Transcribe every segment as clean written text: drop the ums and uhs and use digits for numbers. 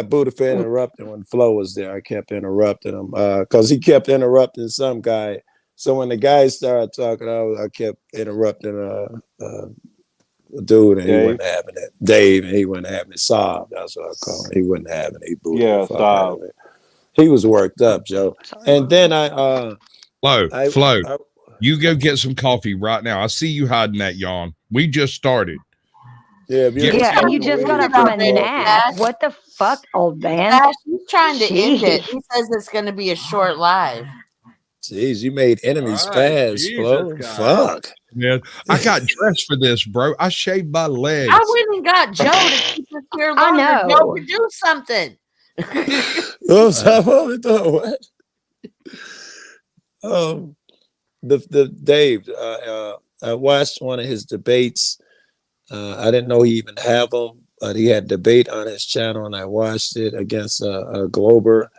Buddha for interrupting when Flo was there. I kept interrupting him because he kept interrupting some guy. So when the guy started talking, I kept interrupting a dude, and he wasn't having it. Dave, and he wasn't having it. Saab, that's what I call him. He wasn't having it. He booed the fuck out of it. He was worked up, Joe. And then Flo, you go get some coffee right now. I see you hiding that yawn. We just started. Yeah, and you just got up from a nap. What the fuck, old man? He's trying to end it. He says it's going to be a short live. Jeez, you made enemies fast, Flo. Fuck. Yeah, I got dressed for this, bro. I shaved my legs. I went and got Joe to keep us here longer. I know. Joe, to do something. What? The Dave. I watched one of his debates. I didn't know he even have them, but he had debate on his channel, and I watched it against a Glober.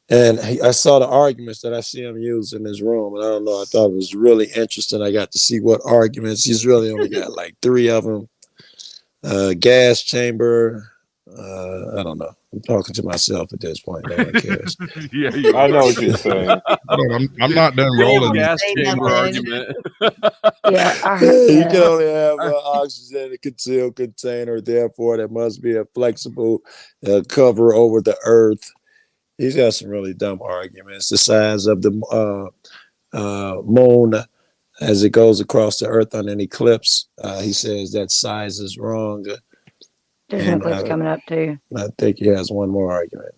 And I saw the arguments that I see him use in his room, and I don't know. I thought it was really interesting. I got to see what arguments. He's really only got like 3 of them. Gas chamber. I don't know. I'm talking to myself at this point. No one cares. Yeah, I know what you're saying. I'm not done rolling. Gas chamber argument. Yeah, you can only have oxygen in a concealed container. Therefore, there must be a flexible cover over the earth. He's got some really dumb arguments. The size of the moon as it goes across the earth on an eclipse. He says that size is wrong. There's an eclipse coming up too. I think he has one more argument.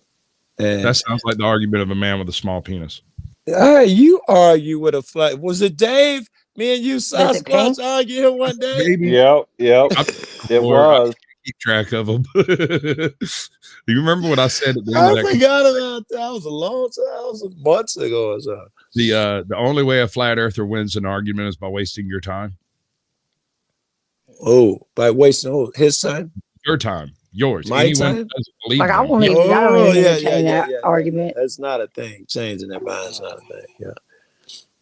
And that sounds like the argument of a man with a small penis. You argue with a flat. Was it Dave? Me and you Sasquatch arguing one day? Maybe. Yep. It was. Keep track of them. Do you remember what I said at the end I of that? forgot about that. That was a long time. That was months ago or so. The only way a flat earther wins an argument is by wasting your time. Oh, by wasting his time? Your time. Yours. My time? Like I won't even entertain that argument. That's not a thing. Changing their mind is not a thing. Yeah.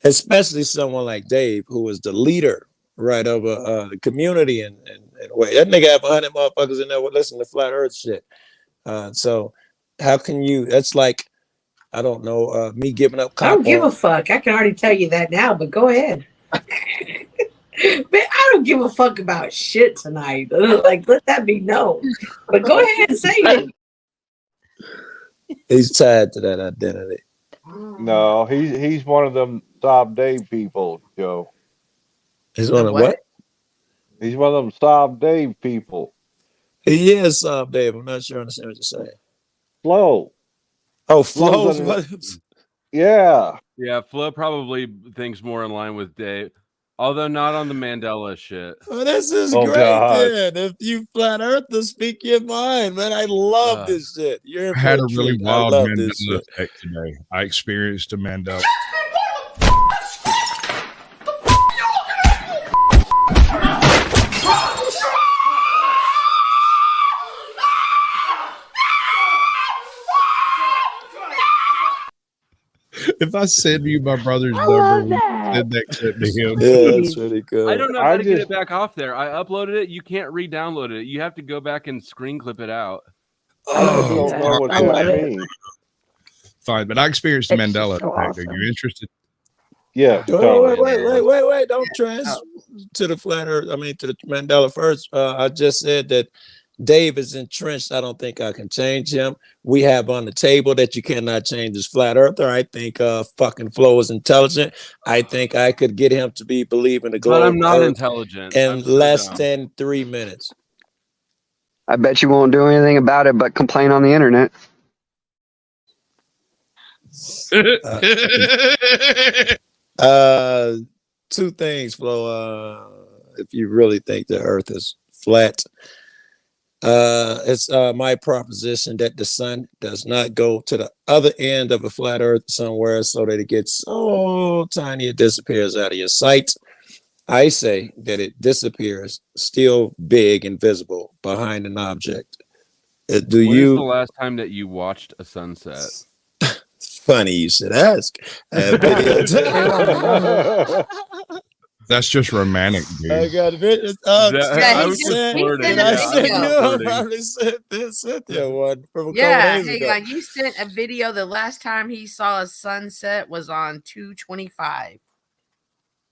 Especially someone like Dave, who is the leader, right, of the community and way. That nigga have 100 motherfuckers in there with listen to flat earth shit. So how can you, that's like, I don't know, me giving up. I don't give a fuck. I can already tell you that now, but go ahead. Man, I don't give a fuck about shit tonight. Like, let that be known. But go ahead and say it. He's tied to that identity. No, he's one of them Sob Dave people, Joe. He's one of what? He's one of them Sob Dave people. He is Sob Dave. I'm not sure I understand what you're saying. Flo. Oh, Flo's. Yeah. Yeah, Flo probably thinks more in line with Dave. Although not on the Mandela shit. Oh, this is great, man. If you flat earthers speak your mind, man. I love this shit. I had a really wild Mandela effect today. I experienced a Mandela. If I said to you my brother's number, said that clip to him. Yeah, that's really good. I don't know how to get it back off there. I uploaded it. You can't re-download it. You have to go back and screen clip it out. I don't know what that means. Fine, but I experienced the Mandela effect. Are you interested? Yeah. Wait. Don't trans to the flat earth. I mean, to the Mandela first. I just said that Dave is entrenched. I don't think I can change him. We have on the table that you cannot change this flat earther. I think fucking Flo is intelligent. I think I could get him to believe in the globe. But I'm not intelligent. In less than 3 minutes. I bet you won't do anything about it but complain on the internet. Two things, Flo. If you really think the earth is flat, it's my proposition that the sun does not go to the other end of a flat earth somewhere so that it gets so tiny it disappears out of your sight. I say that it disappears still big and visible behind an object. When is the last time that you watched a sunset? Funny you should ask. That's just romantic, dude. I got it. I was he just sent flirting. And I a sent video. you, I probably sent Cynthia one from a Yeah, couple days hang ago. on. You sent a video. The last time he saw a sunset was on 2/25.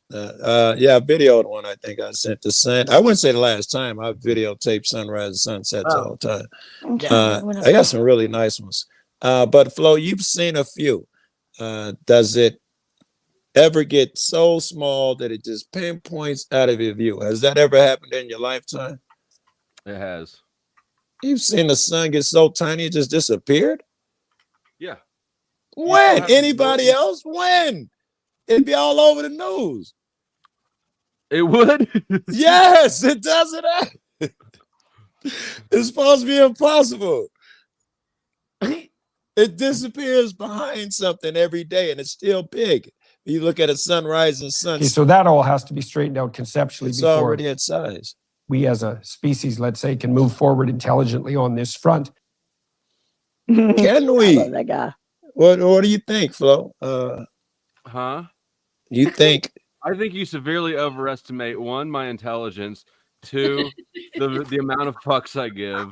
Yeah, I videoed one. I think I sent the sun. I wouldn't say the last time. I videotape sunrise and sunsets all the time. I'm trying to I got some really nice ones. But Flo, you've seen a few. Does it ever get so small that it just pinpoints out of your view? Has that ever happened in your lifetime? It has. You've seen the sun get so tiny it just disappeared? Yeah. When? have Anybody else? When? It'd be all over the news. It would. Yes, it doesn't happen. It's supposed to be impossible. It disappears behind something every day, and it's still big. You look at a sunrise and sunset. Okay, so that all has to be straightened out conceptually It's before already at size. we as a species, let's say, can move forward intelligently on this front. Can I we? love that guy. What do you think, Flo? Huh? You think I think you severely overestimate one, my intelligence, two, the amount of fucks I give,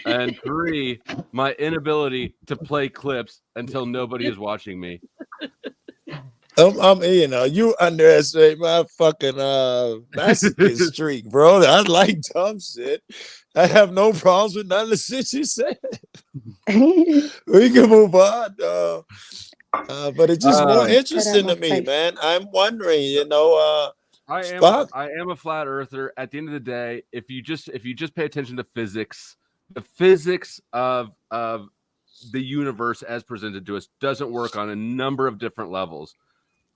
and three, my inability to play clips until nobody is watching me. you underestimate my fucking masochist streak, bro. I like dumb shit. I have no problems with none of the shit you said. We can move on. But it's just more interesting to me, man. I'm wondering, I Spock? am a flat earther. At the end of the day, if you just pay attention to physics, the physics of the universe as presented to us doesn't work on a number of different levels.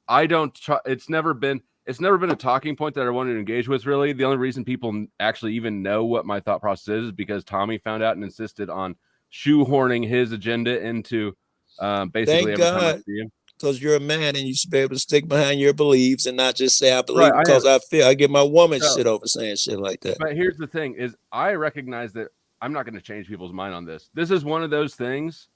It's never been a talking point that I wanted to engage with, really. The only reason people actually even know what my thought process is because Tommy found out and insisted on shoehorning his agenda into basically Thank every time I God. see him. Because you're a man and you should be able to stick behind your beliefs and not just say I believe Right, because I feel. I get my woman So- shit over saying shit like that. But here's the thing: is I recognize that I'm not going to change people's mind on this. This is one of those things.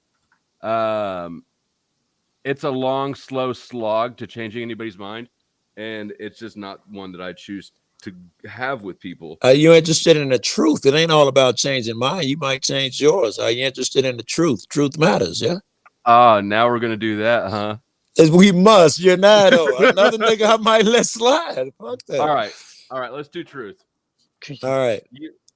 It's a long, slow slog to changing anybody's mind, and it's just not one that I choose to have with people. Are you interested in the truth? It ain't all about changing mine. You might change yours. Are you interested in the truth? Truth matters, yeah? Now we're going to do that, huh? We must. You're not. Another nigga I might let slide. Fuck that. All right. Let's do truth. All right.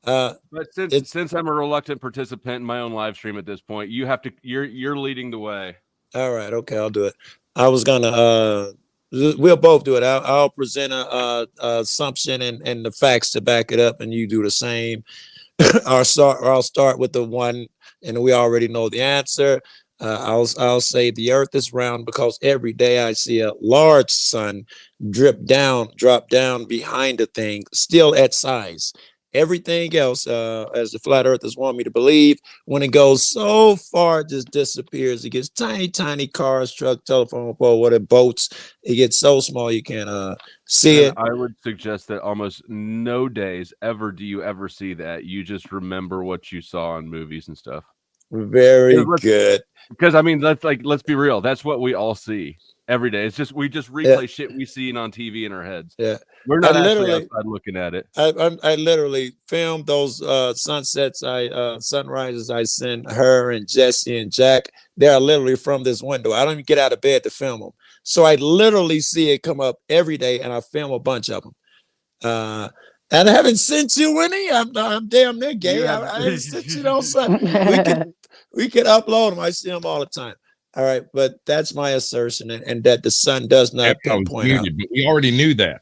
But since I'm a reluctant participant in my own live stream at this point, you're leading the way. All right. Okay, I'll do it. I was gonna. We'll both do it. I'll present a assumption and the facts to back it up, and you do the same. I'll start with the one, and we already know the answer. I'll say the Earth is round because every day I see a large sun drop down behind the thing, still at size. Everything else, as the flat earthers want me to believe, when it goes so far, it just disappears. It gets tiny cars, truck, telephone pole, whatever, boats. It gets so small you can't see it. I would suggest that almost no days ever do you ever see that. You just remember what you saw in movies and stuff. Very good. Because I mean, let's be real. That's what we all see every day. It's just we just replay shit we seen on TV in our heads. Yeah, we're not actually outside looking at it. I literally filmed those sunsets, sunrises. I sent her and Jesse and Jack. They're literally from this window. I don't even get out of bed to film them. So I literally see it come up every day, and I film a bunch of them. And I haven't sent you any. I'm damn near gay. I haven't sent you no something. We can upload them. I see them all the time. All right, but that's my assertion, and that the sun does not pinpoint out. But we already knew that.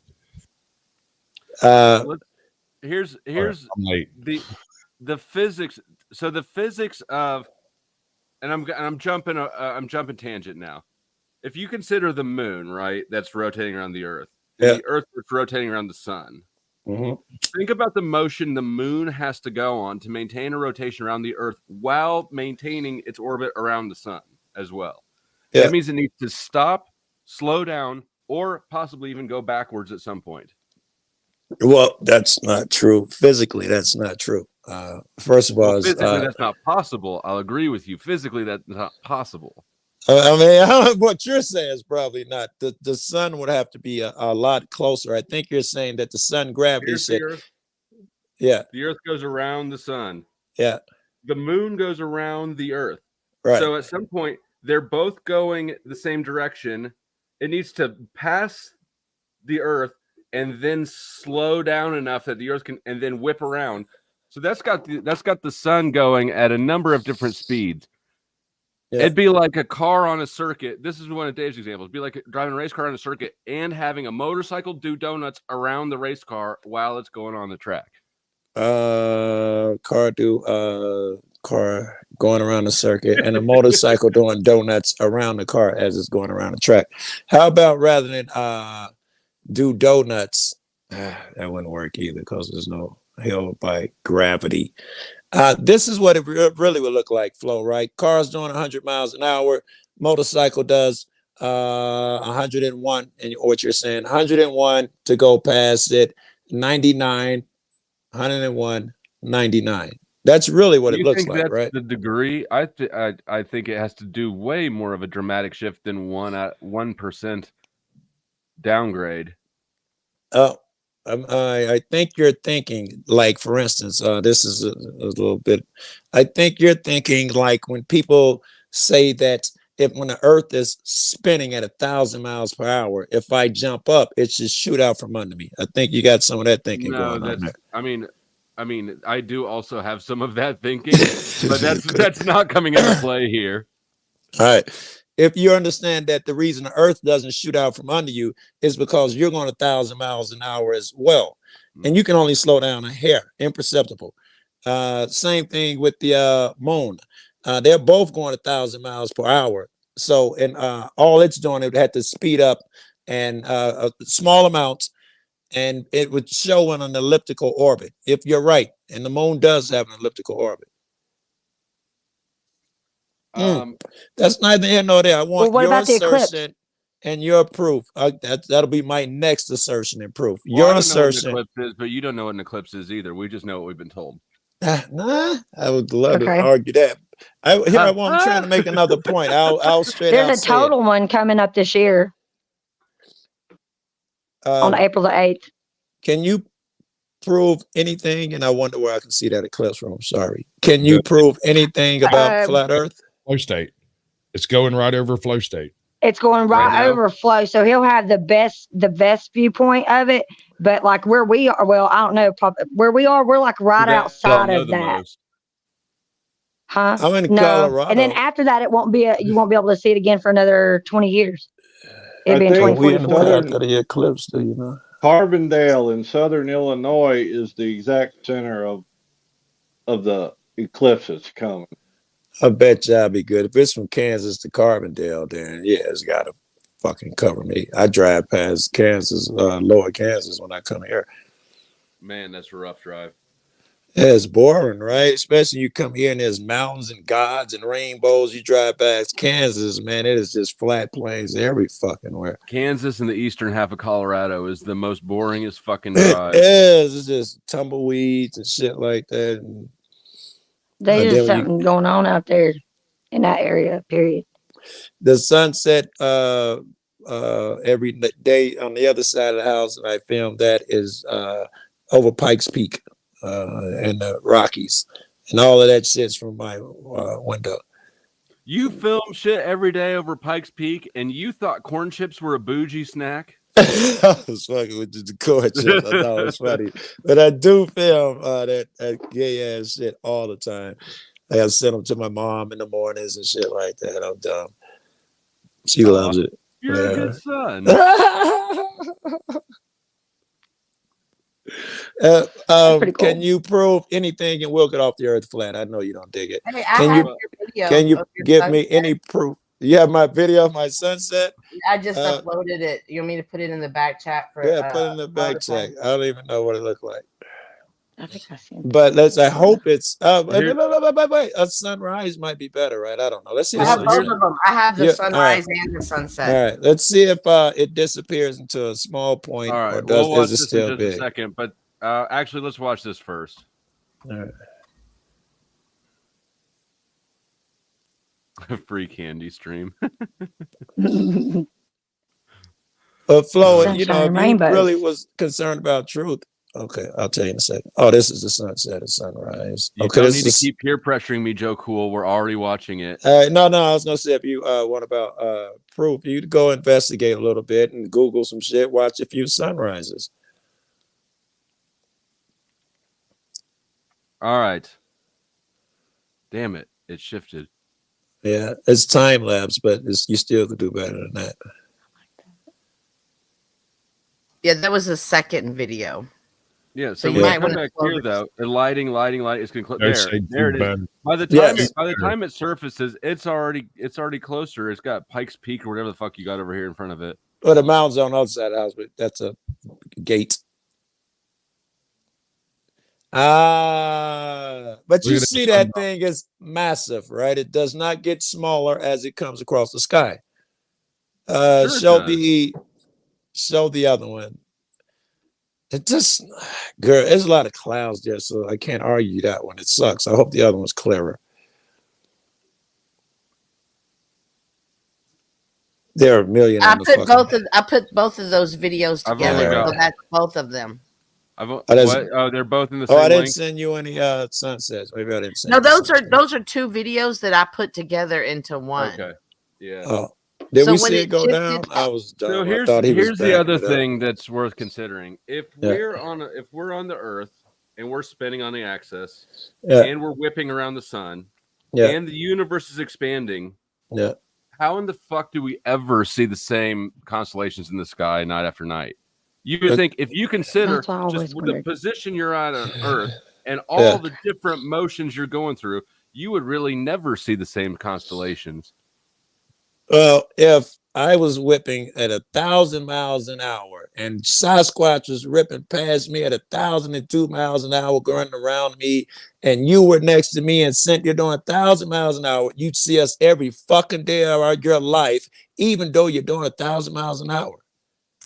Here's right, the physics. So the physics of, and I'm jumping tangent now. If you consider the moon, right, that's rotating around the Earth, and the Earth that's rotating around the sun. Mm-hmm. Think about the motion the moon has to go on to maintain a rotation around the Earth while maintaining its orbit around the sun as well. Yeah. That means it needs to stop, slow down, or possibly even go backwards at some point. Well, that's not true. Physically, that's not true. First of all, physically, that's not possible. I'll agree with you. Physically, that's not possible. I mean, what you're saying is probably not. The sun would have to be a lot closer. I think you're saying that the sun gravity Here's should. the Earth. Yeah. The Earth goes around the sun. Yeah. The moon goes around the Earth. Right. So at some point, they're both going the same direction. It needs to pass the Earth and then slow down enough that the Earth can, and then whip around. So that's got the sun going at a number of different speeds. Yeah. It'd be like a car on a circuit. This is one of Dave's examples. It'd be like driving a race car on a circuit and having a motorcycle do donuts around the race car while it's going on the track. Car going around the circuit and a motorcycle doing donuts around the car as it's going around the track. How about rather than do donuts? That wouldn't work either because there's no hill by gravity. This is what it really would look like, Flo, right? Cars doing 100 miles an hour, motorcycle does 101, and what you're saying, 101 to go past it, 99, 101, 99. That's really what it looks like, right? The degree, I think it has to do way more of a dramatic shift than 1% downgrade. Oh. I think you're thinking, like, for instance, this is a little bit. I think you're thinking like when people say that when the Earth is spinning at 1,000 miles per hour, if I jump up, it should shoot out from under me. I think you got some of that thinking going on there. I mean, I do also have some of that thinking, but that's not coming into play here. All right. If you understand that the reason the Earth doesn't shoot out from under you is because you're going 1,000 miles an hour as well, and you can only slow down a hair, imperceptible. Same thing with the moon. They're both going 1,000 miles per hour. So, and all it's doing, it would have to speed up and small amounts, and it would show on an elliptical orbit. If you're right, and the moon does have an elliptical orbit. That's neither here nor there. I want your assertion and your proof. That'll be my next assertion and proof. Well, your assertion. Know what an eclipse is, but you don't know what an eclipse is either. We just know what we've been told. Nah, I would love to argue that. I'm trying to make another point. I'll straight out. There's a total one coming up this year on April the 8th. Can you prove anything? And I wonder where I can see that eclipse from. I'm sorry. Can you prove anything about flat Earth? Flow state. It's going right over flow state. It's going right over flow. So he'll have the best viewpoint of it. But like where we are, well, I don't know, where we are, we're like right outside of that. Most. Huh? I'm in Colorado. And then after that, you won't be able to see it again for another 20 years. It'll be in 2024. The eclipse, do you know? Carbondale in southern Illinois is the exact center of the eclipse that's coming. I bet you I'll be good. If it's from Kansas to Carbondale, then yeah, it's got to fucking cover me. I drive past Kansas, lower Kansas when I come here. Man, that's a rough drive. Yeah, it's boring, right? Especially you come here and there's mountains and gods and rainbows. You drive past Kansas, man, it is just flat plains every fucking where. Kansas and the eastern half of Colorado is the most boringest fucking drive. It is. It's just tumbleweeds and shit like that. And there's something going on out there in that area, period. The sunset every day on the other side of the house, and I filmed that, is over Pikes Peak and the Rockies. And all of that shit's from my window. You film shit every day over Pikes Peak, and you thought corn chips were a bougie snack? I was fucking with the corn chips. I thought it was funny. But I do film that gay ass shit all the time. I gotta send them to my mom in the mornings and shit like that. I'm dumb. She loves it. You're a good son. Cool. Can you prove anything and we'll get off the earth flat? I know you don't dig it. Hey, Can you give me any proof? You have my video of my sunset? I just uploaded it. You want me to put it in the back chat? Put it in the back chat. I don't even know what it looked like. I think I see. But I hope it's a sunrise might be better, right? I don't know. Let's see. I have both of them. I have the sunrise and the sunset. All right. Let's see if it disappears into a small point, all right. or is it still big? A second, but actually, let's watch this first. All right. Free candy stream. But Flo, you know, Sunshine if and you rainbows. really was concerned about truth, okay, I'll tell you in a second. Oh, this is the sunset and sunrise. You Okay, don't this need is to keep peer pressuring me, Joe Cool. We're already watching it. no, I was gonna say if you want about proof, you'd go investigate a little bit and Google some shit, watch a few sunrises. All right. Damn it. It shifted. Yeah, it's time lapse, but you still could do better than that. Yeah, that was the second video. Yeah, So so you when might I come wanna back close here it. though, the lighting is gonna close Don't say there too it is. bad. By the time it surfaces, it's already closer. It's got Pikes Peak or whatever the fuck you got over here in front of it. Well, the mountain's on the other side of the house, but that's a gate. But you see that thing is massive, right? It does not get smaller as it comes across the sky. Show the other one. It just, girl, there's a lot of clouds there, so I can't argue that one. It sucks. I hope the other one's clearer. There are a million. I put both of those videos together. got- So that's both of them. They're both in the same I didn't link? send you any sunsets. Maybe I didn't send No, you those are two videos that I put together into one. Okay. Yeah. Oh, did So we when see it it go shifted- down? I was done. So I thought he was here's the backing other it up. thing that's worth considering. If Yeah. we're on the Earth and we're spinning on the axis Yeah. and we're whipping around the sun Yeah. and the universe is expanding, Yeah. how in the fuck do we ever see the same constellations in the sky night after night? You would think if you consider That's what I always just the wondered. position you're at on Earth and all Yeah. the different motions you're going through, you would really never see the same constellations. Well, if I was whipping at 1,000 miles an hour and Sasquatch was ripping past me at 1,002 miles an hour, going around me, and you were next to me and you're doing 1,000 miles an hour, you'd see us every fucking day of your life, even though you're doing 1,000 miles an hour.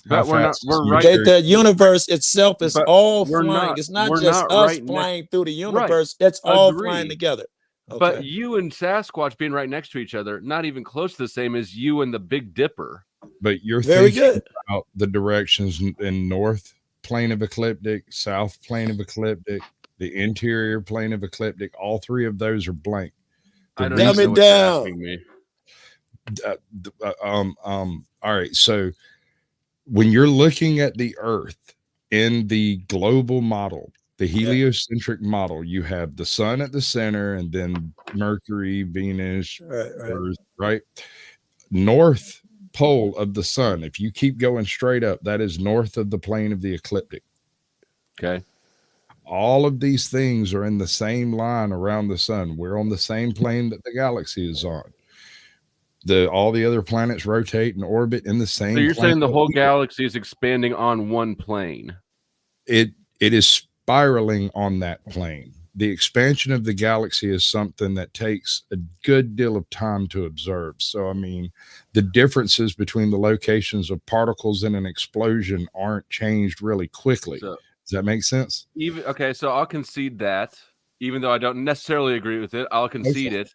But we're not. We're right. The universe itself is But all we're flying. not- It's not we're just not us right ne- flying through the universe. It's all flying together. Okay. But you and Sasquatch being right next to each other, not even close to the same as you and the Big Dipper. But you're Very thinking good. about the directions in north plane of ecliptic, south plane of ecliptic, the interior plane of ecliptic. All three of those are blank. I don't Dumb even it know what you're down. asking me. All right. So when you're looking at the Earth in the global model, the heliocentric model, you have the sun at the center and then Mercury, Venus, Right. Earth, right? North pole of the sun, if you keep going straight up, that is north of the plane of the ecliptic. Okay. All of these things are in the same line around the sun. We're on the same plane that the galaxy is on. All the other planets rotate and orbit in the same. So you're saying plane the that whole we do. galaxy is expanding on one plane? It is spiraling on that plane. The expansion of the galaxy is something that takes a good deal of time to observe. So, I mean, the differences between the locations of particles in an explosion aren't changed really quickly. So, Does that make sense? So I'll concede that, even though I don't necessarily agree with it. I'll concede it.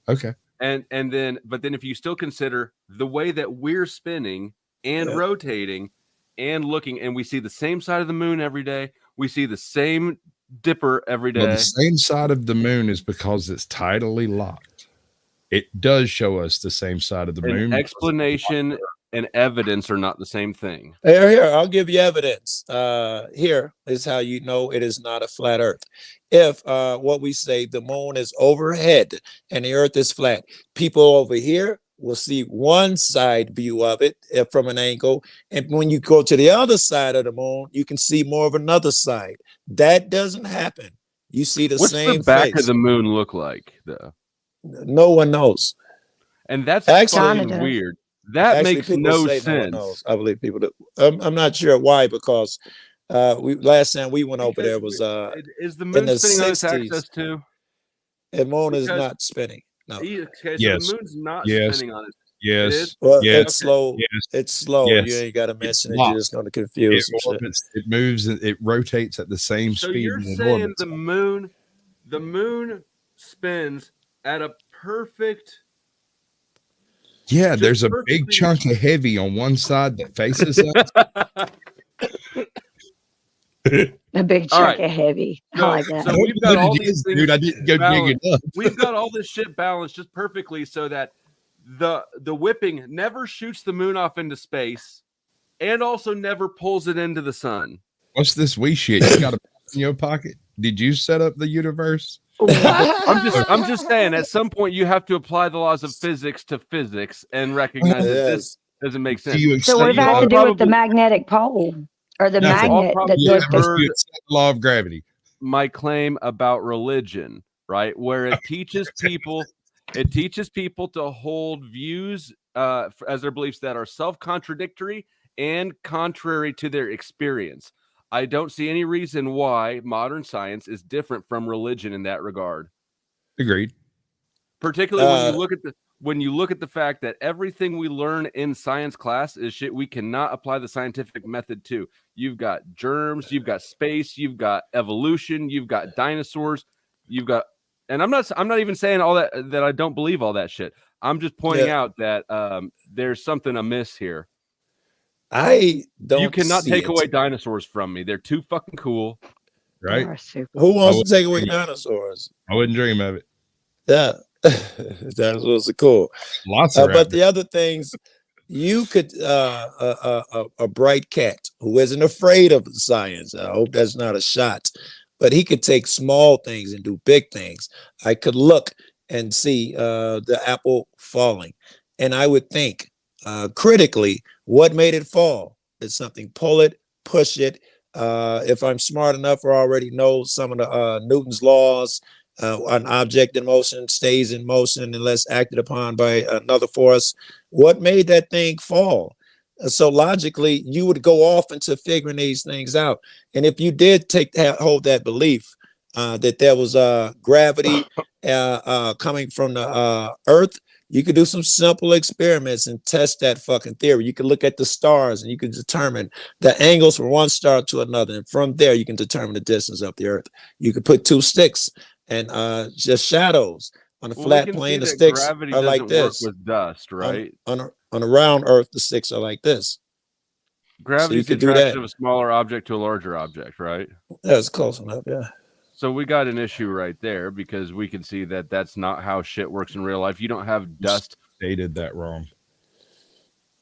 Okay. But then if you still consider the way that we're spinning and rotating and looking, and we see the same side of the moon every day, we see the same dipper every day. Well, the same side of the moon is because it's tidally locked. It does show us the same side of the moon. Explanation and evidence are not the same thing. Here, I'll give you evidence. Here is how you know it is not a flat earth. If what we say, the moon is overhead and the earth is flat, people over here will see one side view of it from an angle. And when you go to the other side of the moon, you can see more of another side. That doesn't happen. You see the What's same the back face. of the moon look like, though? No one knows. And that's Actually, fucking weird. That Actually, makes people no say sense. no one knows. I believe people do. I'm not sure why, because last time we went over there was Is the in moon the spinning on its 60s. axis too? The moon is Because- not spinning. No. Okay, so Yes. the moon's not Yes. spinning on it. Yes. It is? Well, Yes. it's slow. Yes. It's slow. Yes. You ain't got to It's mention it. locked. You're just going to It confuse some shit. orbits, it moves, it rotates at the same So speed. you're as it saying orbits. the moon spins at a perfect Yeah, Just there's a big perfectly- chunk of heavy on one side that faces us. A big All chunk right. of heavy. I So- like that. so we've got What all it these is, things dude. I didn't go balanced. digging up. We've got all this shit balanced just perfectly so that the whipping never shoots the moon off into space and also never pulls it into the sun. What's this wee shit? You got a in your pocket? Did you set up the universe? I'm just saying at some point you have to apply the laws of physics to physics and recognize that this Yes. doesn't make Do sense. you So what accept does that have to the law- do with the Probably- magnetic pole or the Nothing. magnet? All That you probably the, heard- accept the law of gravity? My claim about religion, right? Where it teaches people to hold views as their beliefs that are self-contradictory and contrary to their experience. I don't see any reason why modern science is different from religion in that regard. Agreed. Particularly when you look at the fact that everything we learn in science class is shit we cannot apply the scientific method to. You've got germs, you've got space, you've got evolution, you've got dinosaurs, you've got, and I'm not even saying all that I don't believe all that shit. I'm just pointing out that there's something amiss here. I don't. You cannot see take it. away dinosaurs from me. They're too fucking cool. they Right? are super. Who wants Oh, to take away dinosaurs? I wouldn't dream of it. Yeah, dinosaurs are cool. Lots of But the other things, you could a bright cat who isn't afraid of science. I hope that's not a shot, but he could take small things and do big things. I could look and see the apple falling, and I would think critically, what made it fall? Did something pull it, push it? If I'm smart enough or already know some of the Newton's laws, an object in motion stays in motion unless acted upon by another force. What made that thing fall? So logically, you would go off into figuring these things out. And if you did hold that belief that there was gravity coming from the Earth, you could do some simple experiments and test that fucking theory. You could look at the stars and you could determine the angles from one star to another. And from there, you can determine the distance of the Earth. You could put two sticks and just shadows on a flat plane. The sticks gravity are like doesn't work this. with dust, right? On a round Earth, the sticks are like this. Gravity is the could do attraction that. of a smaller object to a larger object, right? That's close enough, yeah. So we got an issue right there because we can see that that's not how shit works in real life. You don't have dust. Stated that wrong.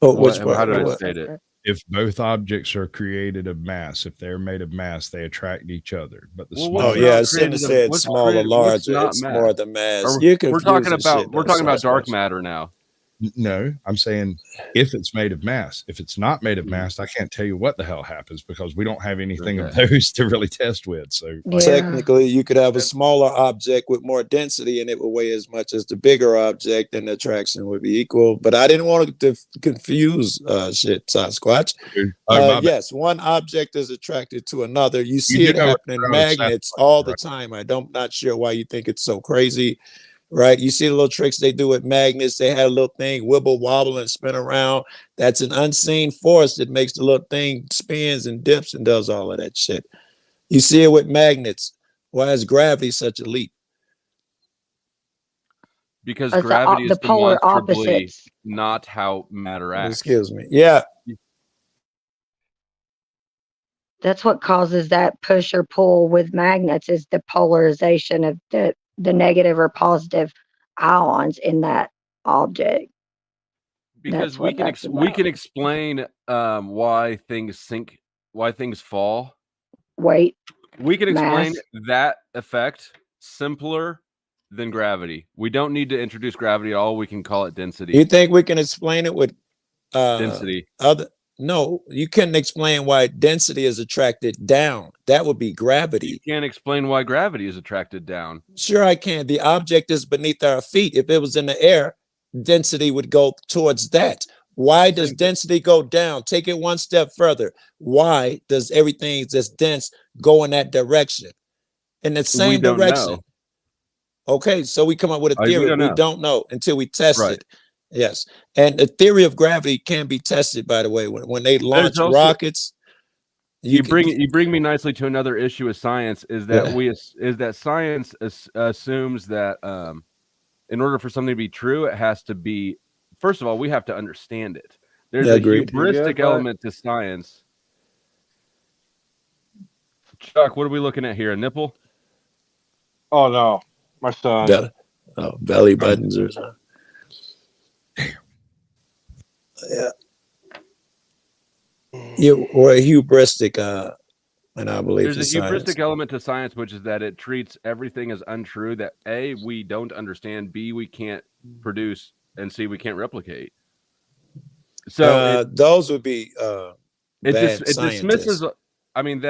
Oh, which part? How did I What? state it? If both objects are created of mass, if they're made of mass, they attract each other. But the Well, Oh what's smaller, yeah, not I shouldn't have created of- said what's small or created- what's larger. not It's mass? more the mass. Or You're we're talking confusing about shit, we're though, talking about dark Sasquatch. matter now. no, I'm saying if it's made of mass. If it's not made of mass, I can't tell you what the hell happens because we don't have anything of Okay. those to really test with. So Yeah. Technically, you could have a smaller object with more density and it would weigh as much as the bigger object and the attraction would be equal. But I didn't want to confuse shit, Sasquatch. my bad. Yes, one object is attracted to another. You see do it know happen in we're on a magnets satellite, all the right? time. I'm not sure why you think it's so crazy, right? You see the little tricks they do with magnets. They had a little thing wibble, wobble, and spin around. That's an unseen force that makes the little thing spins and dips and does all of that shit. You see it with magnets. Why is gravity such a leap? Because It's gravity the is polar demonstrably opposites. not how matter acts. Excuse me. Yeah, That's what causes that push or pull with magnets is the polarization of the negative or positive ions in that object. Because That's we what can that's we about. can explain why things sink, why things fall. Weight. We can explain Mass. that effect simpler than gravity. We don't need to introduce gravity at all. We can call it density. you think we can explain it with Density. No, you couldn't explain why density is attracted down. That would be You gravity. can't explain why gravity is attracted down. Sure, I can. The object is beneath our feet. If it was in the air, density would go towards that. Why does density go down? Take it one step further. Why does everything that's dense go in that direction? In the same don't direction. know. Okay, so we come up with a We theory. don't We know. don't know until we test Right. it. Yes. And the theory of gravity can be tested, by the way. When they launch also- rockets, You can- bring me nicely to another issue with science is that science assumes that in order for something to be true, it has to be first of all, we have to understand it. There's Yeah, a agreed. hubristic Yeah, element to science. Chuck, what are we looking at here? A nipple? Oh no, my son. Belly buttons or something. Yeah. You were a hubristic, and I believe There's in a science. hubristic element to science, which is that it treats everything as untrue, that A, we don't understand, B, we can't produce, and C, we can't replicate. So those would be it bad dismisses. scientists. I mean,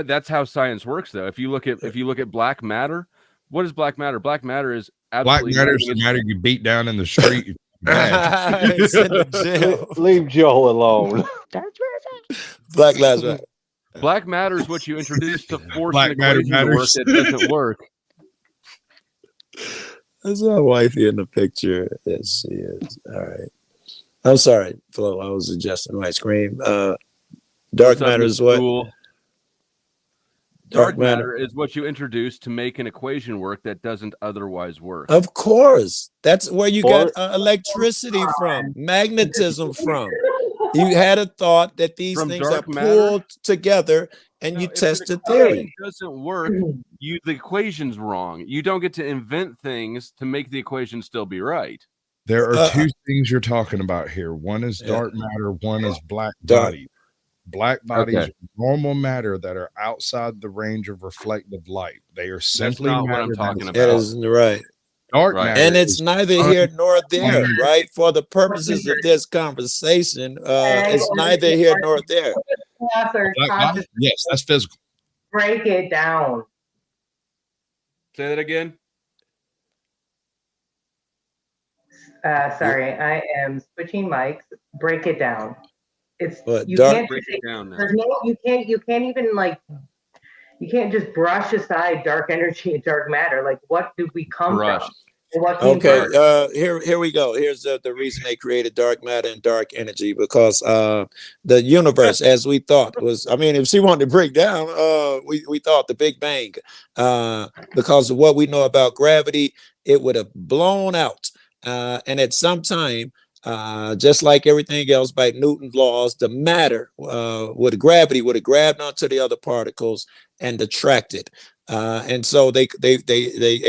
that's how science works, though. If you look at black matter, what is black matter? Black matter is Black absolutely matter is nothing. the matter you beat down in the street. Bad. It's in the jail. Leave Joe alone. That's where it's at. Black Lives Matter. Black matter is what you introduce to force Black an matter equation to work matters. that doesn't work. That's my wifey in the picture. Yes, she is. All right. I'm sorry, Flo. I was adjusting my screen. Dark What's up, matter Miss is what? Fool? Dark Dark matter is what you introduce to make an equation work that doesn't otherwise work. Of course. That's where you Or- got electricity from, magnetism from. You had a thought that these From things are dark matter? pulled together and No, you if the test the equation theory. doesn't work, the equation's wrong. You don't get to invent things to make the equation still be right. There are two things you're talking about here. One is Yeah. dark matter, one is black Dark. body. Black bodies Okay. are normal matter that are outside the range of reflective light. They are simply not what matter I'm that talking is about. That is right. dark Right. matter. And it's is neither here nor there, right? For the purposes of this conversation, it's neither here nor there. black body. Yes, that's physical. Break it down. Say that again. Sorry, I am switching mics. Break it down. It's What, you dark- can't Break just, it down now. there's no you can't even like you can't just brush aside dark energy and dark matter. Like what did we come Brush. from? And what came Okay, first? here we go. Here's the reason they created dark matter and dark energy, because the universe, as we thought, was, I mean, if she wanted to break down, we thought the Big Bang, because of what we know about gravity, it would have blown out. And at some time, just like everything else by Newton's laws, the matter with gravity would have grabbed onto the other particles and attracted. And so they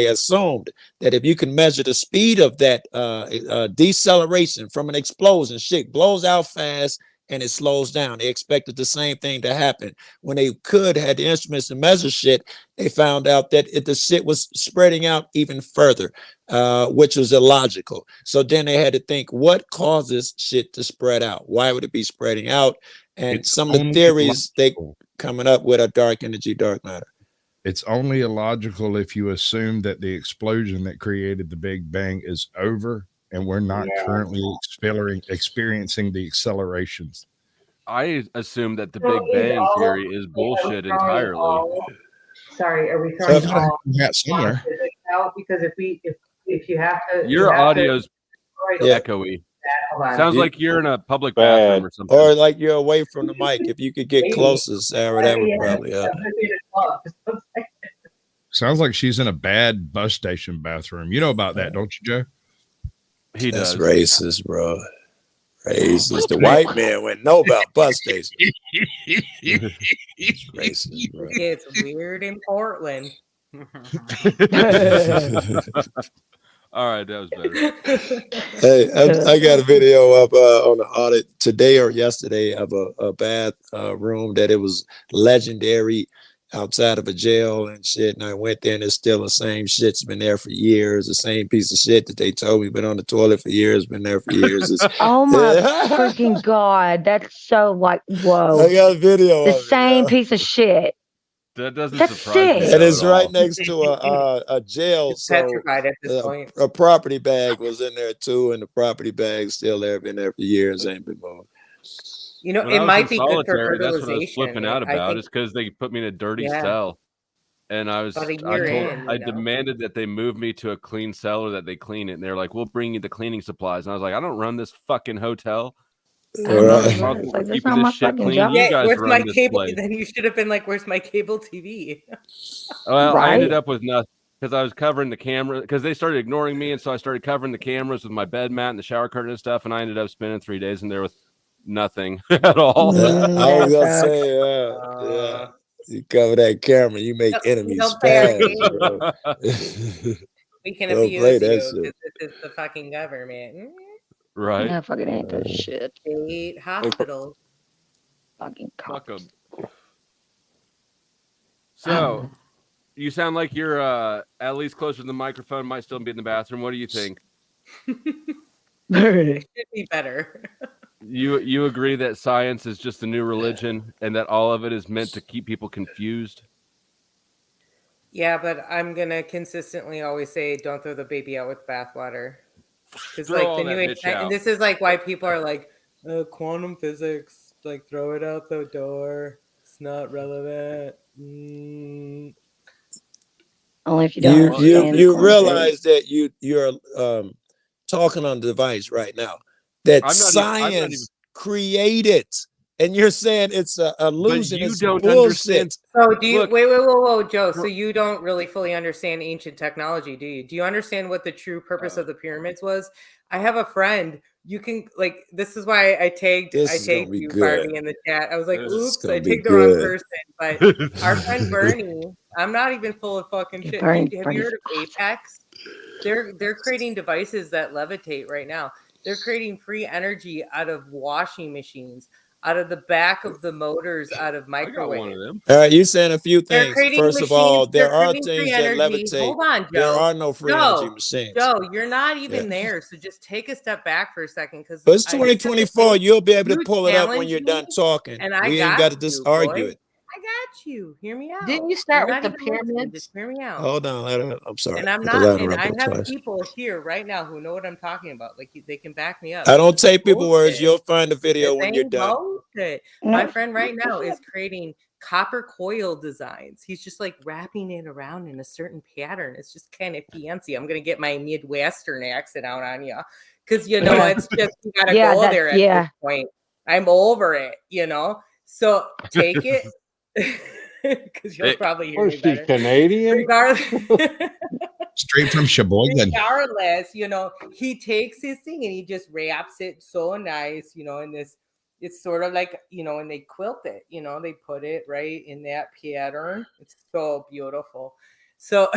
assumed that if you can measure the speed of that deceleration from an explosion, shit blows out fast and it slows down. They expected the same thing to happen. When they had the instruments to measure shit, they found out that the shit was spreading out even further, which was illogical. So then they had to think, what causes shit to spread out? Why would it be spreading out? And It's some of the only theories they logical. coming up with are dark energy, dark matter. It's only illogical if you assume that the explosion that created the Big Bang is over and we're not currently experiencing the accelerations. I assume that the So Big is Bang all- theory is bullshit entirely. Sorry, are we throwing So- all Yeah, somewhere. physics out? Because if you have to, Your you have to audio's destroy Yeah. echoey. Hold on. Sounds like you're in a public Bad. bathroom or something. Or like you're away from the mic. If you could get closer, Sarah, that would probably help. Sounds like she's in a bad bus station bathroom. You know about that, don't you, Joe? He That's does. racist, bro. Racist. The white man wouldn't know about bus stations. Racist, bro. It's weird in Portland. All right, that was better. Hey, I got a video up on the audit today or yesterday of a bath room that it was legendary outside of a jail and shit. And I went there and it's still the same shit's been there for years. The same piece of shit that they told me been on the toilet for years, been there for years. It's, Oh my Yeah. freaking God. That's so like, I whoa. got a video The of it, same yo. piece of shit. That doesn't That's surprise me. sick. And it's at all. right next to a jail. It's So petrified at this point. a property bag was in there too, and the property bag's still there, been there for years, ain't been moved. You know, When I it was might in be good for solitary, that's what I was fertilization. flipping out I about. think Is because they put me in a dirty Yeah. cell, and I was About a I year told in, I you know. demanded that they move me to a clean cell or that they clean it, and they're like, "We'll bring you the cleaning supplies." And I was like, "I don't run this fucking hotel. I I'm know, not Right. responsible it's for like, that's keeping not this my shit fucking clean. job. You yeah, guys where's run my this cable? place." Then you should have been like, "Where's my cable TV?" Well, I ended Right? up with nothing. because I was covering the camera because they started ignoring me, and so I started covering the cameras with my bed mat and the shower curtain and stuff, and I ended up spending 3 days in there with nothing at all. I was gonna That say, yeah, you cover that camera, you make enemies don't play our fast, game. bro. We can Don't abuse play you that because shit. this is the fucking government. Right. Yeah, fucking ain't this shit. State hospitals. Fucking Fuck cops. 'em. So, you sound like you're at least closer to the microphone. Might still be in the bathroom. What do you think? It should be better. You agree that science is just a new religion and that all of it is meant to keep people confused? Yeah, but I'm gonna consistently always say, don't throw the baby out with bathwater. Because Throw like all the that new bitch and out. this is like why people are like, quantum physics, like throw it out the door. It's not relevant. Only if you don't You understand. you quantum physics. realize that you're talking on the device right now that I'm not even- science created, and you're saying it's a illusion. you It's don't bullshit. understand. So do you Look, wait, whoa, Joe? So you don't really fully understand ancient technology, do you? Do you understand what the true purpose of the pyramids was? I have a friend. You can like this is why I tagged This is gonna be you, good. Barbie, in the chat. I was like, This is oops, gonna I be tagged the wrong good. person. But our friend Bernie, I'm not even full of fucking Yeah, shit. Bernie- Dude, have Bernie's you heard of Apex? They're creating devices that levitate right now. They're creating free energy out of washing machines, out of the back of the motors, out of I got one microwaves. of them. All right, you saying a few They're things. creating First of machines. all, there They're are creating free things that energy. levitate. Hold on, Joe. There are no free energy machines. Joe, you're not even Yeah. there. So just take a step back for a second, because But it's 2024. You'll be able to you pull it up when challenge you're me, done talking. and I We ain't got got to just you, argue boy. it. I got you. Hear me out. Didn't you start You're with not the even listening. pyramids? Just hear me out. Hold on, I'm sorry. And I'm because not. I And I interrupted have twice. people here right now who know what I'm talking about. Like they can back me up. I don't This is take people words. bullshit. You'll find the video This when you're ain't done. bullshit. No. My friend right now is creating copper coil designs. He's just like wrapping it around in a certain pattern. It's just kind of fancy. I'm gonna get my Midwestern accent out on you, because it's just you gotta Yeah, go that's- there at yeah. this point. I'm over it, So take it, because you'll Hey, probably hear Was me she better. Canadian? Regardless. Straight from Sheboygan. Regardless, he takes his thing and he just wraps it so nice, in this. It's sort of like, and they quilt it, they put it right in that pattern. It's so beautiful. So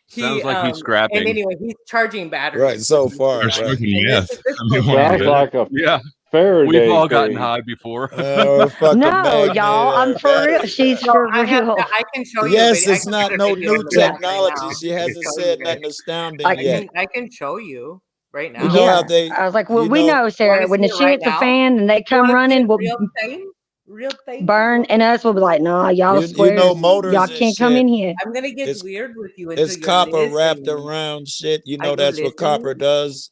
Sounds like he's scrapping. And anyway, he's charging batteries. Right, so far. They're Right. smoking And meth. this I mean, goes what back- Sounds like a Yeah, Faraday we've all gotten cage. high before. Fucking No, magnet, y'all. I'm for real. battery, She's yeah. for I have real. I can show you. Yes, but I it's can not put a no video new in the chat right technology. now. She I can hasn't show said you. nothing astounding Like, yet. I can show you right now. You know how Yeah. they, I was like, well, you we know- know, Sarah. Wanna When the see it shit right hits the now? fan and they You come wanna see running, a we'll real thing? Real thing? burn, and us will be like, nah, y'all you squares. know motors Y'all and can't come shit. in here. I'm gonna get It's- weird with you until It's you copper wrapped listen. around shit. You Are know you that's what copper listening? does.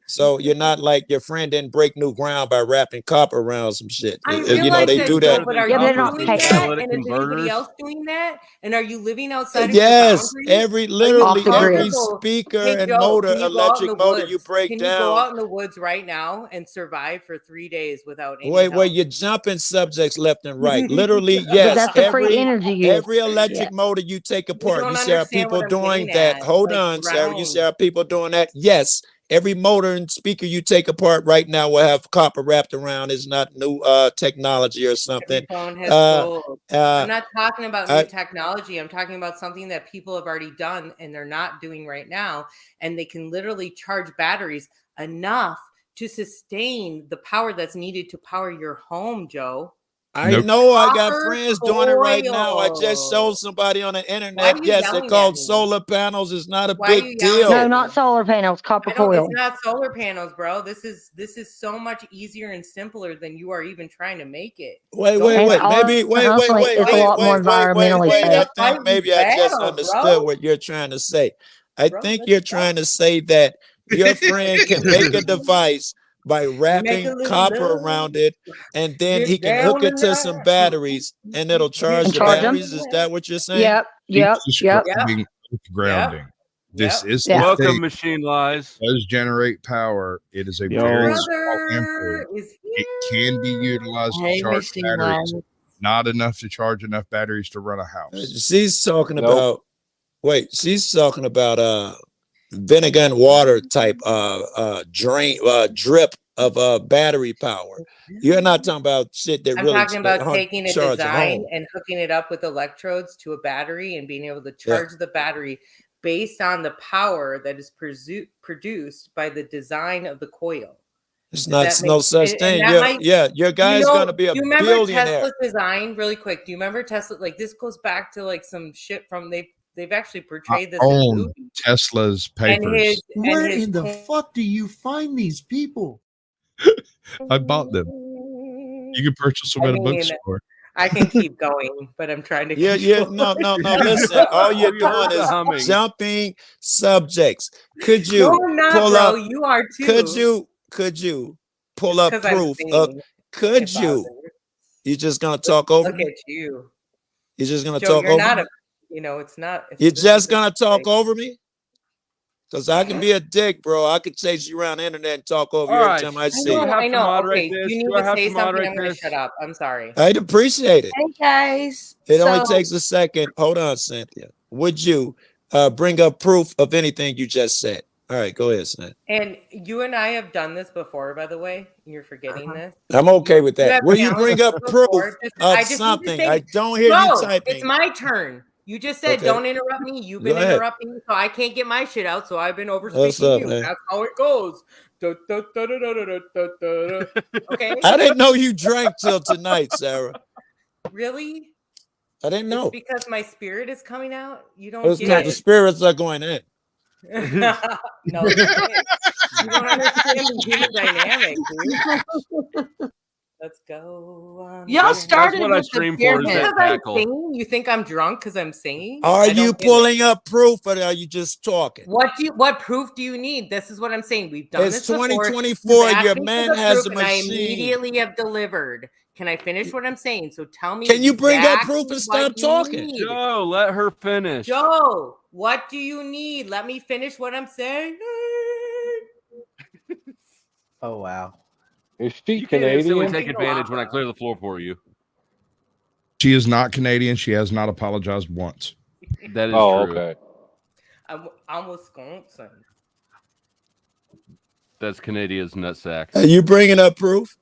So you're not like your friend didn't break new ground by wrapping copper around some shit. I You know realize they that, do Joe, that. but are Yeah, you they're not doing paying- that? Catalytic And is anybody converters. else doing that? And are you living outside of Yes, your boundaries? every Off literally the grid. every speaker Hey, and Joe, motor, can you go out in electric the motor woods? you break Can you go out down. in the woods right now and survive for 3 days without any Wait, help? you're jumping subjects left and right. Literally, But yes. that's the free energy. Every electric motor you take apart, don't you see how understand people what I'm doing getting that. at. Hold Like, on, Sarah. You see ground. how people doing that? Yes. Every motor and speaker you take apart right now will have copper wrapped around. It's not new technology or something. Every phone has Uh, gold. I'm Uh, not talking about I- new technology. I'm talking about something that people have already done and they're not doing right now. And they can literally charge batteries enough to sustain the power that's needed to power your home, Joe. I Nope. know I got Copper friends doing it right now. I just coil. showed somebody on the Why are internet. you Yes, yelling they're at called me? solar panels. It's not a Why are you big yelling deal. at No, not solar panels, copper I don't. coil. It's not solar panels, bro. This is so much easier and simpler than you are even trying to make it. Wait, Don't wait, And wait. fight- Maybe wait, wait, honestly, wait, it's a wait, lot more wait, wait, wait, environmentally wait. I safe. think maybe I just Battle, understood bro. what you're trying to say. I Bro, think let's you're go. trying to say that your friend can make a device by wrapping little copper love. around it, and then Get he can hook down it to some tonight. batteries, and it'll charge And the charge 'em? batteries. Is that what you're saying? Yep, yep, Keeps yep. describing grounding. This is Yeah. the Welcome, thing. Machine Lies. Does generate power. It is a Yo. very small Brother amperage. is It can be utilized to Hey, charge Machine batteries. Lies. Not enough to charge enough batteries to run a house. She's talking Nope. about Wait, she's talking about vinegar and water type drip of battery power. You're not talking about shit that I'm really talking about taking a charge at design home. and hooking it up with electrodes to a battery and being able to charge the battery based on the power that is produced by the design of the coil. It's Does not that no make- such and thing. that might- Your guy's gonna be a do you remember billionaire. Tesla's design really quick? Do you remember Tesla? Like this goes back to like some shit from they've actually portrayed this in own movies. Tesla's papers. Where in the fuck do you find these people? I bought them. You can purchase them I at a mean, bookstore. I can keep going, but I'm trying to. Yeah. control- No. Listen, all you're heard doing the humming. is jumping subjects. Could you No, I'm not, pull bro. up? You are too. Could you pull up 'Cause I'm proof? singing. Could If I you? was- You just gonna talk over Look me? at you, You're just gonna Joe. talk You're over not me? a. You know, it's not. You're this just isn't gonna talk like- over me? Because I can be a dick, bro. I could chase you around the internet and talk over you All every right. time I I see know. you. I know. moderate Okay, this? you need Do I to have say to something. moderate I'm gonna this? shut up. I'm sorry. I'd appreciate it. Hey guys. It only So- takes a second. Hold on, Cynthia. Would you bring up proof of anything you just said? All right, go ahead, Cynthia. And you and I have done this before, by the way. You're forgetting this. I'm okay with You that. have Will you challenged bring up us proof before. of I just need to something? say- I don't hear No, you typing. it's my turn. You just said Okay. don't interrupt me. You've Go been ahead. interrupting me, so I can't get my shit out. So I've been over What's speaking up, you. man? That's how it goes. Da, da, da, da, da, da, da, da, da. Okay. I didn't know you drank till tonight, Sarah. Really? I didn't know. It's because my spirit is coming out. You don't It's get because the it. spirits are going in. No, you don't understand the human dynamic, dude. Let's go. Y'all here. started what I with the stream for beer is Because that can. I'm cackle. singing, you think I'm drunk because I'm singing? Are I you don't get it. pulling up proof or are you just talking? What proof do you need? This is what I'm saying. We've done It's this before. 2024. You've asked Your me for man the has proof a and I machine. immediately have delivered. Can I finish what I'm saying? So tell me. Can you bring up exactly proof and what stop you talking? need. Joe, let her finish. Joe, what do you need? Let me finish what I'm saying. Oh wow. Is she You can't instantly Canadian? take advantage when I clear the floor for you. She is not Canadian. She has not apologized once. That is Oh, true. okay. I'm Wisconsin. That's Canadia's nutsack. Are you bringing up proof?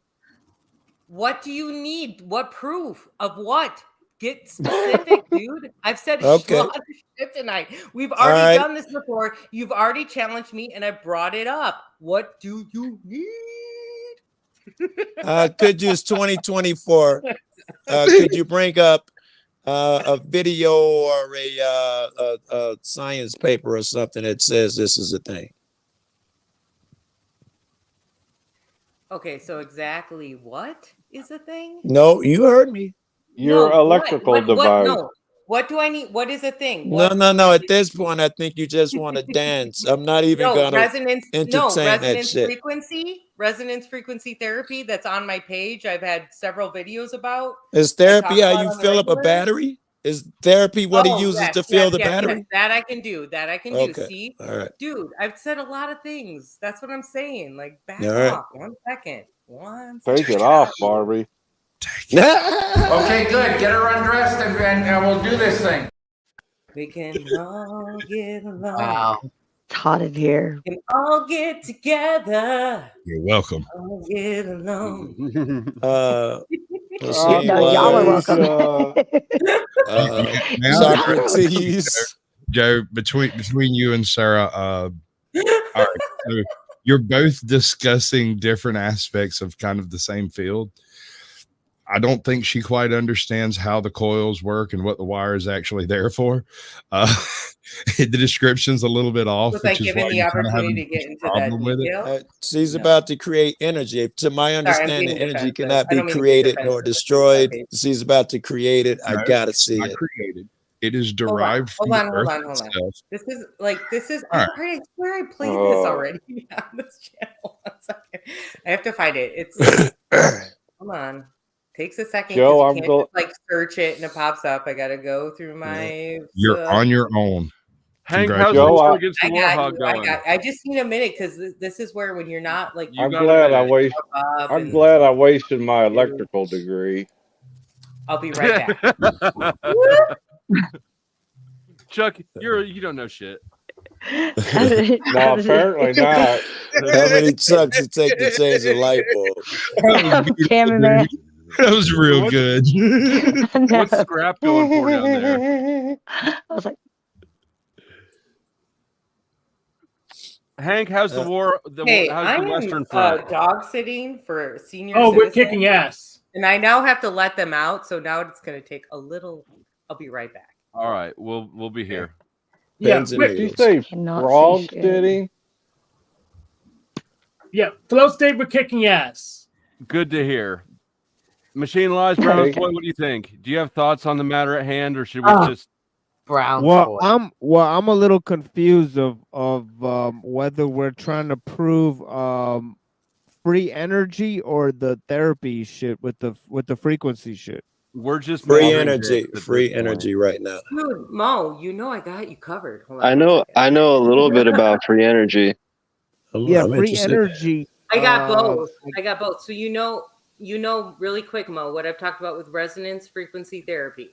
What do you need? What proof of what? Get specific, dude. I've said Okay. a lot of shit tonight. We've already right. done this before. You've already challenged me, and I brought it up. What do you need? Could you, it's 2024. Could you bring up a video or a science paper or something that says this is a thing? Okay, so exactly what is a thing? No, you heard me. Your No, electrical what, device. no. What do I need? What is a thing? No, What, no. At this point, I think you just want to dance. I'm not even no, gonna resonance, entertain that resonance shit. resonance frequency therapy that's on my page. I've had several videos about. Is talk therapy how about you on the fill up a regular. battery? Is therapy what he Oh, uses yes, to fill yes, the yes, battery? yes. That I can do. That I can do. Okay. See, All right. dude, I've said a lot of things. That's what I'm saying. Like, back All right. off. 1 second. Take it off, Barbie. Okay, good. Get her undressed and we'll do this thing. We can all get along. Wow. It's hot in here. We can all get together. You're welcome. All get along. Let's Oh, see, No, y'all are was, welcome. Now, Socrates. Joe, between you and Sarah, all right, so you're both discussing different aspects of kind of the same field. I don't think she quite understands how the coils work and what the wire is actually there for. The description's a little bit off, Was I which is given why the you're kind of having opportunity to get a into that problem with it. detail? She's No. about to create energy. To my I'm understanding, being energy defensive. cannot I be don't mean to be created nor defensive. destroyed. Okay. She's about to create it. I No, gotta it's see not it. created. It is Hold on, derived from hold on, the hold earth on, hold on. itself. This is. All right. I swear I played Oh. this already on this channel. 1 second. I have to find it. It's hold on. Takes a second. 'cause Joe, you I'm can't go- just, like search it and it pops up. I gotta go through my. You're on your own. Hank, how's the Joe, war I- against I the got Warhog you. going? I just need a minute because this is where when you're not like. You I'm got a glad I minute. wasted. up I'm and- glad I wasted my electrical degree. I'll be right back. Chuck, you don't know shit. No, apparently not. How many chucks it take to change a light bulb? Cameraman. That was real good. What's Scrap going for down there? I was like, Hank, how's the war? Hey, how's I the am Western Front? dog sitting for senior. Oh, we're citizens, kicking ass. and I now have to let them out. So now it's going to take a little. I'll be right back. All right, we'll be here. Yeah, Pins and Did you needles. say Cannot see frog shit. sitting? yeah. Flow State, we're kicking ass. Good to hear. Machine Lies, Brown Okay. Floyd, what do you think? Do you have thoughts on the matter at hand, or should we just? Brown. Well, I'm a little confused of whether we're trying to prove free energy or the therapy shit with the frequency shit. We're just Free measuring energy, bits at free this point. energy right now. Dude, Mo, you know I got you covered. Hold on I one know second. I know a little bit about free energy. Yeah, I'm free interested. energy. I got both. I got both. So you know really quick, Mo, what I've talked about with resonance frequency therapy.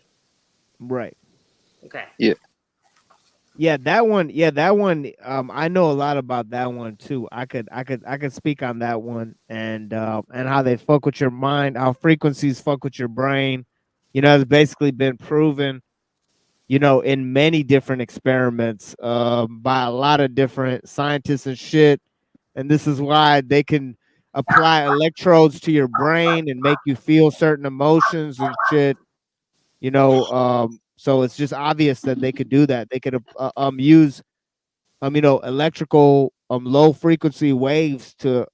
Right. Okay. Yeah, that one. Yeah, that one. I know a lot about that one too. I could speak on that one and how they fuck with your mind, how frequencies fuck with your brain. You know, it's basically been proven, you know, in many different experiments by a lot of different scientists and shit. And this is why they can apply electrodes to your brain and make you feel certain emotions and shit. You know, so it's just obvious that they could do that. They could use you know, electrical low frequency waves to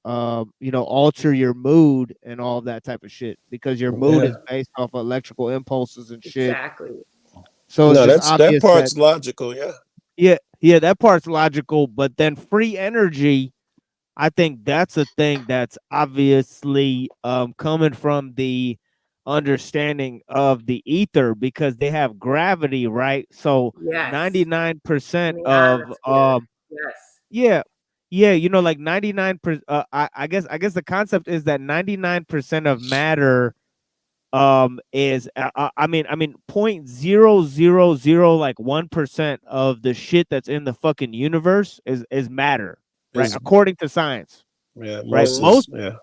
you know, alter your mood and all of that type of shit, because your mood is based off of electrical impulses and shit. Exactly. So it's No, just that obvious part's logical. Yeah. yeah, that part's logical, but then free energy, I think that's a thing that's obviously coming from the understanding of the ether, because they have gravity, right? So Yes. 99% The of atmosphere. Yes. yeah, you know, like 99%. I guess the concept is that 99% of matter is I mean 0.000 like 1% of the shit that's in the fucking universe is matter, right? Is- According to science. Yeah. Right. Most No,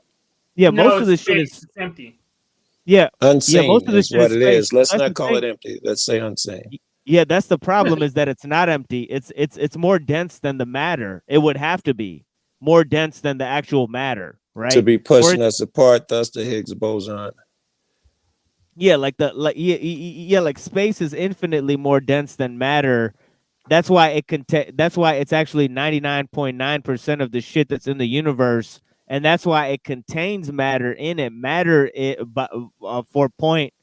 Most of this it's shit space. is It's empty. unseen most of this is shit what is it space. is. Let's That's not the call it thing. empty. Let's say unseen. Yeah, that's the problem, is that it's not empty. It's more dense than the matter. It would have to be more dense than the actual matter, right? To be Or pushing it- us apart, thus the Higgs boson. Yeah, like like space is infinitely more dense than matter. That's why that's why it's actually 99.9% of the shit that's in the universe, and that's why it contains matter in it. For point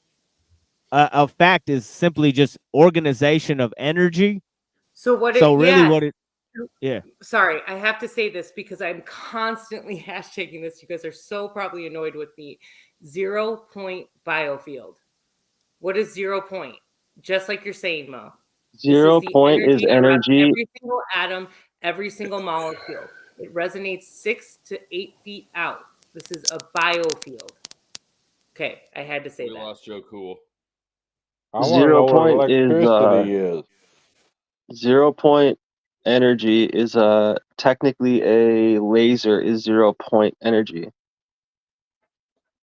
of fact is simply just organization of energy. So what? So it, really, yeah. what it yeah. Sorry, I have to say this because I'm constantly hashtagging this. You guys are so probably annoyed with me. 0 point biofield. What is 0 point? Just like you're saying, Mo. This 0 the point is around energy. Every single atom, every single molecule. It resonates 6 to 8 feet out. This is a biofield. Okay, I had to say We that. lost Joe Cool. I want to 0 know what point is electricity is. 0 point energy is technically a laser is 0 point energy.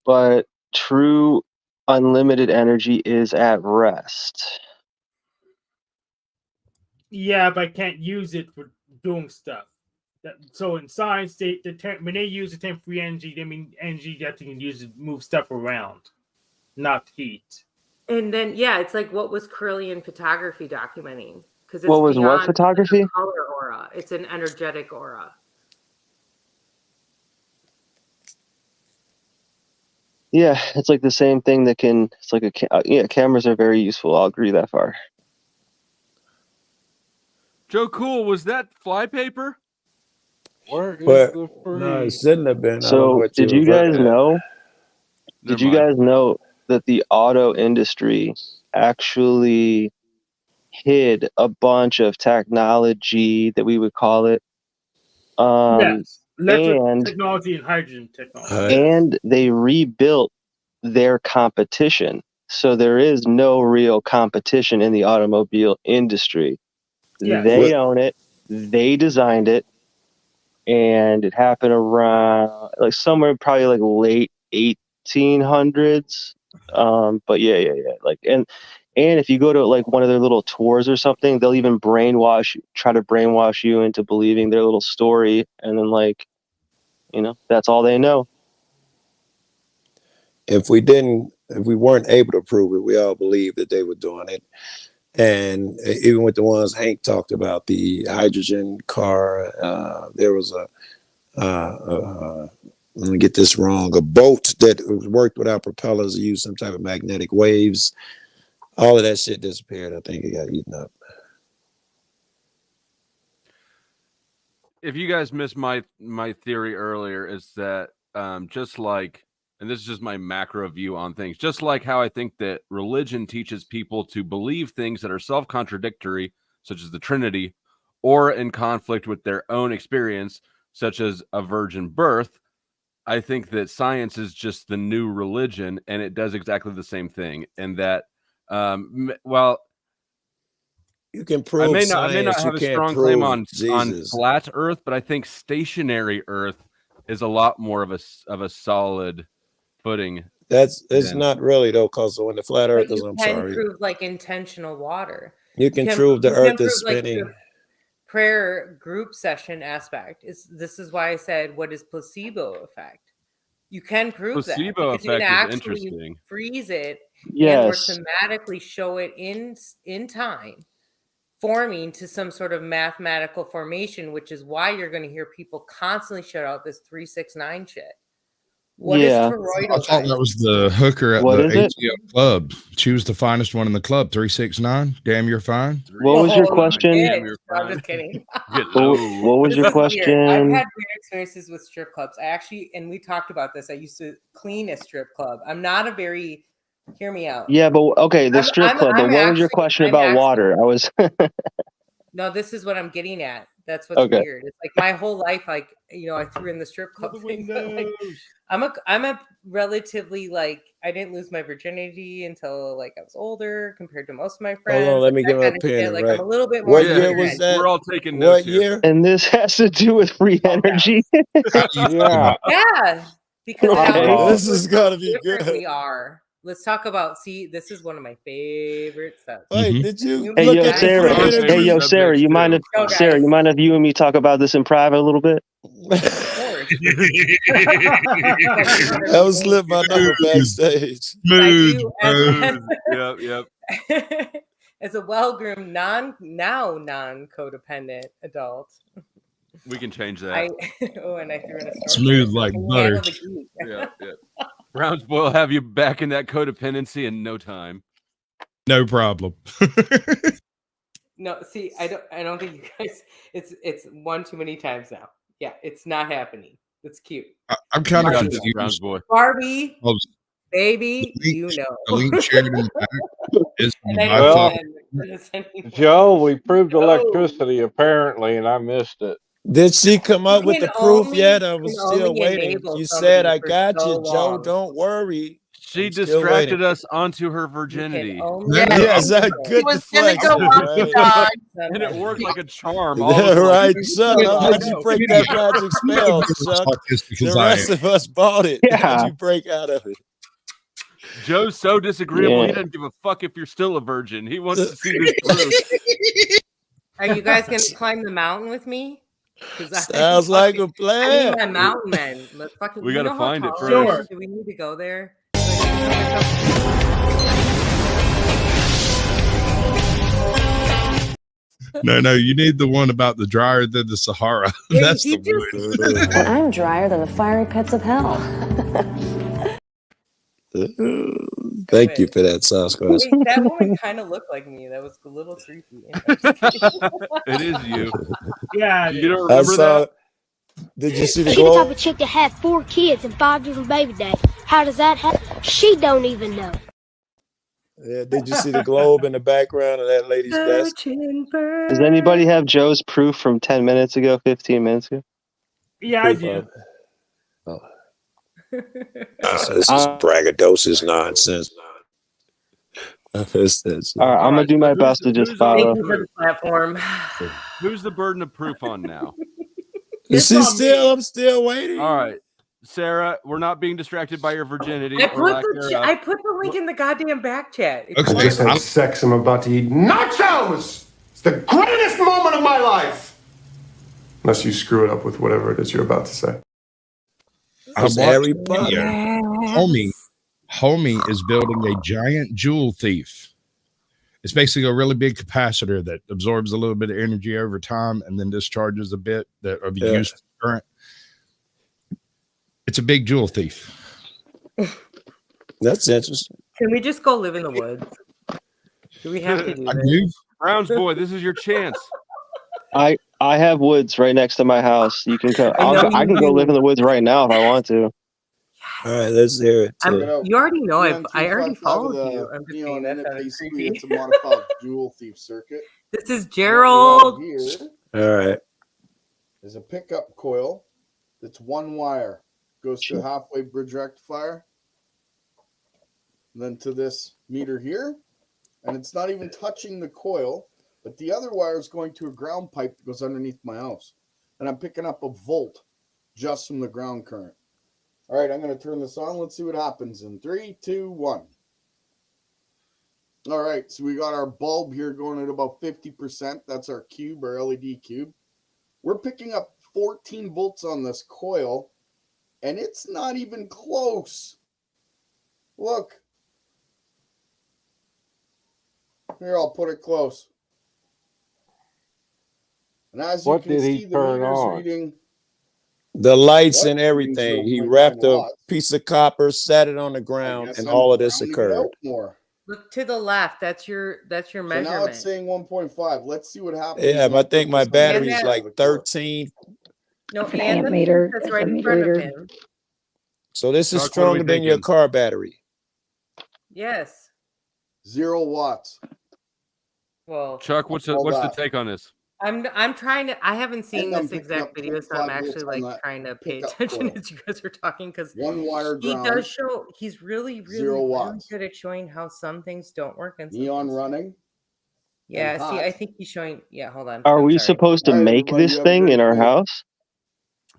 But true unlimited energy is at rest. Yeah, but I can't use it for doing stuff. So in science, when they use the term free energy, they mean energy that you can use to move stuff around, not heat. And then it's like what was Kirlian photography documenting? Because it's What was what beyond photography? a color aura. It's an energetic aura. Yeah, it's like the same thing that can. It's like cameras are very useful. I'll agree that far. Joe Cool, was that flypaper? Where is But the free? no, it shouldn't have been. I don't know So what did you you were guys looking at. know? Never Did you mind. guys know that the auto industry actually hid a bunch of technology that we would call it? Yes, electric And technology and hydrogen technology. and they rebuilt their competition. So there is no real competition in the automobile industry. Yes. They own it. They designed it, and it happened around like somewhere probably like late 1800s. But yeah. Like and if you go to like one of their little tours or something, they'll even try to brainwash you into believing their little story, and then like, that's all they know. If we weren't able to prove it, we all believed that they were doing it. And even with the ones Hank talked about, the hydrogen car, there was let me get this wrong, a boat that worked without propellers, used some type of magnetic waves. All of that shit disappeared. I think it got eaten up. If you guys missed my theory earlier, is that just like, and this is just my macro view on things, just like how I think that religion teaches people to believe things that are self-contradictory, such as the Trinity, or in conflict with their own experience, such as a virgin birth, I think that science is just the new religion, and it does exactly the same thing. And that, well, you can prove I may science, not have you a can't strong claim prove on Jesus. flat Earth, but I think stationary Earth is a lot more of a solid footing. It's than- not really though, because when the flat But earthers, you I'm can sorry, prove like intentional water. you can prove the you can earth is prove, like, spinning. the prayer group session aspect this is why I said, what is placebo effect? You can prove Placebo that because you can effect is actually interesting. freeze it and or Yes. thematically show it in time, forming to some sort of mathematical formation, which is why you're going to hear people constantly shout out this 369 shit. What is Yeah. toroidal? I thought that was the hooker at What the is it? ATL club. She was the finest one in the club. 369. Damn, you're fine. What was your Oh, question? shit. I'm just kidding. Get What, low. what was This your is weird. I've question? had weird experiences with strip clubs. I actually, and we talked about this. I used to clean a strip club. I'm not a very, hear me out. Yeah, but okay, the strip club. But what was your question about water? I was No, this is what I'm getting at. That's what's Okay. weird. It's like my whole life, like, I threw in the strip club thing. But like, I'm a relatively, like, I didn't lose my virginity until like I was older compared to most of my friends. Hold on, let me like, get that my kind of shit. pen Like, right. I'm a little bit more. What year was advanced. that? We're all taking What notes here. year? and this has to do with free energy. Yeah. Yeah, because of Okay. how This is gonna be different good. we are. Let's talk about. See, this is one of my favorite stuff. Wait, did you Human Hey look yo, at the Sarah. free Hey energy? yo, Sarah. You mind if Go, Sarah? guys. You mind if you and me talk about this in private a little bit? That was slip my number backstage. Smooth. Yep. As a well-groomed, non-codependent adult, We can change that. and I threw in a storm Smooth first. like Can you butter. handle the geek? Yeah. Browns boy will have you back in that codependency in no time. No problem. No, see, I don't think you guys. It's one too many times now. Yeah, it's not happening. It's cute. I'm kind of Got this, confused. Browns boy. Barbie, Oh, baby, the link shared in the back is And my I know fault. Joe, we proved electricity apparently, and I missed it. Did she come up You with the can proof only- yet? I you was can still only waiting. enable You somebody said, I for got so you, Joe. long. Don't worry. She I'm still distracted waiting. us onto her virginity. only No, no, Yes, I'm- a good was gonna deflection, go off right? dog. And it worked like a charm. All of Yeah, us were right, like, Chuck. "Yeah, How'd I you know." break that magic spell, Chuck? Autistic The as I rest am. of us bought it. Yeah. How'd you break out of it? Joe's so disagreeable. Yeah. He doesn't give a fuck if you're still a virgin. He wants to see this through. Are you guys gonna climb the mountain with me? 'Cause I- Sounds like a I need plan. my mountain men. Let's fucking. We you gotta know how find it tall I am? first. Do we need to go there? No, you need the one about the drier than the Sahara. Yeah, That's he the one. I'm drier than the fiery pits of hell. Thank you for that, Sasquatch. Wait, that woman kind of looked like me. That was a little creepy. It is you. Yeah, You don't I remember saw. that? Did you see the She the type globe? of chick that had 4 kids and 5 different baby dads. How does that happen? She don't even know. Yeah, did you see the globe in the background of that lady's desk? Does anybody have Joe's proof from 10 minutes ago, 15 minutes ago? yeah, I Proof do. of- Oh. This is braggadocious nonsense. I missed that shit. All right, I'm gonna do my who's- best to just who's follow. Thank you for the platform. Who's the burden of proof on now? Is she still? I'm still waiting. All right, Sarah, we're not being distracted by your virginity I or put lack the thereof. I put the link in the goddamn back chat. It's Okay, I just had sex. I'm about to eat nachos. It's the greatest moment of my life. Unless you screw it up with whatever it is you're about to say. I That's watched Harry a Potter. video. Homie is building a giant jewel thief. It's basically a really big capacitor that absorbs a little bit of energy over time and then discharges a bit of the useful current. It's a big jewel thief. That's interesting. Can we just go live in the woods? Do we have to do this? Browns boy, this is your chance. I have woods right next to my house. You can come. I can go you live in the woods right now if I want to. All right, let's hear it. You already know I I already followed you. I'm just saying that sounded basically creepy. it's a modified jewel thief circuit. This is Gerald. Here All right. is a pickup coil that's one wire. Goes to halfway bridge rectifier. Then to this meter here. And it's not even touching the coil, but the other wire is going to a ground pipe that goes underneath my house. And I'm picking up a volt just from the ground current. All right, I'm going to turn this on. Let's see what happens in 3, 2, 1. All right, so we got our bulb here going at about 50%. That's our cube, our LED cube. We're picking up 14 volts on this coil, and it's not even close. Look. Here, I'll put it close. And as you What can did he see, the turn meter's on? reading The lights What? and everything. He 0.9 wrapped a watts. piece of copper, sat it on the ground, guess and I'm all of this rounding it occurred. out more. Look to the left. That's your So now measurement. it's saying 1.5. Let's see what happens. Yeah, when I think put my this on the battery's other like side of the cord. 13. No, It's an and the amp meter. that's It's right a in meter front of reader. him. So this is Chuck, what are we stronger than your thinking? car battery. Yes. 0 watts. Well, Chuck, what's the Hold what's the up. take on this? I'm trying to. I haven't seen I'm this picking exact up video, so I'm 0.5 volts actually on like that trying to pay pickup attention coil. as you guys are talking because One wire he ground. does show. He's really 0 really watts. good at showing how some things don't work and some Neon things do. running. Yeah. and See, hot. I think he's showing. Yeah. Hold on. Are I'm we sorry. supposed to All right, make everybody, this you have a thing great in our day. house?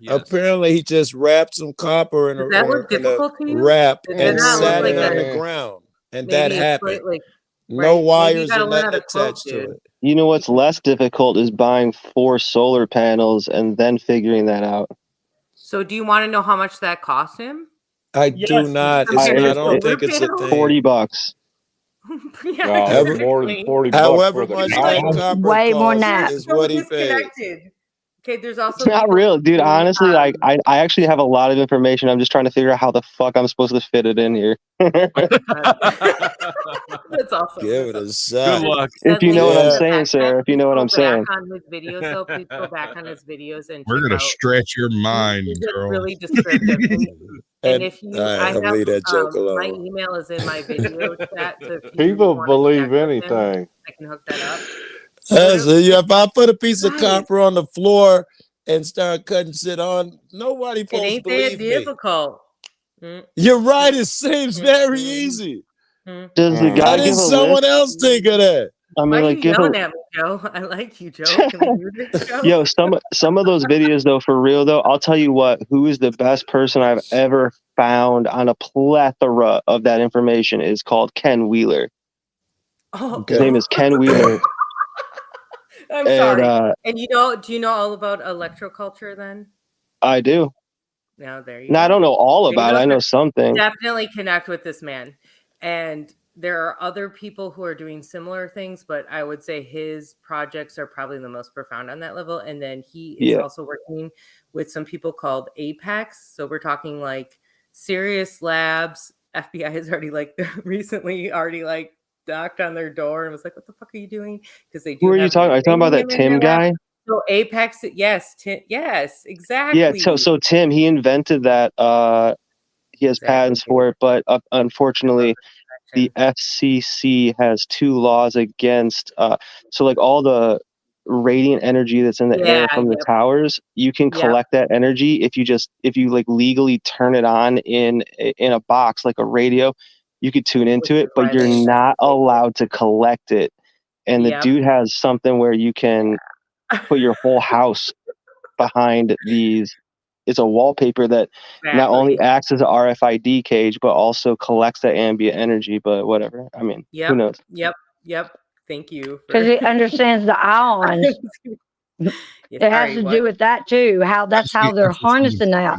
Yes. Apparently, he just wrapped some copper in Does that look in a difficult to you? wrap Does and that not look sat like it on a? the ground, and that Maybe it's happened. like No right? Maybe you wires got to or learn how nothing to quilt, attached to dude. it. You know what's less difficult is buying 4 solar panels and then figuring that out. So, do you want to know how much that cost him? I Yes, do not. Compared It's, to I don't solar think it's a panels? thing. 40 bucks. Yeah, However- more than exactly. 40 bucks However for the much guy. that copper Way more than costs that. is So what he paid. disconnected. Okay, there's also It's not people real, dude. who, Honestly, like I actually have a lot of information. I'm just trying to figure out how the fuck I'm supposed to fit it in here. That's awesome. Give it That's a awesome. shot. Good luck. If you know what I'm Yeah. saying, Sarah. If you know what I'm saying. Go back on his videos, though. Please go back on his videos and We're check gonna out. stretch your mind, He's just girl. really descriptive. And if you, all right, I I'll have leave that joke my alone. email is in my video chat. So if you People wanna believe connect with him, anything. I can hook that up. So yeah, if I put a piece of Guys. copper on the floor and start cutting shit on, nobody It supposed to ain't that believe me. difficult. Mm, You're right. It seems very mm, easy. mm. Does the Mm. guy Why give didn't a someone list? else think of that? I Why mean, are like you give yelling a at me, Joe? I like you, Joe. Can we do this, Joe? yo some of those videos though, for real though. I'll tell you what. Who is the best person I've ever found on a plethora of that information is called Ken Wheeler. Oh, His name is Ken Wheeler. I'm And sorry. And do you know all about electroculture then? I do. Now there you Now go. I don't know all There you about it. go. I know something. Definitely connect with this man. And there are other people who are doing similar things, but I would say his projects are probably the most profound on that level. And then he is Yeah. also working with some people called Apex. So we're talking like Sirius Labs. FBI has already recently already knocked on their door and was like, "What the fuck are you doing?" Because they do. Who are you have talking? Are you talking about that uranium in Tim their lab. guy? So Apex, yes, yes, exactly. Yeah. So Tim, he invented that. He has patents for it, but unfortunately, the FCC has 2 laws against. So like all the radiant energy that's in the air Yeah, from the yep. towers, you can Yep. collect that energy if you like legally turn it on in a box like a radio. you could tune into Which it, is why but you're they not allowed to collect it. And the Yep. dude has something where you can put your whole house behind these. It's a wallpaper that not only Exactly. acts as an RFID cage, but also collects that ambient energy. But whatever. I mean, who Yep. knows? Yep. Thank you. Because it understands the ions. Yeah, It has sorry, to what? do with that too. That's how they're harnessing that.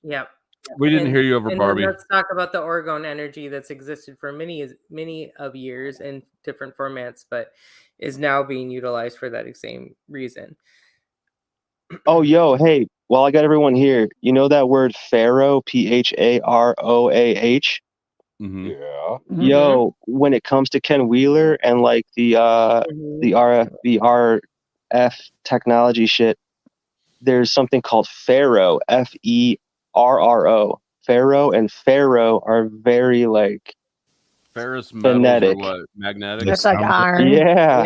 Yep. We didn't hear you over and Barbie. Then let's talk about the orgone energy that's existed for many of years in different formats, but is now being utilized for that same reason. Oh, yo, hey, well, I got everyone here. You know that word Pharaoh, Pharoah? Mm-hmm. Yeah. Yo, when it comes to Ken Wheeler and like the RF technology shit, there's something called Ferro, Ferro. Ferro and Pharaoh are very like Ferrous metals phonetic. or what? Magnetic? That's like iron. Yeah.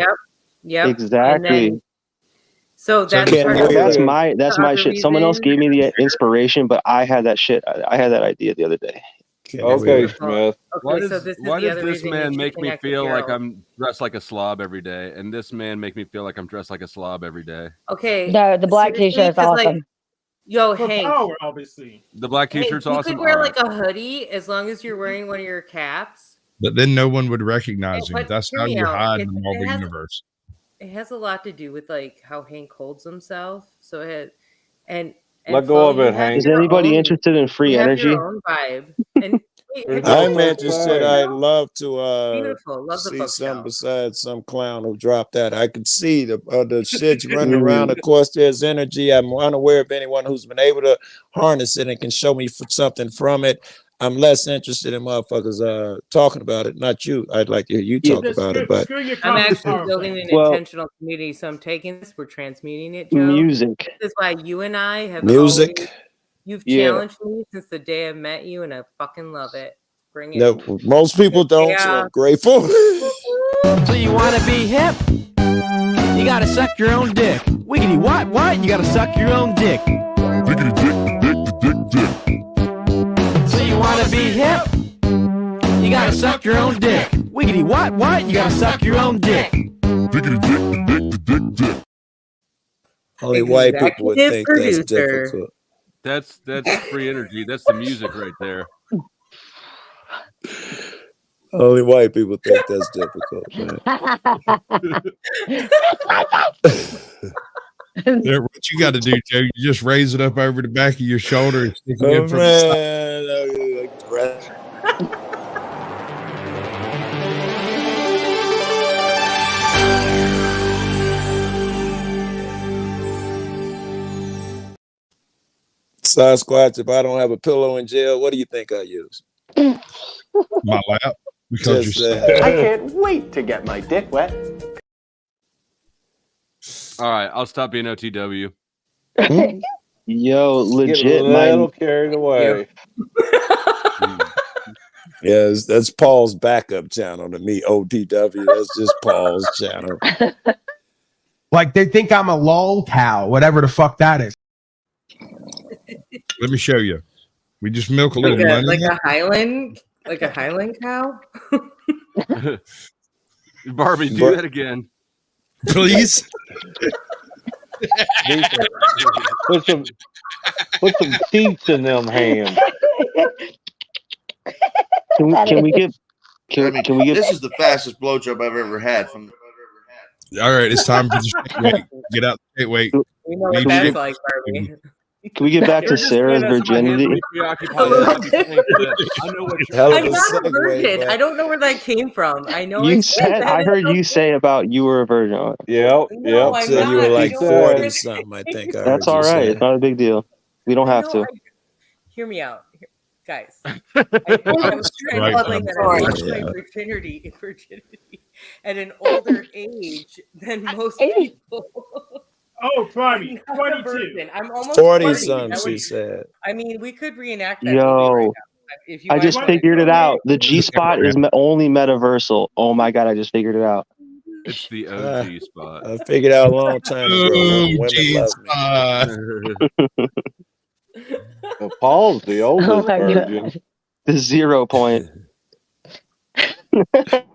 Yep. Exactly. And then, so that's Ken part of Wheeler- That's the my other shit. Someone else reason- gave me the inspiration, but I had that shit. I had that idea the other day. Okay, Smith. Why Okay, does, so this is why the does other this reason you man should make me connect with feel like Gerald. I'm dressed like a slob every day, and this man make me feel like I'm dressed like a slob every day? Okay. No, the black seriously, t-shirt's 'cause, like, awesome. yo, For Hank. power, obviously. The black Hank, t-shirt's you awesome. could wear All like right. a hoodie as long as you're wearing one of your caps. But then no one would recognize him. But That's hear how me you out. hide It- from all it the has- universe. It has a lot to do with like how Hank holds himself. So it and Let go of Flo, you it, have Hank. Is your anybody own- interested in free you have energy? your own vibe. And wait, have you I'm seen I'm interested. fine. I'd love to Beautiful. Love the see bookshelf. some besides some clown who dropped that. I could see the shit running around. Of course, there's energy. I'm unaware of anyone who's been able to harness it and can show me something from it. I'm less interested in motherfuckers talking about it. Not you. I'd like to hear you talk about it. But Screw your I'm comedy actually power building thing. an Well- intentional community, so I'm taking this. We're transmuting it, Joe. Music. This is why you and I have music. always- you've Yeah. challenged me since the day I met you, and I fucking love it. Bring it. No, most people don't. So Yeah. I'm grateful. So you want to be hip? You got to suck your own dick. Wiggity what? What? You got to suck your own dick. Diggity dick. So you want to be hip? You got to suck your own dick. Wiggity what? What? You got to suck your own dick. Diggity dick. Only white people would Executive think that's producer. difficult. That's free energy. That's the music right there. Only white people think that's difficult, man. There, what you got to do, Joe? You just raise it up over the back of your shoulder and stick it Oh, in from the side. man. Sasquatch, if I don't have a pillow in jail, what do you think I use? My lap. Because Just, you're uh, I can't wait to get my dick wet. All right, I'll stop being OTW. Yo, Get legit. a little carried away. Yeah, that's Paul's backup channel to me, OTW. That's just Paul's channel. Like they think I'm a lol cow, whatever the fuck that is. Let me show you. We just milk a little Like money. a Highland cow. Barbie, do But- that again. Please. Put some teeth in them hands. Can we get? I mean, Can we get? This is the fastest blowjob I've ever had. From All right, it's time for the wait. Get out. Hey, wait. We know what Can we that's get- like, Barbie. Can we get back to You're just Sarah's saying that's my hands virginity? really preoccupied with how you think that I know what you're Hell of I'm a not a segue, virgin. but- I don't know where that came from. I know You said said that I in heard you something. say about you were a virgin. Yep. No, Yep. I'm Said you were not. I like don't know where 40 that something, I think. I That's heard you all right. say. It's not a big deal. We don't have to. Hear me out, guys. I was trying Right, to explain I'm that sorry. I lost my Yeah. virginity at an older age than most people. Oh, probably I'm not a 22. virgin. I'm almost 40 40. something, That she would- said. I mean, we could reenact that movie right Yo, now. If you I want just to. figured it out. The G spot is only metaversal. Oh my god, I just figured it out. It's the OG spot. I figured out a long time ago. Oh, Women geez. love me. Well, Paul's the oldest Oh my virgin. God. The 0 point.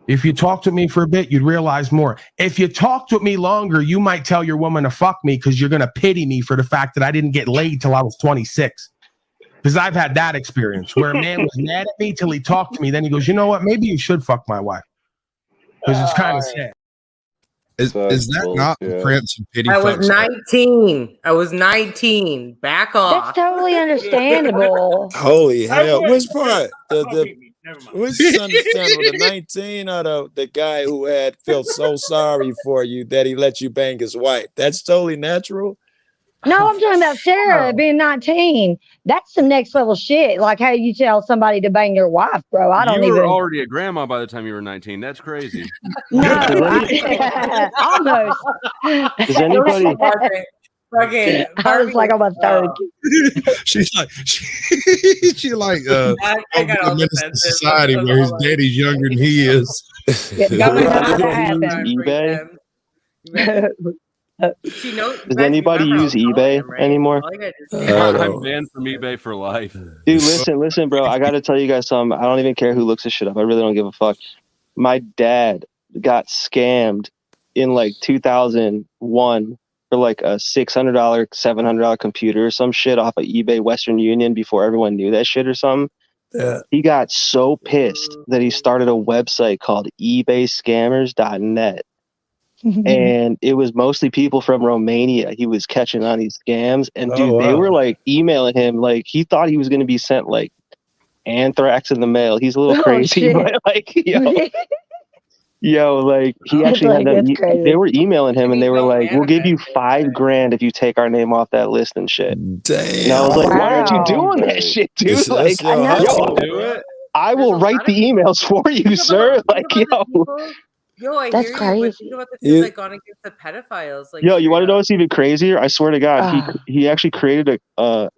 If you talked with me for a bit, you'd realize more. If you talked with me longer, you might tell your woman to fuck me because you're going to pity me for the fact that I didn't get laid till I was 26. Because I've had that experience where a man was mad at me till he talked to me. Then he goes, you know what? Maybe you should fuck my wife. Because it's kind of sad. Is that not the Prince of Pity? I was 19. I was 19. Back off. That's totally understandable. Holy hell! Which part? Which son is terrible? The 19 or the guy who felt so sorry for you that he let you bang his wife? That's totally natural. No, I'm talking about Sarah being 19. That's some next level shit. Like how you tell somebody to bang your wife, bro. I don't You were even. already a grandma by the time you were 19. That's crazy. No, almost. Does anybody? Fucking I was like on my third. She's like, she like I got all menace to society where his daddy's younger than he is. eBay? She knows. Does anybody use eBay anymore? I'm banned from eBay for life. Dude, listen, bro. I got to tell you guys something. I don't even care who looks this shit up. I really don't give a fuck. My dad got scammed in like 2001 for like a $600, $700 computer or some shit off of eBay Western Union before everyone knew that shit or something. Yeah. He got so pissed that he started a website called ebayscammers.net. And it was mostly people from Romania he was catching on these scams. And dude, they were like emailing him like he thought he was going to be sent like anthrax in the mail. He's a little crazy, but like yo, like he actually had them. They were emailing him and they were like, "We'll give you $5,000 if you take our name off that list and shit." Damn. And I was like, "Why aren't you doing that shit, dude?" Like, yo, do it. I will write the emails for you, sir. Like, yo. Yo, I That's hear crazy. you, but think about the dude that gone against the pedophiles. Like, Yo, you want to know what's even crazier? I swear to God, he actually created a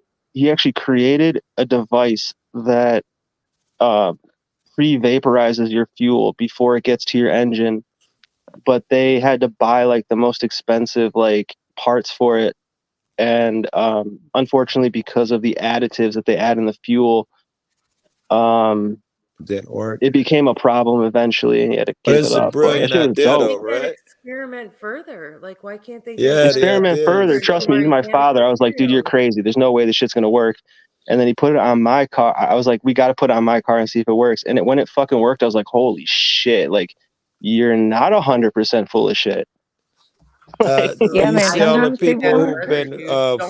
device that pre-vaporizes your fuel before it gets to your engine, but they had to buy like the most expensive like parts for it, and unfortunately, because of the additives that they add in the fuel, didn't work. It became a problem eventually, and he had to give it up. Brilliant idea, though, right? Experiment further. Like, why can't they? Experiment further. Trust me, he's my father. I was like, dude, you're crazy. There's no way this shit's gonna work. And then he put it on my car. I was like, we got to put it on my car and see if it works. And when it fucking worked, I was like, holy shit! Like, you're not 100% full of shit. Yeah, you see all the people who've been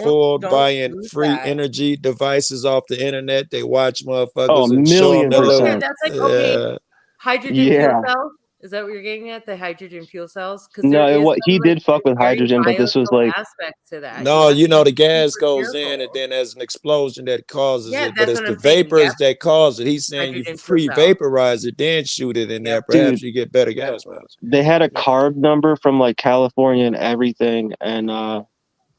fooled buying free energy devices off the internet. They watch motherfuckers and show them their little. That's like, okay, hydrogen fuel cells. Is that what you're getting at? The hydrogen fuel cells? No, what he did fuck with hydrogen, but this was like aspect to that. No, you know the gas goes in and then there's an explosion that causes it, but it's the vapors that cause it. He's saying you pre-vaporize it, then shoot it in there. Perhaps you get better gas mileage. They had a card number from like California and everything, and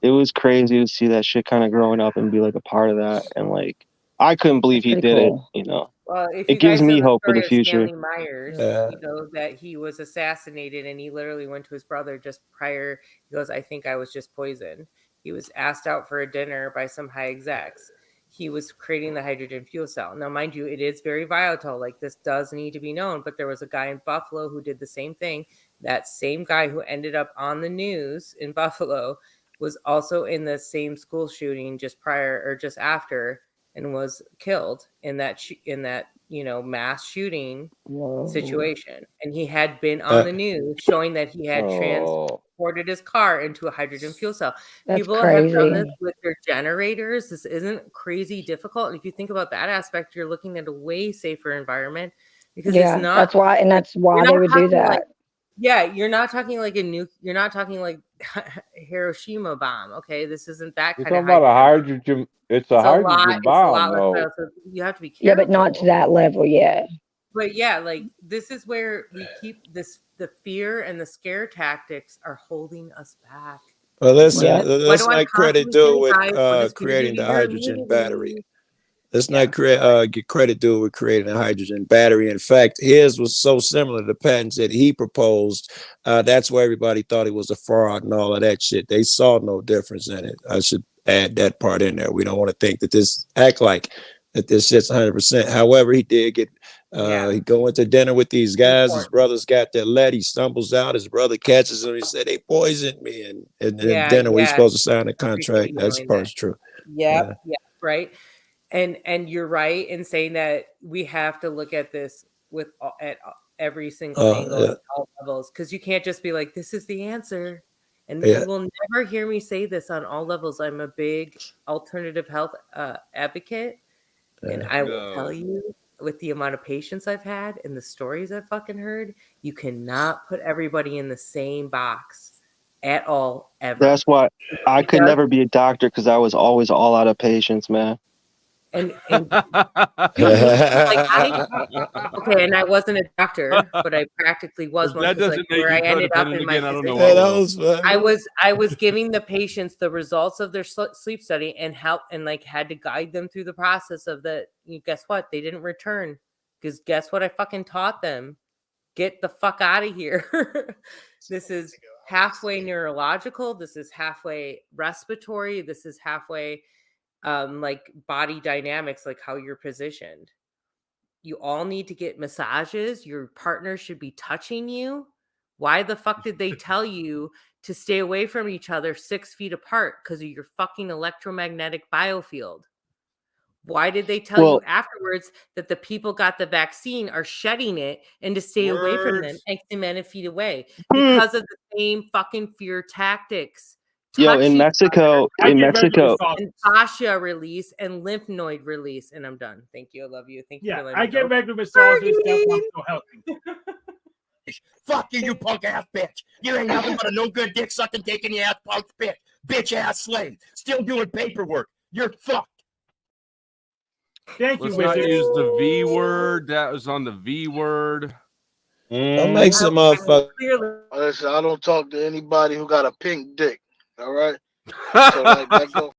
it was crazy to see that shit kind of growing up and be like a part of that. And like, I couldn't believe he did it. You know. Well, if it gives me hope for the future. Stanley Myers, you know that he was assassinated, and he literally went to his brother just prior. He goes, "I think I was just poisoned." He was asked out for a dinner by some high execs. He was creating the hydrogen fuel cell. Now, mind you, it is very volatile. Like, this does need to be known. But there was a guy in Buffalo who did the same thing. That same guy who ended up on the news in Buffalo was also in the same school shooting just prior or just after, and was killed in that mass shooting situation. And he had been on the news showing that he had transported his car into a hydrogen fuel cell. People have done this with their generators. This isn't crazy difficult. And if you think about that aspect, you're looking at a way safer environment because it's not. That's why they would do that. You're not talking like you're not talking like Hiroshima bomb. Okay, this isn't that kind of. You're talking about a hydrogen. It's a hydrogen bomb, though. So you have to be careful. Yeah, but not to that level yet. But yeah, like this is where we keep this. The fear and the scare tactics are holding us back. Well, let's not credit dude with creating the hydrogen battery. Let's not get credit due with creating a hydrogen battery. In fact, his was so similar to the patents that he proposed. That's why everybody thought it was a fraud and all of that shit. They saw no difference in it. I should add that part in there. We don't want to think that this shit's 100%. However, he did get He going to dinner with these guys. His brother's got their lead. He stumbles out. His brother catches him. He said, "They poisoned me." And then dinner, we supposed to sign a contract. That's part's true. Yeah, right. And you're right in saying that we have to look at this with at every single angle at all levels, because you can't just be like, "This is the answer." And you will never hear me say this on all levels. I'm a big alternative health advocate, and I will tell you, with the amount of patients I've had and the stories I've fucking heard, you cannot put everybody in the same box at all, ever. That's why I could never be a doctor, because I was always all out of patience, man. And and I wasn't a doctor, but I practically was one. That doesn't make where I you ended up codependent in my again. I don't know position. why. I was giving the patients the results of their sleep study and had to guide them through the process of guess what? They didn't return, because guess what? I fucking taught them. Get the fuck out of here. This is halfway neurological. This is halfway respiratory. This is halfway like body dynamics, like how you're positioned. You all need to get massages. Your partner should be touching you. Why the fuck did they tell you to stay away from each other 6 feet apart? Because of your fucking electromagnetic biofield. Why did they tell you afterwards that the people got the vaccine are shedding it and to stay away from them X amount of feet away? Because of the same fucking fear tactics. Yo, in Mexico, and fascia release and lymph node release, and I'm done. Thank you. I love you. Thank you. Yeah, I get regular massages. That's not so healthy. Fuck you, you punk ass bitch. You ain't nothing but a no good dick sucking, taking your ass punk bitch ass slave. Still doing paperwork. You're fucked. Thank Let's you, not Wizard. use the V word. That was on the V word. Don't make some motherfucker. Listen, I don't talk to anybody who got a pink dick. All right. So that go.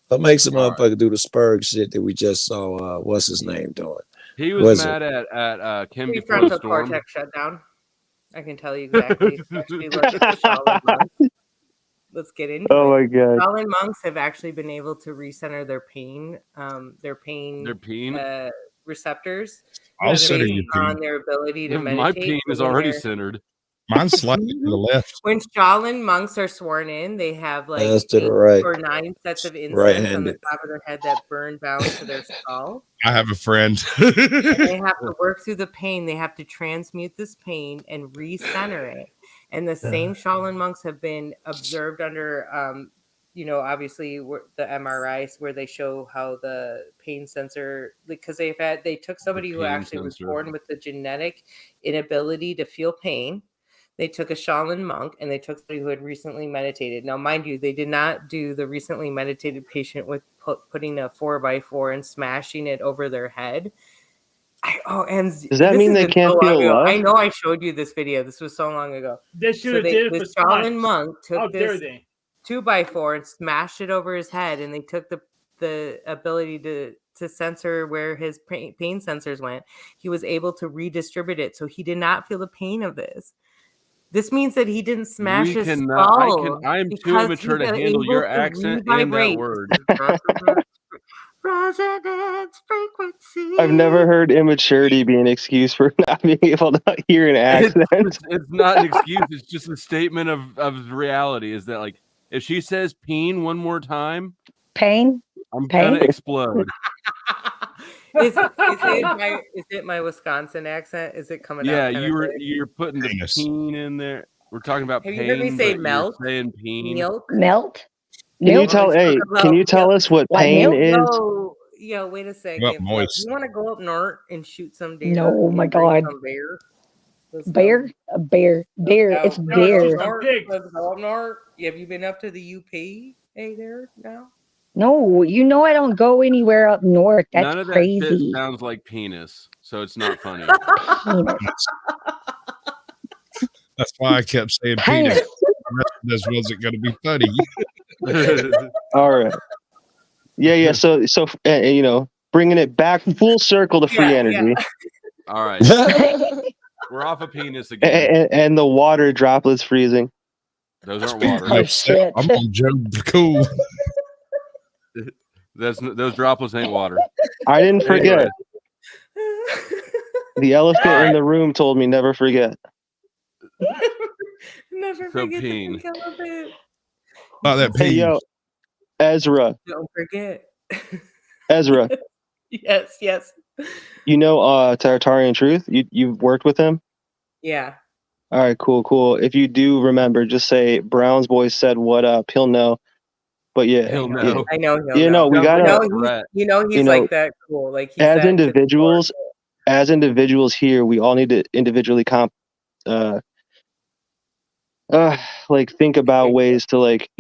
What makes a motherfucker do the Spurg shit that we just saw? What's his name doing? He was mad at Kim before the Prefrontal storm. cortex shut down. I can tell you exactly. Especially look at the Shaolin monks. Let's get into Oh it. my God. Shaolin monks have actually been able to recenter their pain receptors. I'll center your on peen. their ability to meditate. My peen is when already they're- centered. Mine's slightly to the left. When Shaolin monks are sworn in, they have like That's to the 8 right. or 9 sets of incense on the Right-handed. top of their head that burn down to their skull. I have a friend. And they have to work through the pain. They have to transmute this pain and recenter it. And the same Shaolin monks have been observed under, obviously the MRIs where they show how the pain sensor, because they took somebody who pain actually was sensor. born with the genetic inability to feel pain. They took a Shaolin monk and they took somebody who had recently meditated. Now, mind you, they did not do the recently meditated patient with putting a 4x4 and smashing it over their head. Does that mean they can't feel love? I know I showed you this video. This was so long ago. They should have did it the for Shaolin science. monk How took dare this they? 2x4 and smashed it over his head, and they took the ability to censor where his pain sensors went. He was able to redistribute it, so he did not feel the pain of this. This means that he didn't smash We his cannot- skull. I am too because immature he to was handle your able to accent and that revibrate. word. Resonance frequency. I've never heard immaturity be an excuse for not being able to hear an accent. It's not an excuse. It's just a statement of reality. Is that like if she says "peen" one more time, Pain? I'm Pain? gonna explode. Is it my Wisconsin accent? Is it coming out? Yeah, kinda thick? you're putting the Penis. peen in there. We're talking about Have pain. you heard me say but milk? You're saying peen. Milk? Melt? Can you Milk? tell? Hey, can you tell us what Like pain milk? is? Yo, wait a second. Well, moist. You want to go up north and shoot some deer? No, oh my and bring God. some bear? Let's go. Bear? A bear. Bear. No, It's no, bear. let's go north. Let's go up north. Have you been up to the UP? Hey there now. No, you know I don't go anywhere up north. That's None of that crazy. shit sounds like penis, so it's not funny. That's why I kept saying Penis. penis. The rest of this wasn't going to be funny. All right. Yeah. So bringing it back full circle to free energy, All right, we're off of penis again. and the water droplets freezing. Those aren't Speaking water. of sick, I'm on Joe Cool. Those droplets ain't water. I didn't forget. The elephant in the room told me never forget. Never So forget Peen. the pink elephant. About that Hey, page. yo, Ezra, Don't forget. Ezra, Yes. you know Tartarian Truth? You've worked with him? Yeah. All right, cool. If you do remember, just say Brown's boys said what up. He'll know. But yeah, He'll yeah. know. I know he'll You know, know. we gotta, He's like that cool. Like he's as that individuals, here, we all need to individually like think about ways to like,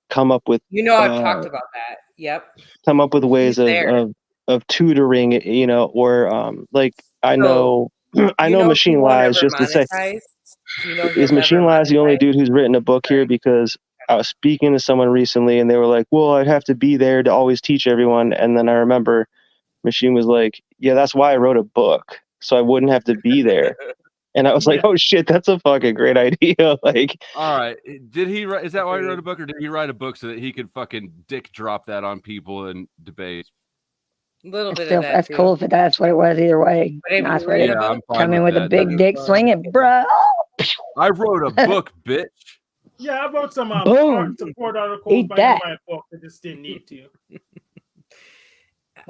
come up with I've talked about that. Yep. come up with ways He's there. of tutoring, or like I know I know he Machine won't Lies, ever just to say, monetize. is Machine Lies the only dude who's written a book here? Because I was speaking to someone recently and they were like, well, I'd have to be there to always teach everyone. And then I remember Machine was like, yeah, that's why I wrote a book, so I wouldn't have to be there. And I was like, oh shit, that's a fucking great idea. Like, All right. Did he write? Is that why he wrote a book, or did he write a book so that he could fucking dick drop that on people and debate? A little bit Still, of that that's too. cool if that's what it was either way. But if Nice you way read to a book, I'm fine come in with a that. big dick swinging, bro. I wrote a book, bitch. Yeah, I wrote some Boom. art support articles Eat by that. my book. I just didn't need to.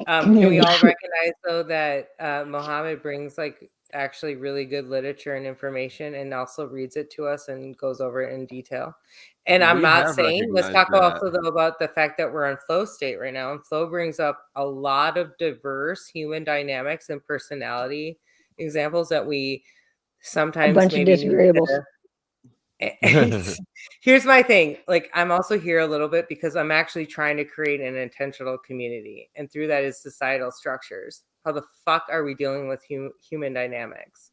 Can we all recognize though that Mohammed brings like actually really good literature and information, and also reads it to us and goes over it in detail. And I'm We not have saying, let's recognized talk that. also though about the fact that we're in flow state right now, and flow brings up a lot of diverse human dynamics and personality examples that we sometimes bunch of maybe need disagreeables. to- Here's my thing. Like, I'm also here a little bit because I'm actually trying to create an intentional community. And through that is societal structures. How the fuck are we dealing with human dynamics?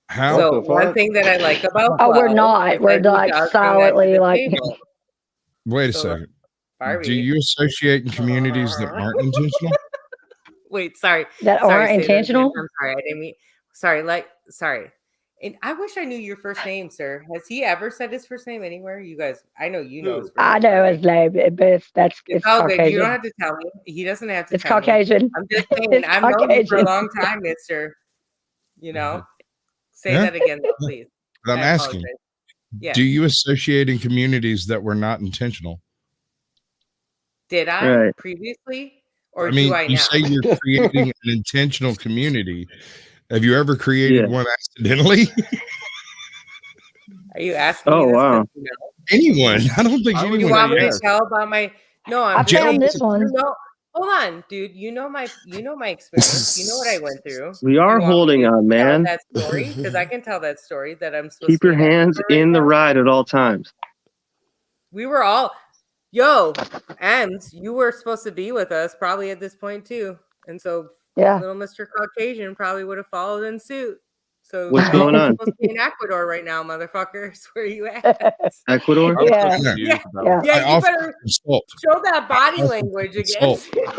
How? So one thing that I like about Oh, we're Flow not. is We're that he like does bring that to silently the like. table. Wait a So, second. Barbie. Do you associate in communities that aren't intentional? Wait, sorry. That Sorry, aren't say that again. intentional? I'm sorry. I didn't mean. Sorry. And I wish I knew your first name, sir. Has he ever said his first name anywhere? You guys, I know you know his first I name. know his name, but it's It's all good. You Caucasian. don't have to tell me. He doesn't have to It's tell me. Caucasian. I'm just saying, It's I've known you for a Caucasian. long time, mister. You know? Say Yeah. that again, though, please. But I'm I asking, apologize. Yeah. do you associate in communities that were not intentional? Did I Right. previously? Or I mean, do I you now? say you're creating an intentional community. Have you ever created one accidentally? Are you asking Oh, me this? wow. 'cause you know? Anyone? I don't think You anyone want me to has. tell about my? No, I'm I saying, found this one. You know, hold on, dude. You know my experience. You know what I went through. we are You want me holding to on, tell man. that story because I can tell that story that I'm supposed Keep to your be an hands expert right in the now. ride at all times. We were all, yo, Ems, you were supposed to be with us probably at this point too, and so Yeah. little Mr. Caucasian probably would have followed in suit. So What's y'all going are on? supposed to be in Ecuador right now, motherfuckers. Where you at? Ecuador? I'm Yeah. confused Yeah. about Yeah. it. Yeah, I you offer better to consult. show that body I offer language to again. consult.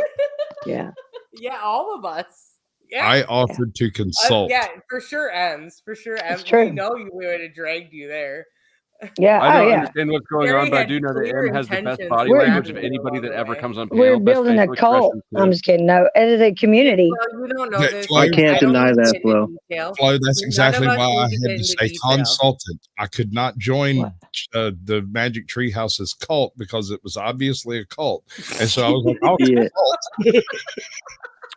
Yeah. Yeah, all of us. Yeah. I offered to consult. Yeah, for sure, Ems. For sure, Ems. true. We know you would have dragged you there. Yeah. I Oh don't yeah. understand what's going Gary on, but I had do know that clear M has the best intentions body of language of grabbing you anybody along that the ever way. comes on panel. We're Best building a facial cult. expressions, I'm too. just kidding. No, it is a community. Well, you don't know That this. Flo, I can't I don't deny need to that, get Flo. into detail. Flo, that's None exactly of us why I need to get had to into say detail. consultant. I could not join the Magic Tree House's cult because it was obviously a cult. And so I was like, I'll Yeah. consult.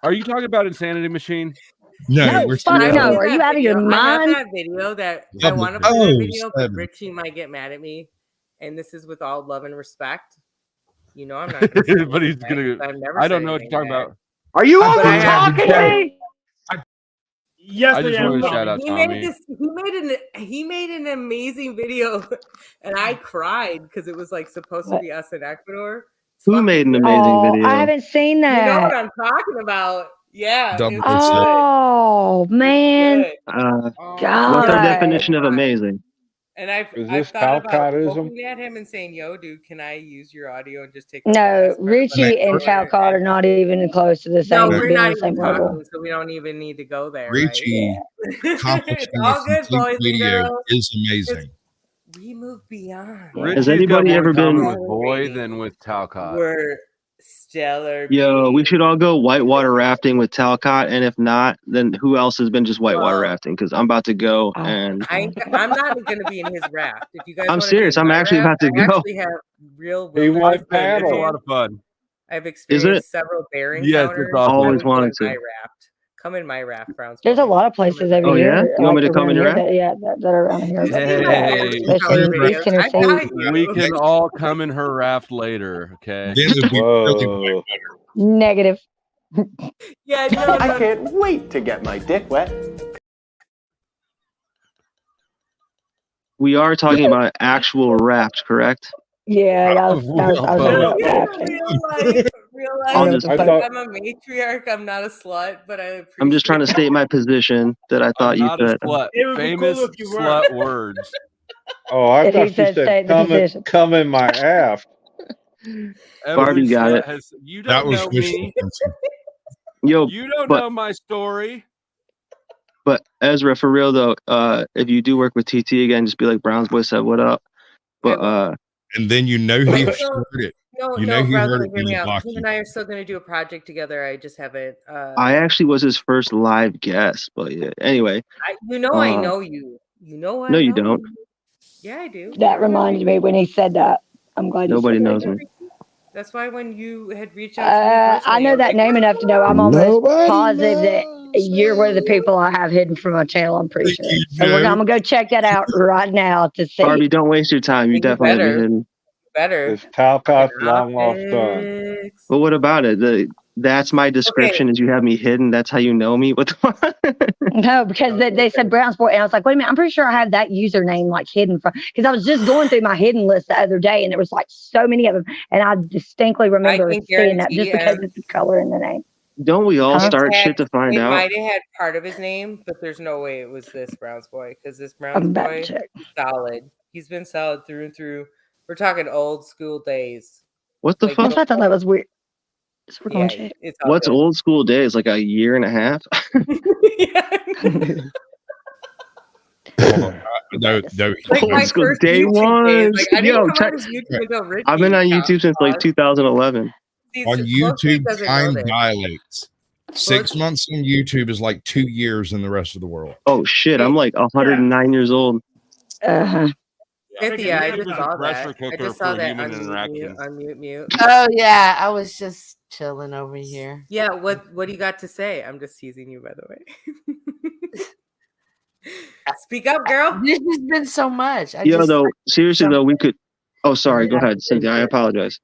Are you talking about Insanity Machine? No, No, we're fuck I still no. see Are you that out of your video. I have mind? that video that I Public. want to play that Oh, video, but seven. Richie might get mad at me. And this is with all love and respect. You know I'm not gonna say But he's anything gonna. back, 'cause I've never I said don't know what you're anything talking bad. about. Are you But I over have talking me? Yes, I just am. wanted to shout out he Tommy. made this he made an amazing video and I cried because it was like supposed to What? be us in Ecuador. It's Who fucking made an good. amazing Oh, video? I haven't seen You know what that. I'm talking about. Yeah, Double it's percent. good. Oh man. Good. What's our God. definition of amazing? And I've Is I've this thought about Talcottism? looking at him and saying, "Yo, dude, can I use your audio and just take the No, last part about Richie and Ecuador?" Talcott are not even close to the No, same, we're being on not the same even level. talking, so we don't even need to go there, right? Richie It's accomplishing a all good, complete boys and video girls. is amazing. We move beyond. Has Richie's got anybody more ever in common been? with Boy than with Talcott. We're Stellar. Yo, we should all go whitewater rafting with Talcott, and if not, then who else has been just whitewater rafting? Because I'm about to go, and I'm not going to be in his raft. If you guys, I'm wanna be serious. in I'm my actually raft, about to I go. actually have real. He wants wilderness paddle. It's a experience. lot of fun. I've Is experienced it? several bear Yes, it's encounters. awesome. Always Come in wanted my to. raft. Come in my raft, Browns. There's a lot of places over Oh yeah, here, you want me like to come in around your here, raft? that are around here. Hey, Especially in East Tennessee. we can all come in her raft later, okay? Then it'd be really Whoa. Negative. Yeah, no, I can't wait to get my dick wet. We are talking about actual raft, correct? Yeah, I was talking about rafting. Real I'll life. just- I thought- I'm a matriarch. I'm not a slut, but I appreciate I'm just trying to state my position that I thought I'm you not a said. slut. It would be Famous cool if you were. slut words. Oh, I And he thought you said, said "State the position." come in my aft. Barbie got slut it. has- you That don't was know wishful me. thinking. Yo, You don't but know my story. but Ezra, for real though, if you do work with TT again, just be like Browns boy said, "What up?" But And then you know he heard it. No, You know no, he Browns, heard it hear when me you out. blocked Him him. and I are still going to do a project together. I just haven't. I actually was his first live guest. But yeah, anyway. I know you. You know I No, you know don't. you. Yeah, I do. That reminded me when he said that. I'm glad you Nobody said knows that. me. That's why when you had reached out to me personally, I know was that like, name enough to know I'm almost Nobody positive that you're one of the people I have hidden from my channel. I'm pretty sure. So I'm gonna go check that out right now to see. Barbie, don't waste your time. You You definitely have me better. hidden. better. It's Talcott's long lost son. Optics. But what about it? That's my description. Is you have me hidden. That's how you know me. What the fuck? No, because they said Brown's Boy, and I was like, wait a minute, I'm pretty sure I have that username like hidden from, because I was just going through my hidden list the other day, and there was like so many of them, and I distinctly remember can seeing that guarantee, just because it's the color in the name. Don't we all Huh? start shit to find It out? might have had part of his name, but there's no way it was this Browns Boy, because this Browns I'm about Boy to check. is solid. He's been solid through and through. We're talking old school days. What the Like, fuck? I thought that was weird. So we're Yeah, gonna check. it's all What's good. old school days? Like a year and a half? Like my Old school first day YouTube one. days. Like, I didn't Yo, come check. on YouTube and go, Richie, I've been on stop, YouTube since like pause. 2011. See, On so Close YouTube, Street doesn't know time this. dilates. 6 months on YouTube is like 2 years in the rest of the world. Oh shit, I'm like 109 years old. Uh-huh. Cynthia, I just It's a saw pressure that. I cooker just saw for that human on interaction. mute. Oh yeah, I was just chilling over here. Yeah, what do you got to say? I'm just teasing you, by the way. Speak up, girl. This has been so much. Yo, though, seriously though, we could. Oh, sorry. Go ahead, Cynthia. I apologize.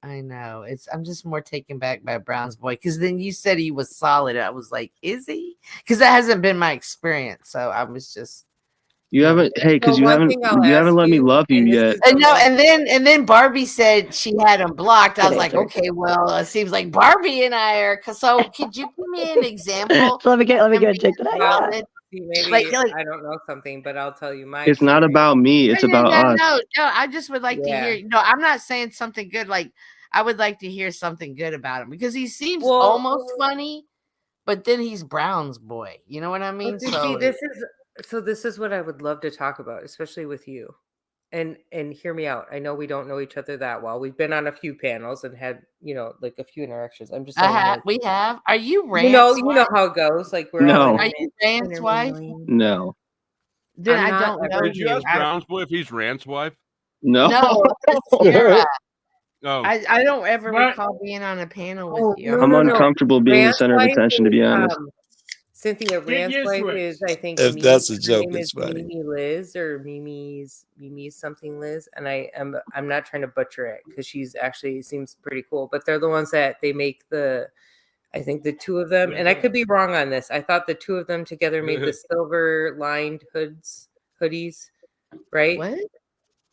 I know. I'm just more taken back by Brown's Boy, because then you said he was solid. I was like, is he? Because that hasn't been my experience. So I was just You haven't. Hey, because So you one haven't. thing I'll You haven't ask let me you, love you and this yet. is the no, most- and then Barbie said she had him blocked. I was It like, is. okay, well, it seems like Barbie and I are. So could you give me an example? So let me go of and check that out. Yeah. solid? See, maybe Like- I don't know something, but I'll tell you my. It's not experience. about me. It's about us. No. I just would like to Yeah. hear. No, I'm not saying something good. Like I would like to hear something good about him, because he seems Well- almost funny, but then he's Brown's Boy. You know what I mean? But you see, this is what I would love to talk about, especially with you. And hear me out. I know we don't know each other that well. We've been on a few panels and had, like a few interactions. I'm just saying, like, we have. Are you Rance? you know how it goes. Like we're No. all Are you Rance wife? No. Then I'm I not don't know Did you you. ask Brown's Boy if he's Rand's wife? No. No, it's Sarah. Oh, I don't ever What? recall being on a panel with Oh, you. no, I'm no, no. uncomfortable being the Rand's center of wife attention, to be is, honest. Cynthia, Rand's years wife to it. is, I think, If Mimi- that's a her joke, name it's is funny. Mimi Liz or Mimi's something Liz, and I'm not trying to butcher it because she's actually seems pretty cool. But they're the ones that they make I think the two of them, and I could be wrong on this. I thought the two of them together made the silver lined hoodies, right?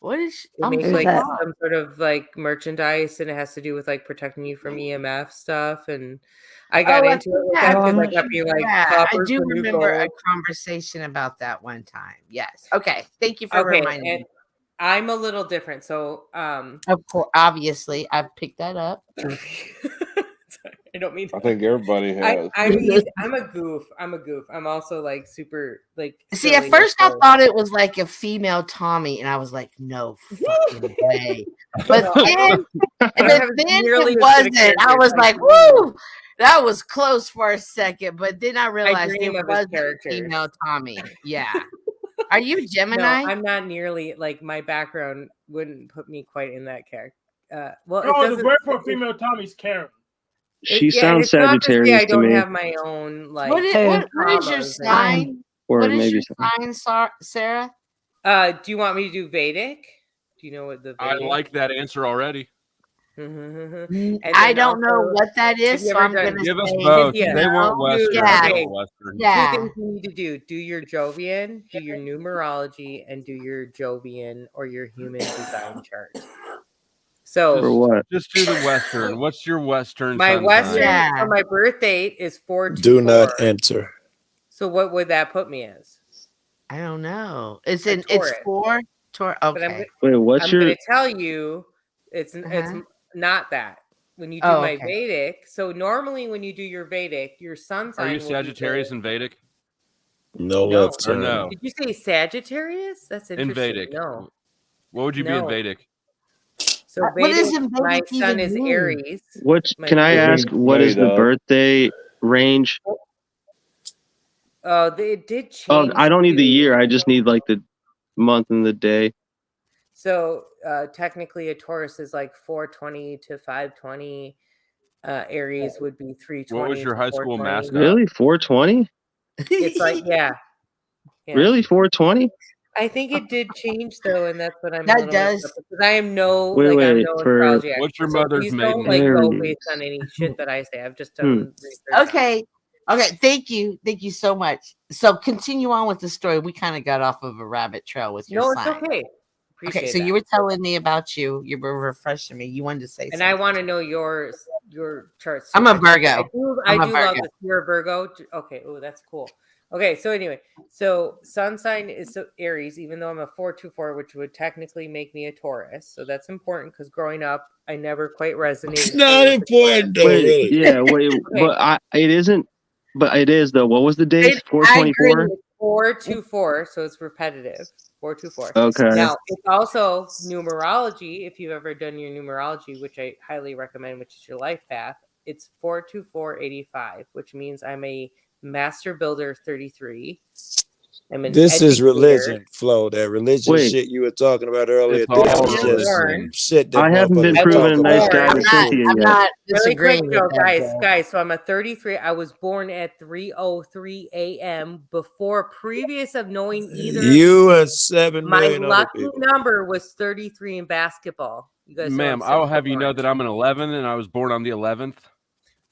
What is? They make Who's like that? some sort of like merchandise, and it has to do with like protecting you from EMF stuff. And I got Oh, into it with that because I kept being like, yeah, I "Copper's do the new remember a gold." conversation about that one time. Yes. Okay. Thank you for Okay, reminding and me. I'm a little different. So, Of course, obviously, I've picked that up. I don't mean. I think everybody has. I mean, I'm a goof. I'm also like super like. See, at silly, first I so- thought it was like a female Tommy, and I was like, no fucking way. But then, and I then have it nearly as good a wasn't. I character was as like, woo, that was close for a second. But then I realized dream it of his was characters. female Tommy. Yeah. Are you No, Gemini? I'm not nearly like my background wouldn't put me quite in that character. Well, it No, the doesn't. word for female Tommy's Karen. She and sounds it's not to say Sagittarius I to don't me, have my own like. What is your traumas and- sign? or What is maybe your something. sign, Sarah? Do you want me to do Vedic? Do you know what the I Vedic? like that answer already. And I then don't know also, what that have is, you so ever I'm done- gonna Give us say both. Yeah. They want Western. Dude, I okay. want Western. Yeah. 2 things you need to do: do your Jovian, do your numerology, and do your Jovian or your human design chart. So For what? Just do the Western. What's your Western? my sun Western sign? for my birth date is 424. Do not enter. So what would that put me as? I don't know. It's A in it's Taurus. four. But Okay. Wait, what's I'm your? going to tell you, it's Uh-huh. not that. When you do Oh, my okay. Vedic, so normally when you do your Vedic, your sun sign. Are you will be Sagittarius the- and Vedic? No No. left Or turn. no? Did you say Sagittarius? That's In interesting. Vedic. No. What would you be in No. Vedic? So What Vedic, is in my Vedic sun even is mean? Aries. What My can I birth- ask? What is made the of. birthday range? It did change. Oh, I don't need the too. year. I just need like the month and the day. So technically, a Taurus is like 420 to 520. Aries would be 320. What was your to high school 420. mascot? Really, 420? It's like yeah. Really, 420? I think it did change though, and that's what I'm. That a little mixed does. up because I am no Wait, like I'm wait, no for- astrology What's expert, your so mother's please maiden don't like go name? based on any shit that I say. I've just done research. Okay. Okay. Thank you so much. So continue on with the story. We kind of got off of a rabbit trail with your No, it's sign. okay. Appreciate Okay, so that. you were telling me about you. You were refreshing me. You wanted to say And something. I want to know your charts. I'm too. a Virgo. I I'm a do love Virgo. this. You're a Virgo. Okay. Oh, that's cool. Okay. So anyway, so sun sign is Aries, even though I'm a 424, which would technically make me a Taurus. So that's important because growing up, I never quite resonated. It's not important though, Wait, really. yeah, wait, but it isn't. But it is though. What was the date? I agree. 424. It's 424, so it's repetitive. 424. Okay. Now it's also numerology. If you've ever done your numerology, which I highly recommend, which is your life path, it's 42485, which means I'm a master builder 33. I'm an This is educator. religion, Flo. That religion Wait. shit you were talking about earlier. It's all That was religion. just Born. shit that I haven't been motherfuckers proven talk a nice about. guy I'm to not- Cynthia I'm yet. not Really disagreeing quick, with Joe, that, guys. Joe. So I'm a 33. I was born at 3:03 a.m. before previous of knowing either. You and 7 My million other lucky people. number was 33 in basketball. You guys, know Ma'am, I'm I'll 6 have you foot know one. that I'm an 11 and I was born on the 11th.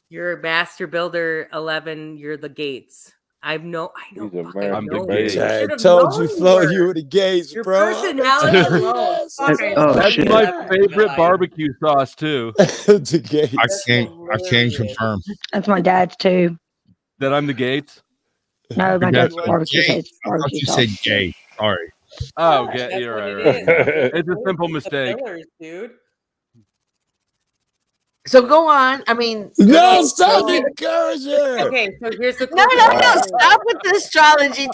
You're a master builder 11. You're the Gates. I know. He's a Fuck, very I I'm the know. Gates. You I should have told you, known Flo, were. you were the gays, Your bro. personality alone. Fuck, I Oh, know That's shit. you're my 11 in favorite life. barbecue sauce too. The gays. I That's can't hilarious. confirm. That's my dad's too. That I'm the Gates. No, my That's dad's barbecue gay. taste. I thought Barbecue you sauce. said gay. Sorry. Oh, That's get you're what right, it right. is. It's a simple The mistake. pillars, dude. So go on. I mean, No, okay, stop so- encouraging her. Okay, so here's the No, cool no, thing. no! Stop with the astrology.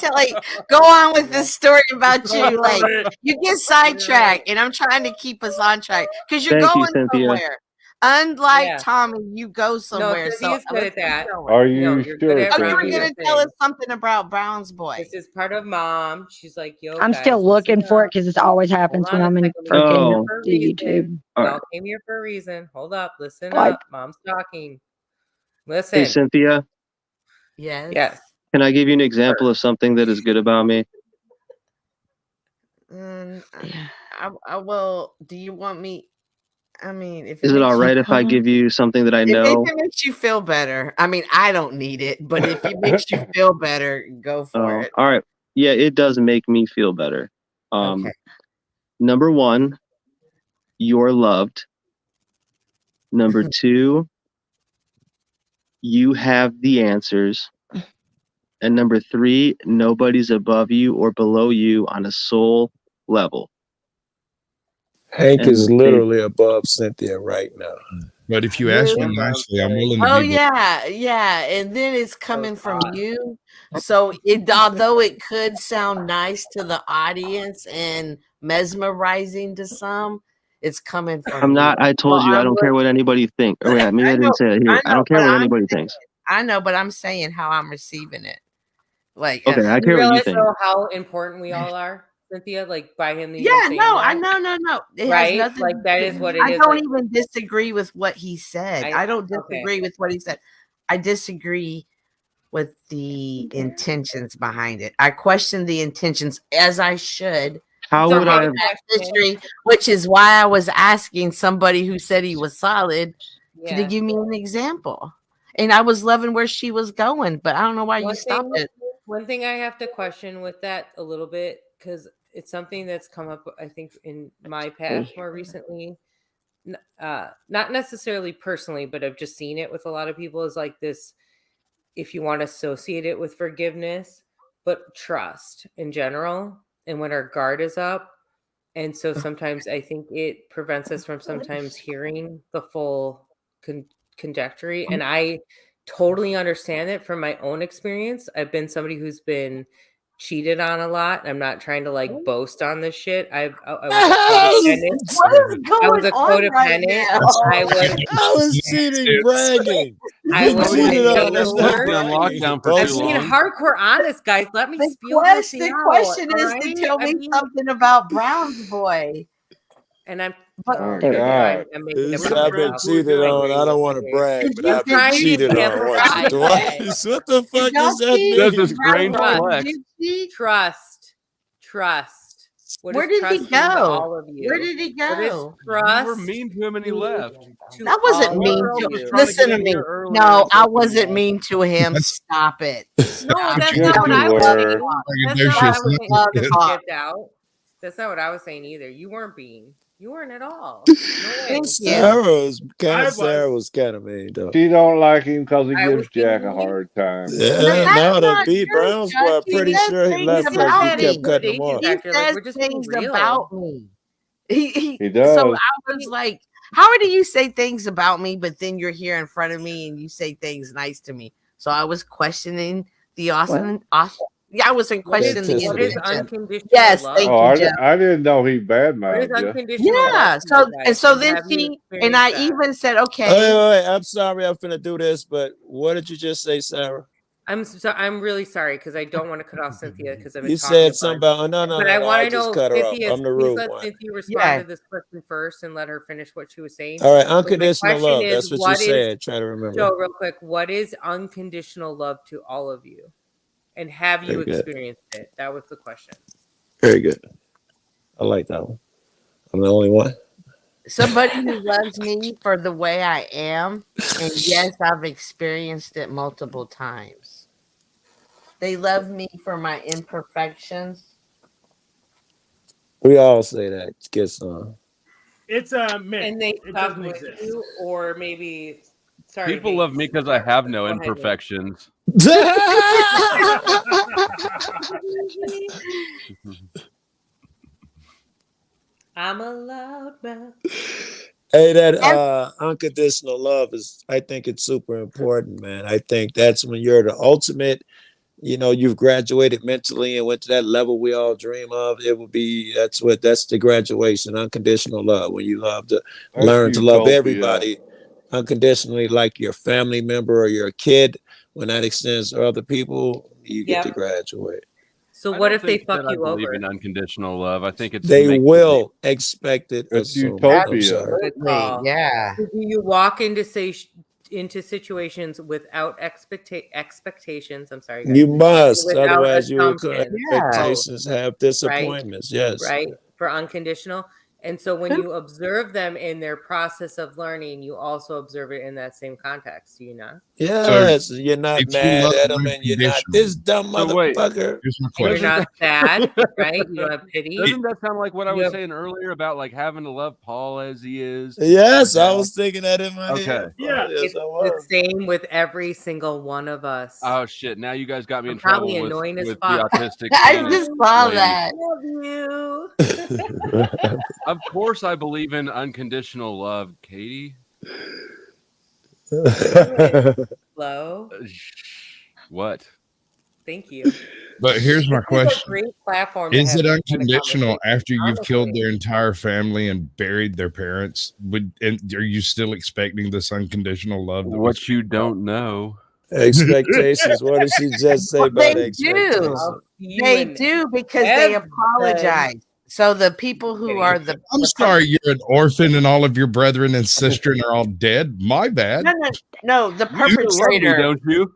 Go on with the story about you. Like you get sidetracked, and I'm trying to keep us on track because you're Thank you, going Cynthia. somewhere. Unlike Yeah. Tommy, you go No, somewhere. Cynthia's good at that. Are No, you you're sure? good at Oh, you were Robbie gonna the tell us thing. something about Brown's boy. This is part of mom. She's like, yo, I'm guys, still looking listen for it up. because this always happens Hold when on a I'm in second. We all came Oh. here freaking for a YouTube. reason. All We right. all came here for a reason. Hold up. Listen Like- up. Mom's talking. Hey, Listen. Cynthia, Yes. Yes. can I give you an example of something that is good about me? I will. Do you want me? I mean, if Is it makes all you- right if I give you something that I If know? it makes you feel better, I mean, I don't need it, but if it makes you feel better, go for Oh, it. all right. Yeah, it does make me feel better. Okay. Number one, you're loved. Number two, you have the answers. And number three, nobody's above you or below you on a soul level. Hank is And literally above Cynthia right now. But if you ask me Really? nicely, I'm willing to Oh give it. yeah, and then it's coming from you. So although it could sound nice to the audience and mesmerizing to some, It's coming from I'm not. you. I told So you I I'm don't care what anybody thinks. Oh yeah, maybe I didn't say it here. I don't care but what I'm anybody thinks. I know, but I'm saying how I'm receiving it. Like, Okay, I You care what you realize think. though how important we all are, Cynthia? Like by him even yeah, saying no, that, I no. It has right? nothing. Like that is what it I is. don't Like even disagree with what he said. I don't disagree with what he said. I disagree with the intentions behind it. I question the intentions as I should. How would I have? History, which is why I was asking somebody who said he was solid to Yeah. give me an example. And I was loving where she was going, but I don't know why you stopped it. One thing I have to question with that a little bit, because it's something that's come up, I think, in my past more recently. Not necessarily personally, but I've just seen it with a lot of people, is like this, if you want to associate it with forgiveness, but trust in general. And when our guard is up. And so sometimes I think it prevents us from sometimes hearing the full conjecture. And I totally understand it from my own experience. I've been somebody who's been cheated on a lot. I'm not trying to like boast on this shit. I was a codependent. I was cheating, bragging. I was cheated on us. on lockdown for I'm too being long. hardcore honest, guys. Let me spiel The this out, question is all to right? tell me something about Brown's boy. And I'm Oh, There we go. God. I'm making It's, it I've been cheated on. I don't want to brag, but I've been trying to cheated on once or amplify twice. What the fuck does that Does mean? this grain flex? Trust. What Where does did he trust mean to go? all of you? Where did he What is go? trust? You were mean to him and he left. to That wasn't all mean of to you? listen to me. No, I wasn't mean to him. Stop it. No, that's Yes, not what you I was were. saying. That's not what I was saying. Love Just talk. get out. That's not what I was saying either. You weren't being. You weren't at all. No way. Thank you. Sarah was kind of mean though. She don't like him because he I gives was Jack a thinking- hard time. Yeah, That's no, the not B true, Browns boy, I'm Chuck. He pretty says sure he things left because about you kept me. cutting him off. He Factor, like, says we're just being things real. about me. He So does. I was like, how do you say things about me, but then you're here in front of me and you say things nice to me? So I was questioning the awesome. Yeah, I wasn't questioning the What is intention. unconditional Yes, love? thank Oh, you, Jeff. I didn't know he What is badmouthed you. unconditional Yeah. love? So and so And then have you she and experienced I that? even said, Wait, okay. wait, I'm sorry, I'm finna do this, but what did you just say, Sarah? I'm really sorry because I don't want to cut off Cynthia because I've been You talking said a something bunch. about, oh, no, But I no, want I to just know, cut her off. Cynthia, I'm the please rude let one. Cynthia respond Yeah. to this question first and let her finish what she was saying. All right, But my unconditional question love. is, That's what you what is- said. Try to remember. Joe, real quick, what is unconditional love to all of you? And have you Very good. experienced it? That was the question. Very good. I like that one. I'm the only one. Somebody who loves me for the way I am, and yes, I've experienced it multiple times. They love me for my imperfections. We all say that. Get some. It's a myth. And they It stuck doesn't with exist. you, or maybe. Sorry, People Nate. love me because I have no Go ahead, Nate. imperfections. I'm a loud mouth. Hey, that unconditional love is, I think it's super important, man. I think that's when you're the ultimate, you've graduated mentally and went to that level we all dream of. It would be, that's the graduation, unconditional love. When you love to That's learn to love utopia. everybody unconditionally, like your family member or your kid, when that extends to other people, you get to Yep. graduate. So I what don't if they think fuck that I you believe over? in unconditional love. I think it's They make will expect it. It's Assume. utopia. I'm sorry. Good call. Yeah. So do you walk into situations without expectations? I'm sorry, guys. You must, Without otherwise you will cut assumptions. expectations, have disappointments. Yes. Right? For unconditional. And so when you observe them in their process of learning, you also observe it in that same context, do you not? Yes, you're not if you mad love at them and you're not unconditionally- this dumb So wait. motherfucker. Here's my And you're question. not sad, right? You don't have pity. Doesn't that sound like what I You was have- saying earlier about like having to love Paul as he is? Yes, I Yeah. was thinking that in my Okay. head. Yeah. Yes, It's I the was. same with every single one of us. Oh shit! Now you guys got me I'm in trouble probably with annoying as the fuck. autistic. I just saw lady. that. Love you. Of course, I believe in unconditional love, Katie. Hello. What? Thank you. But here's my This is a question. great platform to Is have it these kind of unconditional conversations, after you've killed honestly. their entire family and buried their parents? Are you still expecting this unconditional love? That What you don't know. Expectations. What did she just say about They do. expectations? They do because they apologize. So the people who are the I'm sorry, you're an orphan and all of your brethren and sister are all dead. My bad. no, the You still love me, perpetrator. don't you?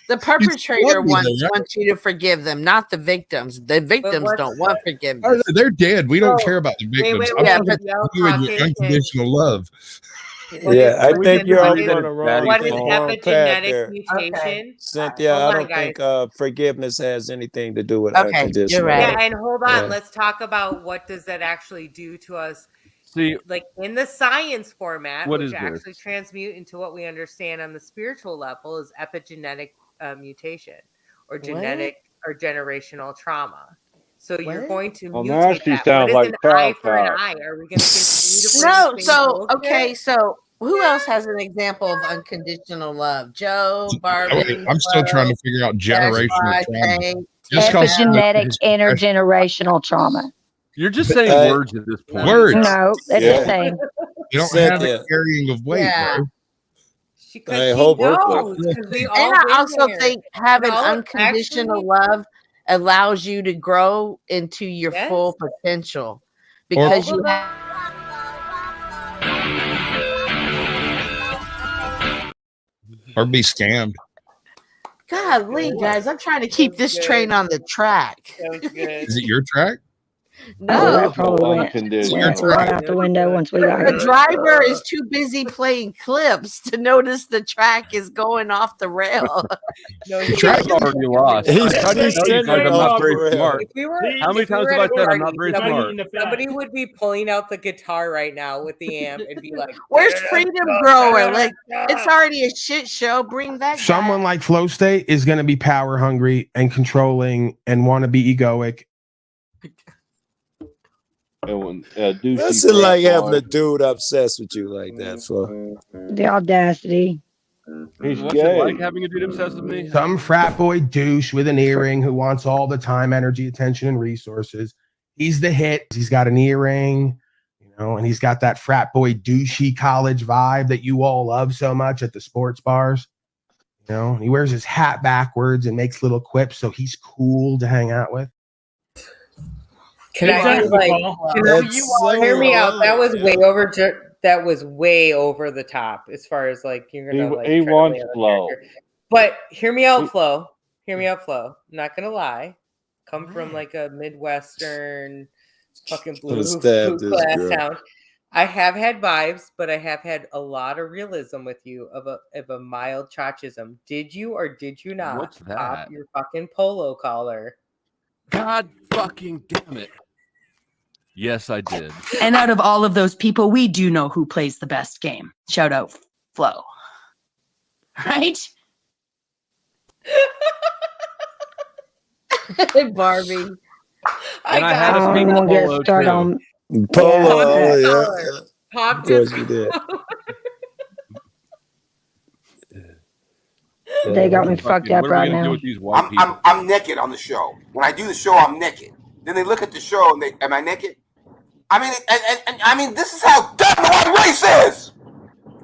The perpetrator love me, wants though, right? wants you to forgive them, not the victims. The victims don't want forgiveness. Oh, they're dead. We don't So, care about the victims. wait, I'm yeah, talking but about you and your unconditional love. Yeah, I think you're all agree that going the it's wrong, What is the wrong path epigenetic there. mutation? Cynthia, Hold I on, don't guys. think forgiveness has anything to do with Okay, unconditional you're right. love. Yeah, and hold on. Yeah. Let's talk about what does that actually do to us. See, Like in the science format, What which is this? actually transmute into what we understand on the spiritual level is epigenetic mutation or genetic or generational trauma. So you're What? going to Well, now mutate she that. sounds What is like an eye Child for an Talk. eye? Are we going to continue to bring No, the same so bullshit? okay, so who else has an example of unconditional love? Joe, Barbie, I'm still trying to Flo, figure out Dash generational Five, trauma. Tank, Just Tina. cause Epigenetic intergenerational trauma. You're just saying words at this point. Words. No, that's Yeah. the thing. You don't have a Cynthia. carrying of weight, Yeah. bro. I hope knows, 'cause we all And I been also there. think having And all- unconditional actually- love allows you to grow into your Yes. full potential because All you of have. Or be scammed. Golly, guys, I'm trying to keep this train on the track. Is it your track? No. That probably went right out the window once we got The here. driver is too busy playing clips to notice the track is going off the rail. The track's already lost. He's- I tried to he's tell you sending guys I'm off not very the rail. smart. If we were, How many if we times were have at I a said I'm party, not very somebody, smart? somebody would be pulling out the guitar right now with the amp and be like, Where's Freedom Grower? Like, it's already a shit show. Bring that guy. Someone like Flow State is going to be power hungry and controlling and want to be egoic. That's like having a dude obsessed with you like that, Flo. The audacity. He's What's gay. it like having a dude obsessed with me? Some frat boy douche with an earring who wants all the time, energy, attention, and resources. He's the hit. He's got an earring, and he's got that frat boy douchey college vibe that you all love so much at the sports bars. He wears his hat backwards and makes little quips, so he's cool to hang out with. Can I just like, hear me out? That was way over. That was way over the top as far as like you're gonna like. He try to wants lay out a Flo. character. But hear me out, Flo. Hear me out, Flo. I'm not gonna lie. Come from like a Midwestern fucking blue stab this class girl. town. I have had vibes, but I have had a lot of realism with you of a mild chauchism. Did you or did you not What's pop that? your fucking polo collar? God fucking damn it. Yes, I did. And out of all of those people, we do know who plays the best game. Shout out Flo. Right? Barbie. And I had a pink I'm gonna polo get started too. on Polo, oh, yeah. Collar. Popped Of course his you did. They got me fucked up What are we right gonna do now. with these white people? I'm naked on the show. When I do the show, I'm naked. Then they look at the show and am I naked? I mean, and I mean, this is how dumb the white race is.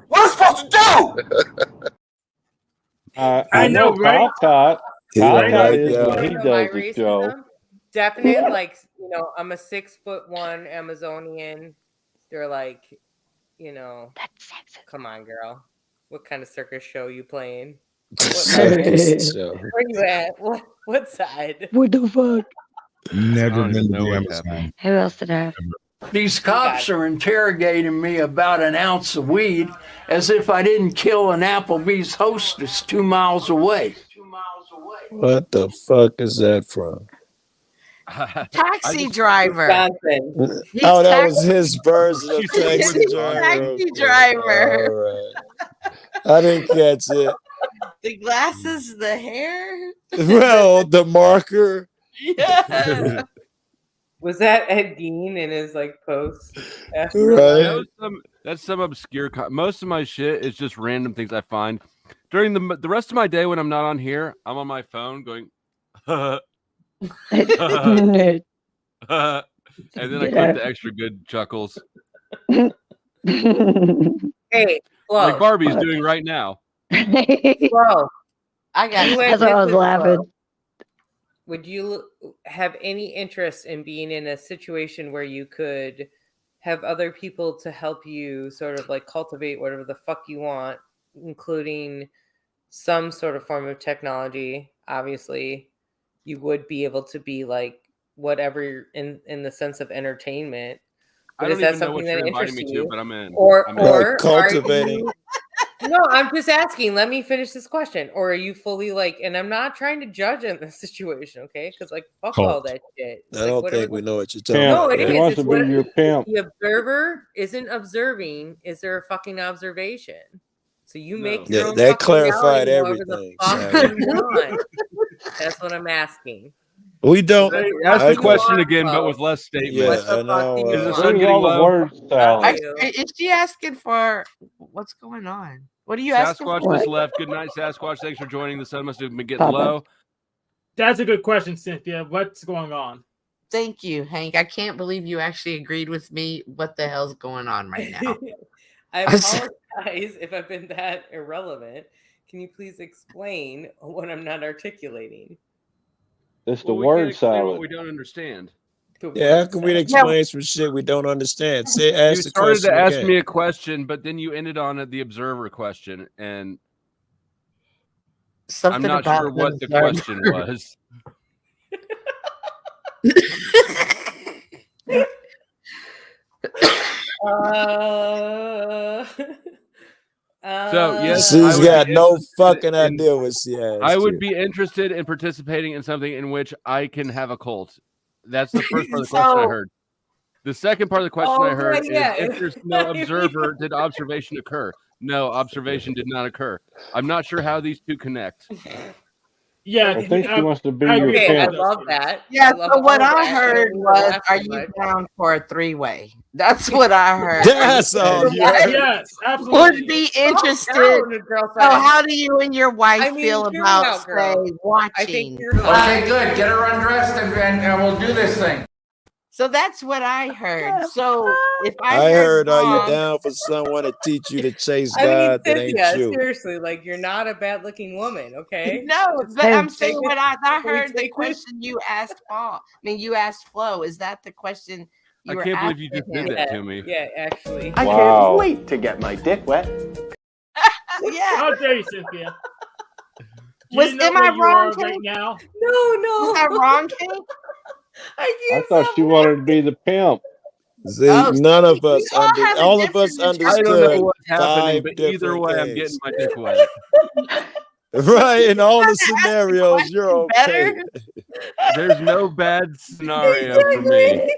What are we supposed to do? I know, right? Talcott. Yeah, Talcott right, is yeah. when he does the show. Definite, like, I'm a 6'1" Amazonian. They're like, come on, girl. What kind of circus show you playing? What Circus show. Where you at? What side? What the fuck? Never I don't been even to know the what's Amazon. Who else did I have? These cops are interrogating me about an ounce of weed as if I didn't kill an Applebee's hostess 2 miles away. What the fuck is that from? Taxi driver. Wisconsin. He's Oh, that taxi- was his version of taxi He's driver. taxi Okay. driver. All right. I didn't catch it. The glasses, the hair. Well, the marker. Yeah. Was that Ed Gein in his like post? Right. That's some obscure. Most of my shit is just random things I find during the rest of my day when I'm not on here. I'm on my phone going, And then I clip the extra good chuckles, Hey, like Flo. Barbie's doing right now. Flo. I got You you. and That's why I was Liquid laughing. Flo, would you have any interest in being in a situation where you could have other people to help you sort of like cultivate whatever the fuck you want, including some sort of form of technology? Obviously, you would be able to be like whatever in the sense of entertainment. I But don't is that even know what something you're that inviting interests me to, you? but I'm in. Or I'm in. or are cultivating. you- No, I'm just asking. Let me finish this question. Or are you fully like? And I'm not trying to judge in this situation, okay? Because like fuck all Cult. that shit. It's I like, don't whatever think we the- know what you're talking Pimp. No, about. it He is. wants It's to be what your pimp. the observer isn't observing. Is there a fucking observation? So you make your Yeah, own that fucking clarified reality however the everything, fuck Shadi. you want. That's what I'm asking. We don't. Hey, ask I the know. question again, but with less Yeah, statements. I know. Is the Where's sun getting all the low? word salad? Is she asking for what's going on? What are you asking Sasquatch for? just left. Good night, Sasquatch. Thanks for joining. The sun must have been getting Papa. low. That's a good question, Cynthia. What's going on? Thank you, Hank. I can't believe you actually agreed with me. What the hell's going on right now? I apologize if I've been that irrelevant. Can you please explain what I'm not articulating? It's the Well, we can't word explain what salad. we don't understand. Yeah, how can we explain some shit we don't understand? Say, You ask the started to question ask again. me a question, but then you ended on the observer question, and Something I'm not about sure what the observer. question was. So yes, She's I would got be no interested fucking in- idea what she asked I would you. be interested in participating in something in which I can have a cult. That's the first part of the question I So- heard. The second part of the question Oh, I heard yeah, is yeah. if there's no observer, did observation occur? No, observation did not occur. I'm not sure how these two connect. Yeah, I think she wants to be I your agree. Okay, I pimp. love that. Yeah, I love so what all I that. heard don't was, laugh are too you much. down for a three-way? That's what I heard. That's all you heard. Yes, Would absolutely. be Calm interested. down, girl So side. how do you and your wife I mean, feel hear me about, out, girl. say, I think watching? you're Okay, good. Get her undressed and we'll do this thing. So that's what I heard. So if I heard, are you wrong, down for someone to teach you to chase I mean, God that ain't Cynthia, you? seriously, like you're not a bad looking woman, okay? No, Just but I'm take saying it- what I can we heard. The take this? question you asked Paul. I mean, you asked Flo. Is that the question you I were can't believe you asking just him? did that to me. Yeah, actually. I Wow. can't wait to get my dick wet. Yeah. How dare you, Cynthia? Do Was- you know am I where you wrong, are Kate? right now? No, Was I no. wrong, Kate? I I can't thought stop she wanted to be the pimp. See, Oh, none of we us all have a all of us different I don't know understood what's happening, 5 but either different way, I'm getting things. my dick wet. Right, in all the Ask the scenarios, you're question okay. better. There's no bad scenario for me.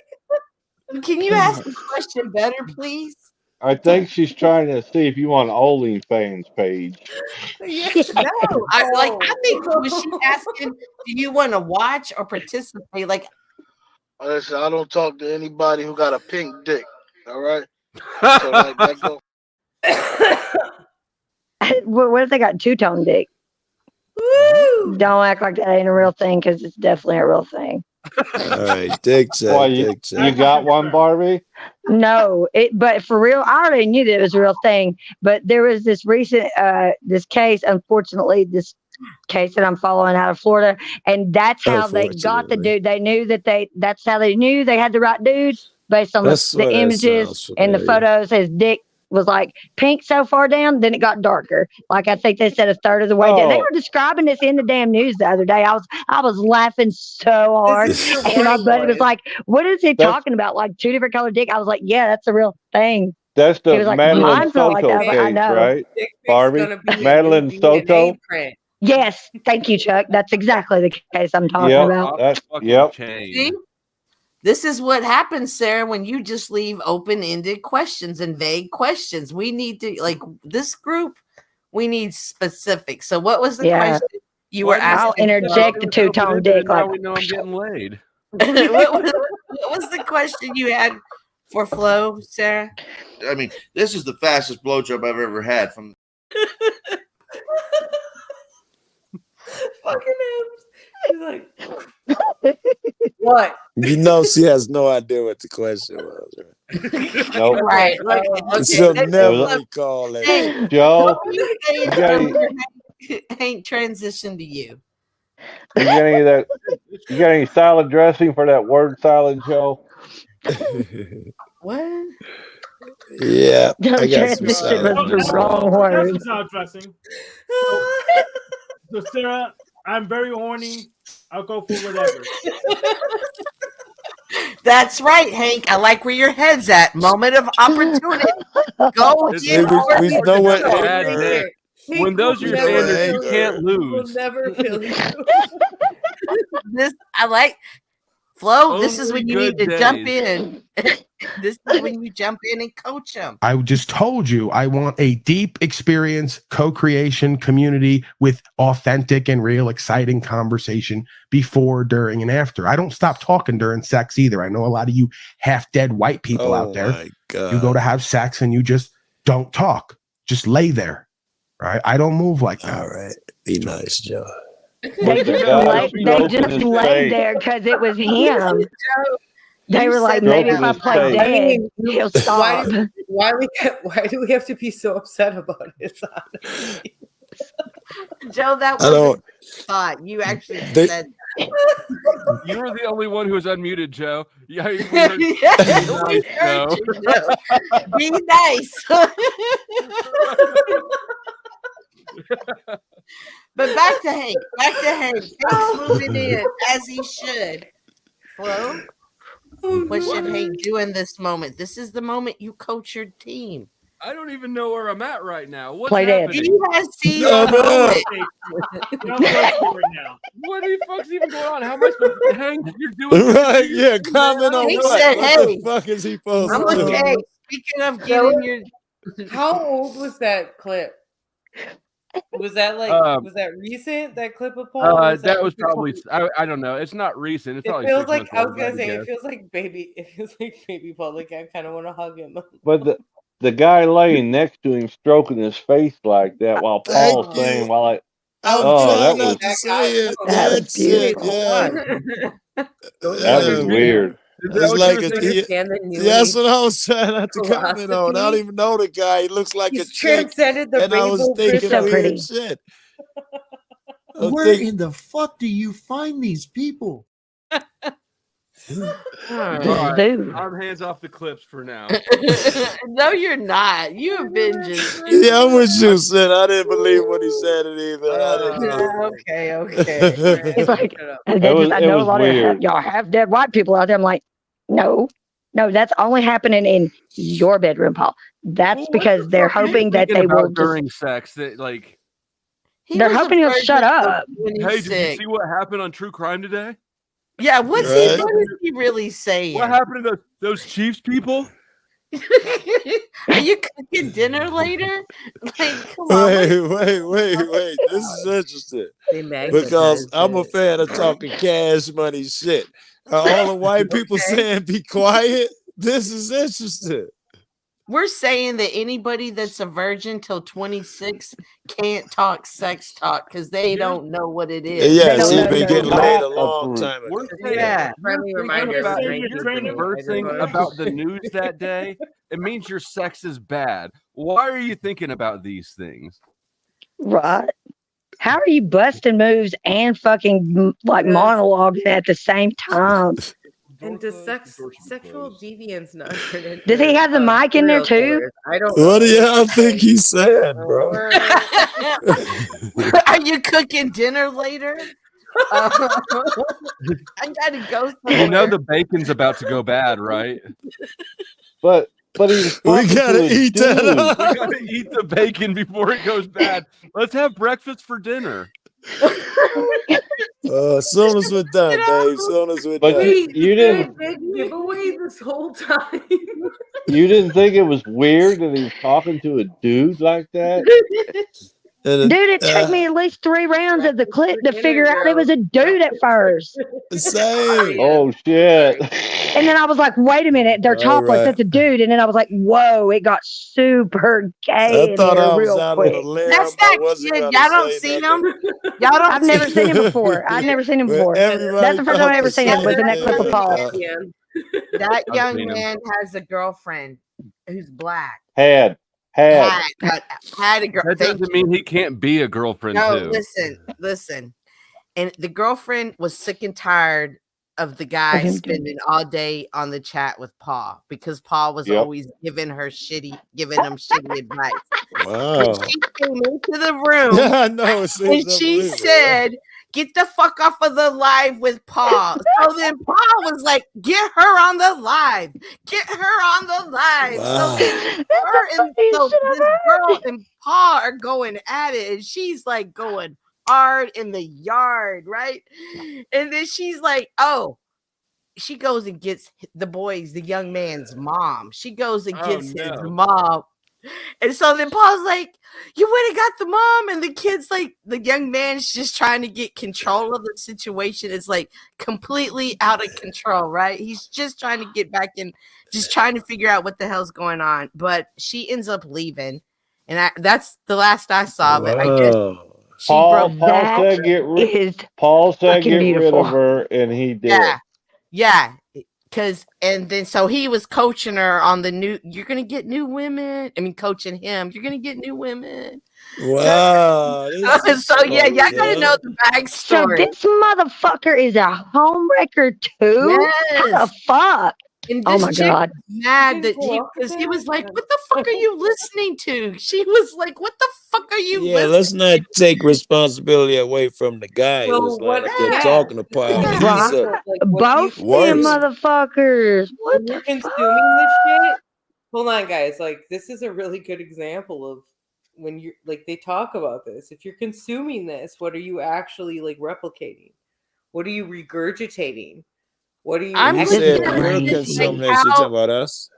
Can you ask the question better, please? I think she's trying to see if you want an OnlyFans page. No, I think was she asking, do you want to watch or participate? Like, Listen, I don't talk to anybody who got a pink dick. All right. So like that go. What if they got two-tone dick? Don't act like that ain't a real thing, because it's definitely a real thing. All right, dick Why check, you, dick you check. got one, Barbie? No, but for real, I already knew that it was a real thing. But there was this recent this case, unfortunately, this case that I'm following out of Florida, and that's how they got the Unfortunately. dude. They knew that's how they knew they had the right dude based on I the swear that images sounds and the familiar. photos. His dick was like pink so far down, then it got darker. Like I think they said a third of the way down. They Oh. were describing this in the damn news the other day. I was laughing so hard, This is your and my brain buddy was noise. like, "What is he That's- talking about? Like two different colored dick?" I was like, "Yeah, that's a real thing." That's He the was like, Madeline "Mine's not like that." I was Soto like, "I case, know." right? Dick pic's Barbie? gonna be a new Madeline DNA Soto? print. Yes, thank you, Chuck. That's exactly the case I'm talking Yep. about. That, Fucking yep. chain. see, this is what happens, Sarah, when you just leave open-ended questions and vague questions. We need to, like, this group, we need specifics. So what was the Yeah. question you Why were do you I'll asking? interject the two-tone open-ended dick. and now Like, we know I'm getting laid. what was the question you had for Flo, Sarah? I mean, this is the fastest blowjob I've ever had. From fucking him. He's like, what? You know, she has no idea what the question was. Nope. Right. She'll Okay. never recall that. Hey, Joe, you you guys got over any, Hank transition to you. you got any of that? You got any salad dressing for that word salad, Joe? What? Yeah, Don't I got some transition salad was the dressing. wrong That's word. some salad dressing. So Sarah, I'm very horny. I'll go for whatever. That's right, Hank. I like where your head's at. Moment of opportunity. Go It's get hard we to know what have bad Hank Hank. When those are we your know what standards, Hank you can't heard. We'll lose. never feel you. this. I like Flo. This is Only when you need to good jump days. in. This is when you jump in and coach them. I just told you I want a deep experience, co-creation community with authentic and real exciting conversation before, during, and after. I don't stop talking during sex either. I know a lot of you half-dead white people out there. My God. You go to have sex and you just don't talk. Just lay there. Right? I don't move like that. All right. Be nice, Joe. They just laid there because it was him. They were like, maybe if I play I dead, mean, he'll stop. Why do we have to be so upset about it? Honestly? Joe, that I don't. wasn't thought. You actually They- said You were the only one who was unmuted, Joe. Yeah, we heard, Yeah, we nice, heard Joe. you, Joe. Be nice. But back to Hank. Back to Hank. Hank's moving in as he should. Flo, what should Hank do in this moment? This is the moment you coach your team. I don't even know where I'm at right now. What's Play dead. happening? He has seized No, the no. moment. Don't go for it now. What the fuck's even going on? How am I supposed to Hank? You're doing Right? Yeah. Comment on He what? said, What hey. the fuck is he supposed I'm to do? okay. Speaking of getting your How old was that clip? Was that like was that recent? That clip of Paul? Or that was probably I don't know. It's not recent. It's It probably feels 6 like months I was old, gonna I'd say guess. it feels like baby Paul. Like I kind of want to hug him. But the guy laying next to him, stroking his face like that, while Paul's Thank saying, you. "While I." I was Oh, trying that not was to say it. That was That's it. beautiful. Yeah. that was weird. Is that It's what like you were a, saying? Understand the new that's age what I was trying not to comment on. I don't philosophy. even know the guy. He looks like a He's chick, transcended the and I was rainbow thinking so weird pretty. shit. I was Where thinking, in the fuck do you find these people? All right, Dude. I'm hands off the clips for now. No, you're not. You have been just yeah, I'm with you, Sid. I didn't believe when he said it either. I didn't believe okay. It's like, It I was know a it was lot of weird. y'all have dead white people out there. I'm like, no, that's only happening in your bedroom, Paul. That's Well, what because the they're fuck are you hoping that thinking they will about just, during sex that like He they're was a hoping he'll virgin shut till up. hey, did you 26. see what happened on True Crime today? Yeah, what's Right? what is he really saying? What happened to those Chiefs people? Are you cooking dinner later? Like, come on. wait. This is interesting because I'm a fan of talking cash money shit. Are all the white people saying be quiet? This is interesting. We're saying that anybody that's a virgin till 26 can't talk sex talk because they don't know what it is. Yeah, don't she's know been no getting more. laid a long time ago. We're saying, Yeah. friendly you're reminder of about- the if you're 19th conversing about the news that day, it means your sex is bad. Why are you thinking about these things? Right. How are you busting moves and fucking like monologuing at the same time? And does sexual deviance not turn into Does he have the mic in there serial too? killers? I don't What do know. y'all think he said, bro? Are you cooking dinner later? I gotta go somewhere. You know the bacon's about to go bad, right? But he's We talking gotta to a eat that dude. up. We gotta eat the bacon before it goes bad. Let's have breakfast for dinner. As soon as we're done, Dave. As soon as we're But done. Wait, you didn't big giveaway this whole time. you didn't think it was weird that he was talking to a dude like that? And Dude, it took me at least 3 rounds of the clip to figure out it was a dude at first. Same. Oh shit. And then I was like, wait a minute, they're All topless. right. That's a dude. And then I was like, whoa, it got super gay I in thought here I was real out on quick. a limb. That's I that wasn't kid. gonna Y'all don't say see nothing. him. Y'all don't. I've never seen him before. I've never seen him before. Everybody That's the first time I thought ever the seen him. Was in that same clip of thing. Paul. That I've young seen him. man has a girlfriend who's black. Had. Had a girl. That doesn't mean he can't be a girlfriend No, too. listen. And the girlfriend was sick and tired of the guy him spending all day on the chat with Paul because Paul was Yep. always giving him shitty advice. Wow. But she came into the room Yeah, I know. It seems and she unbelievable. said, "Get the fuck off of the live with Paul." So then Paul was like, "Get her on the live. Get her on the live." Wow. So then this girl and Paul are going at it, and she's like going hard in the yard, right? And then she's like, "Oh." She goes and gets the young man's mom. She goes and gets his mom. And so then Paul's like, "You went and got the mom," and the kid's like, the young man's just trying to get control of the situation. It's like completely out of control, right? He's just trying to get back in, just trying to figure out what the hell's going on. But she ends up leaving, and that's the last I saw of it. I guess Wow. she Paul broke. said get Is Paul said fucking get beautiful. rid of her, and he did. Yeah. And then so he was coaching her on the new. You're gonna get new women. I mean, coaching him. You're gonna get new women. Wow. This is So yeah, y'all fucked gotta up. know the So backstory. this motherfucker is a homewrecker too? How Yes. the fuck? And Oh this my chick God. was mad that he was like, "What the fuck are you listening to?" She was like, "What the fuck are you Yeah, listening?" let's not take responsibility away from the guy So who's what? laying up there Yeah. talking to Paul. Yeah. He's Right. Both them worse. motherfuckers. What When you're the fuck? consuming this shit, hold on, guys. Like, this is a really good example of when you're like, they talk about this. If you're consuming this, what are you actually like replicating? What are you regurgitating? What are you? I'm Who looking said at we're it consuming like this? You how talking about us?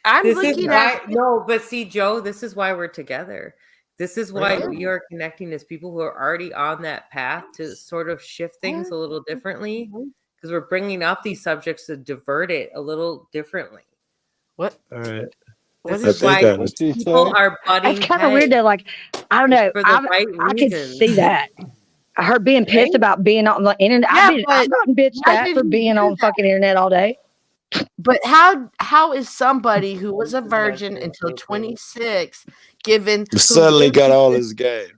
I'm This is looking why at. no, but see, Joe, this is why we're together. This is why Really? we are connecting as people who are already on that path to sort of shift things a little differently because we're bringing up these subjects to divert it a little differently. What? All right. This I is think why I understand. people are butting That's kind of weird heads that, like, I don't know. for the right I could reasons. see that. Her being pissed Right? about being on the internet. Yeah, I've but gotten bitched why at did for he being do on that? fucking internet all day. But how is somebody who was a virgin until 26 given Suddenly got all his game.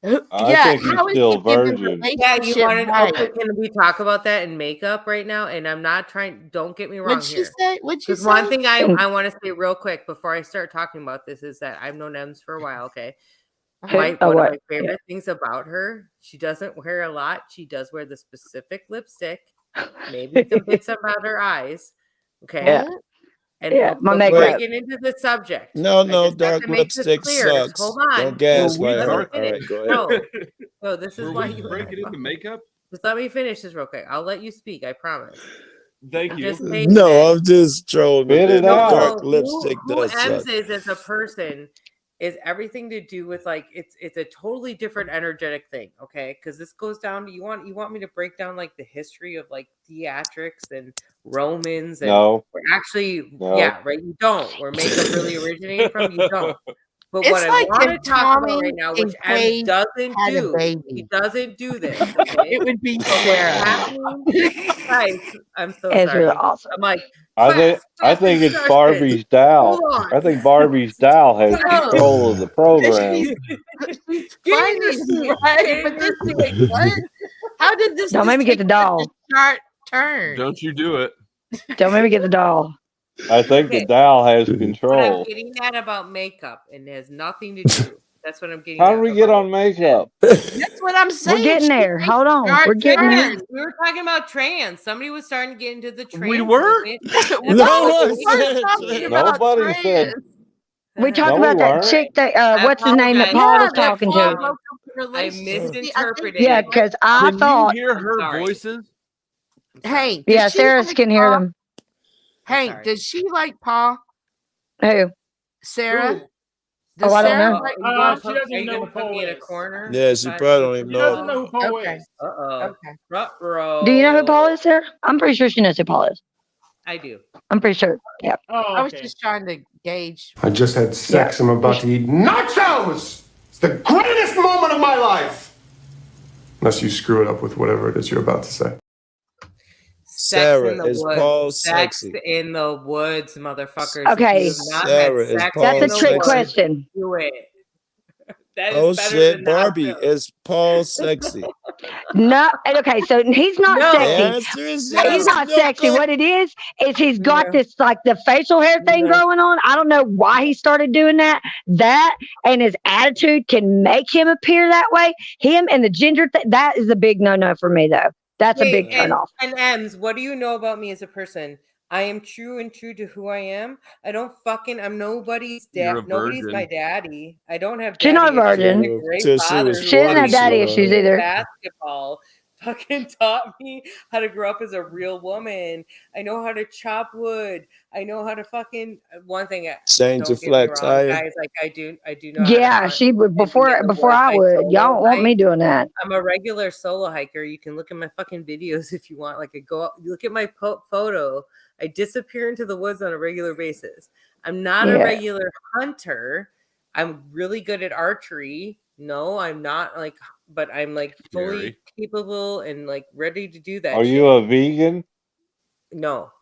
I yeah, think he's how is still he given virgin. Yeah, you relationship wanted right? okay, can we talk about that in makeup right now? And I'm not trying, don't get me wrong What'd she here. say? What'd you Because one say? thing I want to say real quick before I start talking about this is that I've known Ems for a while, okay? One of what? my favorite things about her, she doesn't wear a lot. She does wear the specific lipstick, maybe some bits about her eyes. Okay. Yeah. And Yeah, my before I makeup. get into the subject, No, I no, just have dark to make this lipstick clear. sucks. Hold on. Don't gaslight Let her. me All finish. right, go ahead. No, this is Were why we you breaking into makeup? just let me finish this real quick. I'll let you speak. I promise. Thank I'm you. just saying No, that I'm just trolling a Spit bit. it The out. dark who lipstick does Ems suck. is as a person is everything to do with like it's a totally different energetic thing, okay? Because this goes down to you want me to break down like the history of like theatrics and Romans and No. we're actually No. yeah, right. You don't. Where makeup really originated from, you don't. But It's what I like want if to talk about Tommy right now, and which Ems Paige doesn't had a do, he baby. doesn't do this. Okay, It would be so what's Sarah. happening, guys? I'm so Ezra's sorry. awesome. I'm like, I think it's discussion. Barbie's doll. Hold on. I think Barbie's doll has No. control of the program. She's Getting funny, this right? But this is like, what? How did this Don't just make me get take the such doll. a sharp turn? Don't you do it. Don't make me get the doll. I think Okay. the doll has What I'm control. getting at about makeup and it has nothing to do. That's what I'm getting How at. do we get on makeup? That's what I'm saying. We're getting She there. takes Hold on. sharp We're getting there. Trans. We were talking about trans. Somebody was starting to get into the trans. We were? No one we weren't said talking that. about Nobody said. trans. We talked No, we about that weren't. chick that I what's his name that apologize. Paul Yeah, was that talking Paul to. broke up the I relationship. misinterpreted. Yeah, because I Can thought you hear her sorry. voices? Hey, yeah, does she Sarah like can hear Paul? them. Hey, sorry. does she like Paul? Who? Sarah? Oh, I don't Sarah know. let you She doesn't Are you know gonna who put me in a Poe is. corner? Yeah, she probably don't even She doesn't know. know who Poe Okay. is. Uh-oh. Okay. Ruh-roh. Do you know who Paul is, Sarah? I'm pretty sure she knows who Paul is. I do. I'm pretty sure. Yeah. Oh, I was okay. just trying to gauge. I just had sex. I'm about to eat nachos. It's the greatest moment of my life. Unless you screw it up with whatever it is you're about to say. Sarah, Sex in the is woods. Paul Sex sexy? in the woods, motherfuckers. Okay. If you have not Sarah, had is sex Paul That's a in the trick woods, question. do it. That is Oh better shit, than Barbie, nachos. is Paul sexy? No. Okay. So he's not No. The sexy. answer is He's yes. not No, sexy. What it is he's got this like the facial hair thing growing on. I don't know why he started doing that. That and his attitude can make him appear that way. Him and the ginger that is a big no for me though. That's a big turn off. And Ems, what do you know about me as a person? I am true to who I am. I'm nobody's You're dad. a Nobody's virgin. my daddy. I don't have She's not a daddy issues. I had virgin. a great Till she father was who She doesn't have 40, daddy sweetheart. issues either. basketball fucking taught me how to grow up as a real woman. I know how to chop wood. I know how to fucking one thing. Change Don't a get me flat wrong, tire. guys. Like I do know how to Yeah, hunt she would and be before in the before woods. I would. Y'all solo don't want me hike. doing that. I'm a regular solo hiker. You can look at my fucking videos if you want. Like I go out, you look at my photo. I disappear into the woods on a regular basis. I'm not a Yeah. regular hunter. I'm really good at archery. No, I'm not like, but I'm like fully Scary. capable and like ready to do that. Are shit. you a vegan? No,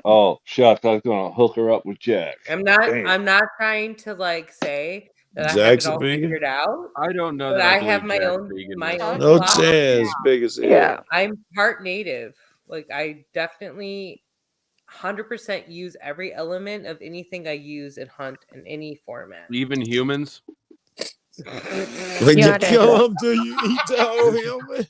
Oh, shucks. I was going to hook her up with Jack. I'm not. Damn. I'm not trying to like say that I have it Jack's a all vegan? figured out. I don't know But that I I have believe my Jack's own vegan my myself. own No philosophy. chance, big as hell. Yeah. I'm part native. Like I definitely 100% use every element of anything I use and hunt in any format. Even humans. When You're you not kill gonna him, do you eat the whole human?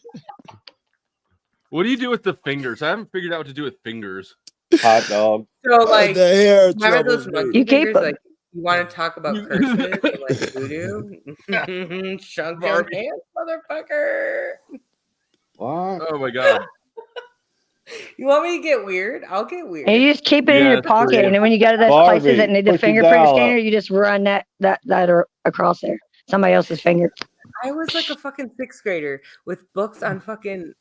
What do you do with the fingers? I haven't figured out what to do with fingers. Hot dog. So like, the hair remember those troubles me. monkey You keep fingers? 'em. Like you want to talk about curses and like voodoo? Shunk your Barbie. hands, motherfucker. What? Oh my god. You want me to get weird? I'll get weird. And you just keep it in your Yes, pocket, please. and then when you go to those Barbie, places that need the put your fingerprint dial scanner, up. you just run that across there. Somebody else's finger. I was like a fucking sixth grader with books on fucking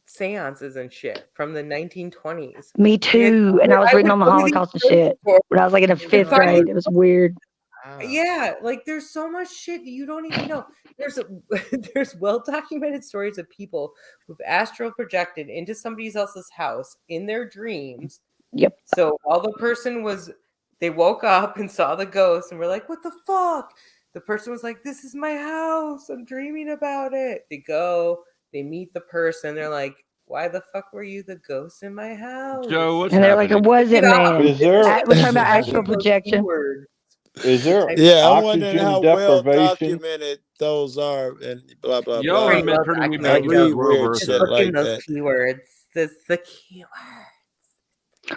seances and shit from the 1920s. Me too. And I was reading on the Holocaust and shit when I was like in the fifth grade. It was weird. Yeah, like there's so much shit you don't even know. There's well documented stories of people who've astral projected into somebody else's house in their dreams. Yep. So while the person they woke up and saw the ghost and were like, "What the fuck?" The person was like, "This is my house. I'm dreaming about it." They go, they meet the person. They're like, "Why the fuck were you the ghost in my house?" Joe, what's And they're like, it happening? wasn't, Get off. man. Is there We're talking about astral projection. is there Yeah, I'm wondering how oxygen well deprivation? documented those are and blah blah Y'all blah. are meant to be I making read that weird Rover. shit Just look like in those that. keywords. That's the keyword.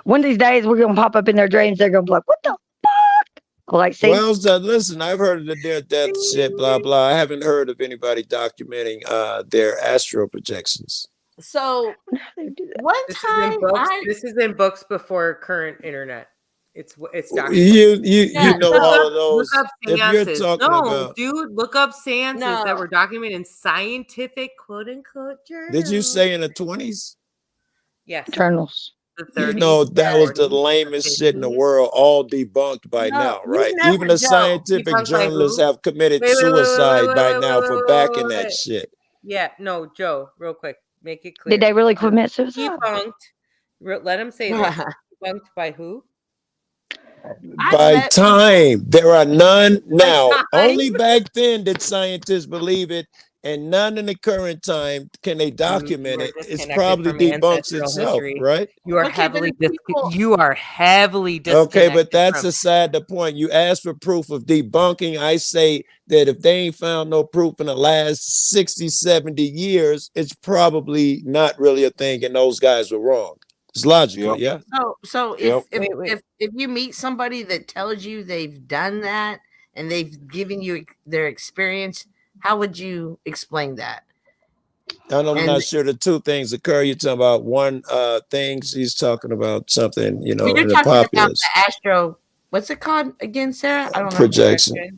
One of these days, we're gonna pop up in their dreams. They're gonna be like, "What the fuck?" Like, see, Well, listen, I've heard of the near death shit, blah blah. I haven't heard of anybody documenting their astral projections. So one This is time in books. This is in books before current internet. It's You documented. know look all up- of those. Look up If you're seances. talking No, about, dude, look up seances that No. were documented in scientific quote unquote journals. did you say in the 20s? Yes. journals. The You 30s, know that was the 40s, lamest shit in the 50s. world, all debunked by No, now, you right? never Even the Joe. scientific Debunked by journalists who? have committed Wait, suicide by wait, now wait, for wait, backing wait, that wait. shit. Yeah, no, Joe, real quick, make it clear. Did they really commit suicide? Debunked. Let him say this. Debunked by who? By time, there are none now. time? Only back then did scientists believe it, and none in the current time can they document You are it. It's disconnected probably from debunks ancestral itself, history. right? You are Okay, but heavily if people- you are heavily disconnected. Okay, but that's from, aside the point. You ask for proof of debunking. I say that if they ain't found no proof in the last 60, 70 years, it's probably not really a thing, and those guys were wrong. It's logical, yeah? So Yep. if you meet somebody that tells you they've done that and they've given you their experience, how would you explain that? And I'm And- not sure the two things occur. You're talking about one thing, she's talking about something, You're in the talking about populace. the astro what's it called again, Sarah? I don't know. Projection.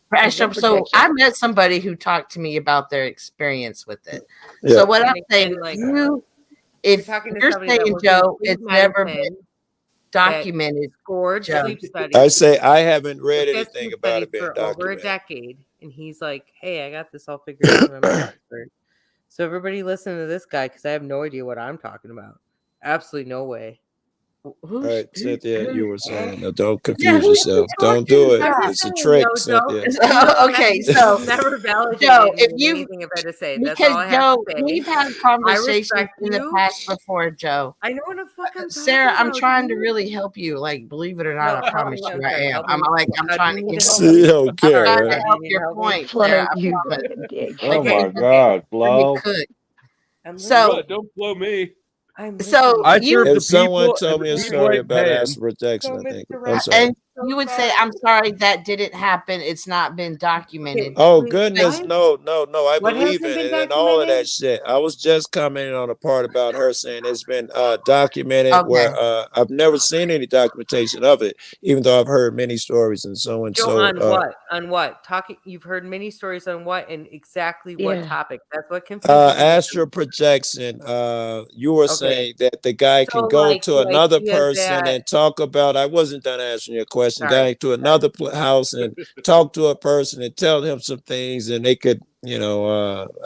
So I met somebody who talked to me about their experience with it. Yeah. So what I'm saying, Like, if talking to you're somebody that saying, works in Joe, sleep it's never medicine been documented. scored Joe. sleep studies. I say I haven't read Looked at anything sleep about studies it being for over a documented. decade, and he's like, "Hey, I got this all figured out. I'm an expert." So everybody listen to this guy because I have no idea what I'm talking about. Absolutely no way. All right, Cynthia, you were saying, don't Yeah, confuse who yourself. Don't do it. I'm It's a just trick, saying, Joe. Cynthia. Okay, so never validated Joe, if me you with anything I've had to say. That's because all I have Joe, to say. we've had I conversations respect in the you. past before, Joe. I know what the fuck I'm Sarah, talking I'm about, trying to dude. really help you. Like, believe it or No, not, I help promise me. you, I'm I sorry. am. Help I'm me. like, I'm How do trying you to need get help See, you don't I'm care, trying to right? help You your help me? point, Flo, Sarah. I you promise. fucking dick. Oh Okay, my God, Flo. could. I'm So, listening. Don't blow me. I'm so I listening. you serve the If someone people, told and me the a people story ain't about paying. astral projection, So, I think Mr. I'm Rabbit, sorry. and so you would say, sorry. I'm sorry that didn't happen. It's not been documented. Oh Wait, goodness, what? no. I What believe hasn't in been it and all of that documented? shit. I was just commenting on the part about her saying it's been documented Okay. where I've never seen any documentation of it, even though I've heard many stories and so and Joe, so. on what? On what? Talking. You've heard many stories on what and exactly what Yeah. topic? That's what confuses me. Astral projection. You were Okay. saying that the guy So, can go like to the another idea person that. and talk about. I wasn't done answering your question. Sorry. Going to another house and talk to a person and tell him some things, and they could, I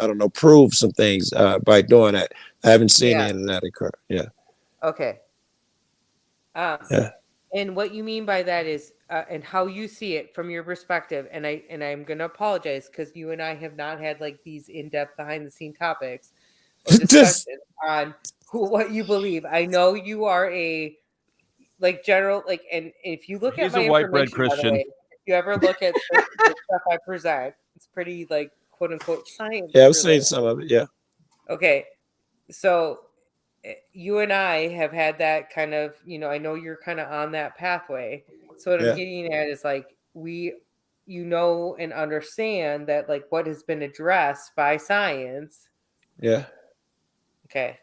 don't know, prove some things by doing that. I haven't seen Yeah. any of that occur. Yeah. Okay. Yeah. And what you mean by that is, and how you see it from your perspective, and I'm gonna apologize because you and I have not had like these in-depth behind-the-scene topics of discussion on what you believe. I know you are a like general like, and if you look at He's my a white bread information, by the Christian. way, if you ever look at the stuff I present, it's pretty like quote unquote science. Yeah, I've seen some of it. Yeah. Okay, so you and I have had that kind of, I know you're kind of on that pathway. So what Yeah. I'm getting at is like and understand that like what has been addressed by science. Yeah. Okay.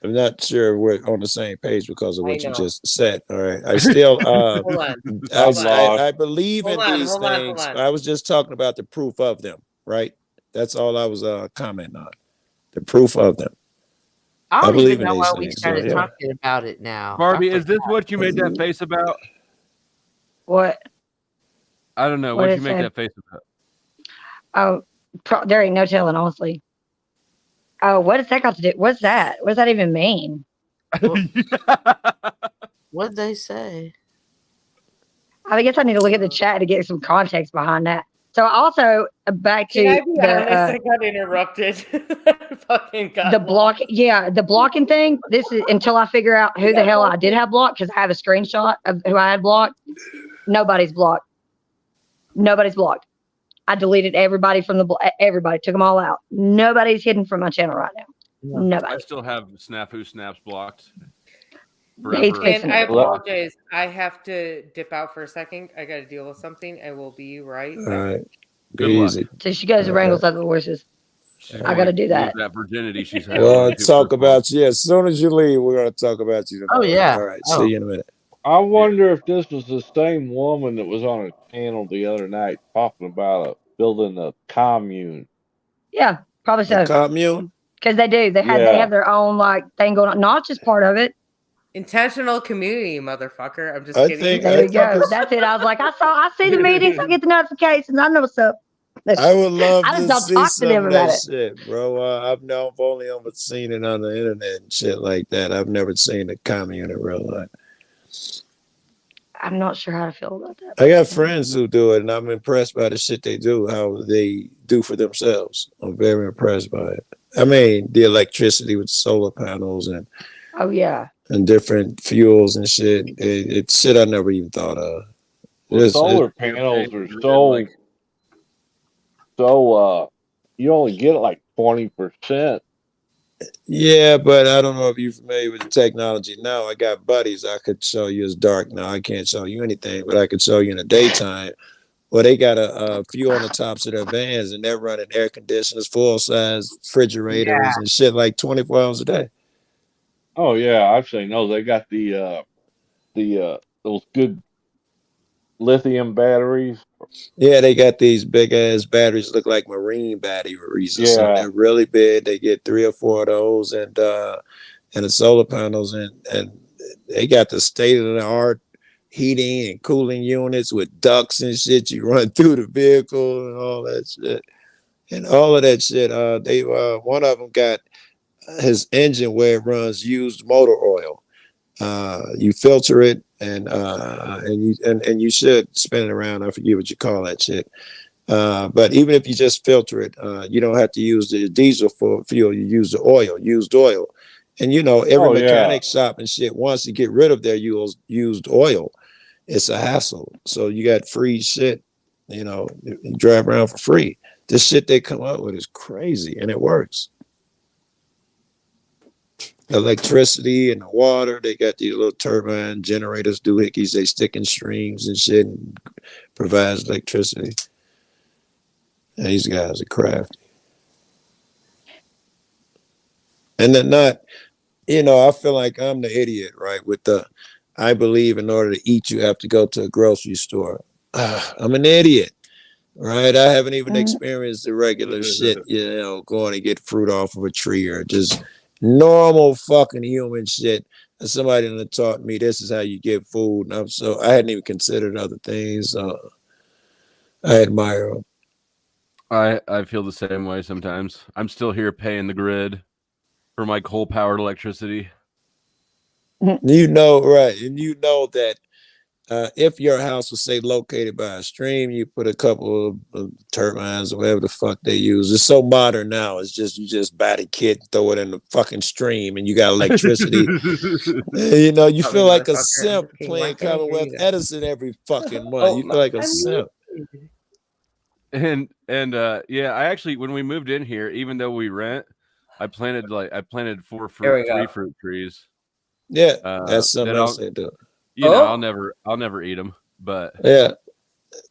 I'm not sure we're on the same page because of I what you know. just said. All right. I still Hold on. I believe in these Hold on. things. I was just talking about the proof of them, right? That's all I was commenting on. The proof of them. I don't believe even in know these why we things. So, started yeah. talking about it now. Barbie, is this what you made that face about? What? I don't know. What What'd is you make that? that face about? Oh, there ain't no telling, honestly. Oh, what does that got to do? What's that? What does that even mean? What'd they say? I guess I need to look at the chat to get some context behind that. So also back to Can I be honest? I the got interrupted. Fucking got the block. Yeah, the blocking thing. This is until I figure out who the hell I did have blocked because I have a screenshot of who I had blocked. Nobody's blocked. Nobody's blocked. I deleted everybody from everybody, took them all out. Nobody's hidden from my channel right now. Nobody. I still have Snafu Snaps blocked. He's Forever. fixing And I it. apologize. I have to dip out for a second. I got to deal with something. I will be right All back. right. Good Be luck. easy. So she goes and wrangles other horses. I got to do that. That virginity she's had. We'll talk about you as soon as you leave. We're going to talk about you tomorrow. Oh, yeah. All right. Oh. See you in a minute. I wonder if this was the same woman that was on a channel the other night talking about building a commune. Yeah, probably so. Commune? Because they do. They have their own like thing going on. Notch is part of it. Intentional community, motherfucker. I'm just I kidding. think- There you go. That's it. I was like, I see the meetings. I get the notifications. I know what's up. I would love I just to don't see talk to some them of about that it. shit, bro. I've only ever seen it on the internet and shit like that. I've never seen a commune in real life. I'm not sure how to feel about that. I got friends who do it, and I'm impressed by the shit they do, how they do for themselves. I'm very impressed by it. I mean, the electricity with solar panels and Oh yeah. different fuels and shit. It's shit I never even thought of. The solar panels are so you only get like 20%. Yeah, but I don't know if you're familiar with the technology now. I got buddies I could show you. It's dark now. I can't show you anything, but I could show you in the daytime. Well, they got a few on the tops of their vans, and they're running air conditioners, full size refrigerators, and shit like 24 hours a day. Oh yeah, I've seen those. They got the those good lithium batteries. Yeah, they got these big ass batteries, look like marine batteries or something. Yeah. They're really big. They get 3 or 4 of those, and the solar panels, and they got the state of the art heating and cooling units with ducts and shit. You run through the vehicle and all that shit, and all of that shit. They one of them got his engine where it runs used motor oil. You filter it, and you should spin it around. I forget what you call that shit. But even if you just filter it, you don't have to use the diesel for fuel. You use the oil, used oil. And every mechanic shop and shit wants to get rid of their used oil. It's a hassle. So you got free shit, you drive around for free. This shit they come up with is crazy, and it works. Electricity and the water, they got these little turbine generators, doohickeys, they stick in streams and shit and provides electricity. And these guys are crafty. And they're not, I feel like I'm the idiot, right? I believe in order to eat, you have to go to a grocery store. I'm an idiot, right? I haven't even experienced the regular shit, going to get fruit off of a tree or just normal fucking human shit. And somebody done taught me this is how you get food. And I hadn't even considered other things. I admire them. I feel the same way sometimes. I'm still here paying the grid for my coal-powered electricity. Right. And that if your house was, say, located by a stream, you put a couple of turbines or whatever the fuck they use. It's so modern now. It's just you just buy the kit, throw it in the fucking stream, and you got electricity. You feel like a simp playing Commonwealth Edison every fucking month. You feel like a simp. And I actually, when we moved in here, even though we rent, I planted 3 fruit trees. Yeah, that's something else they do. I'll never eat them, but yeah,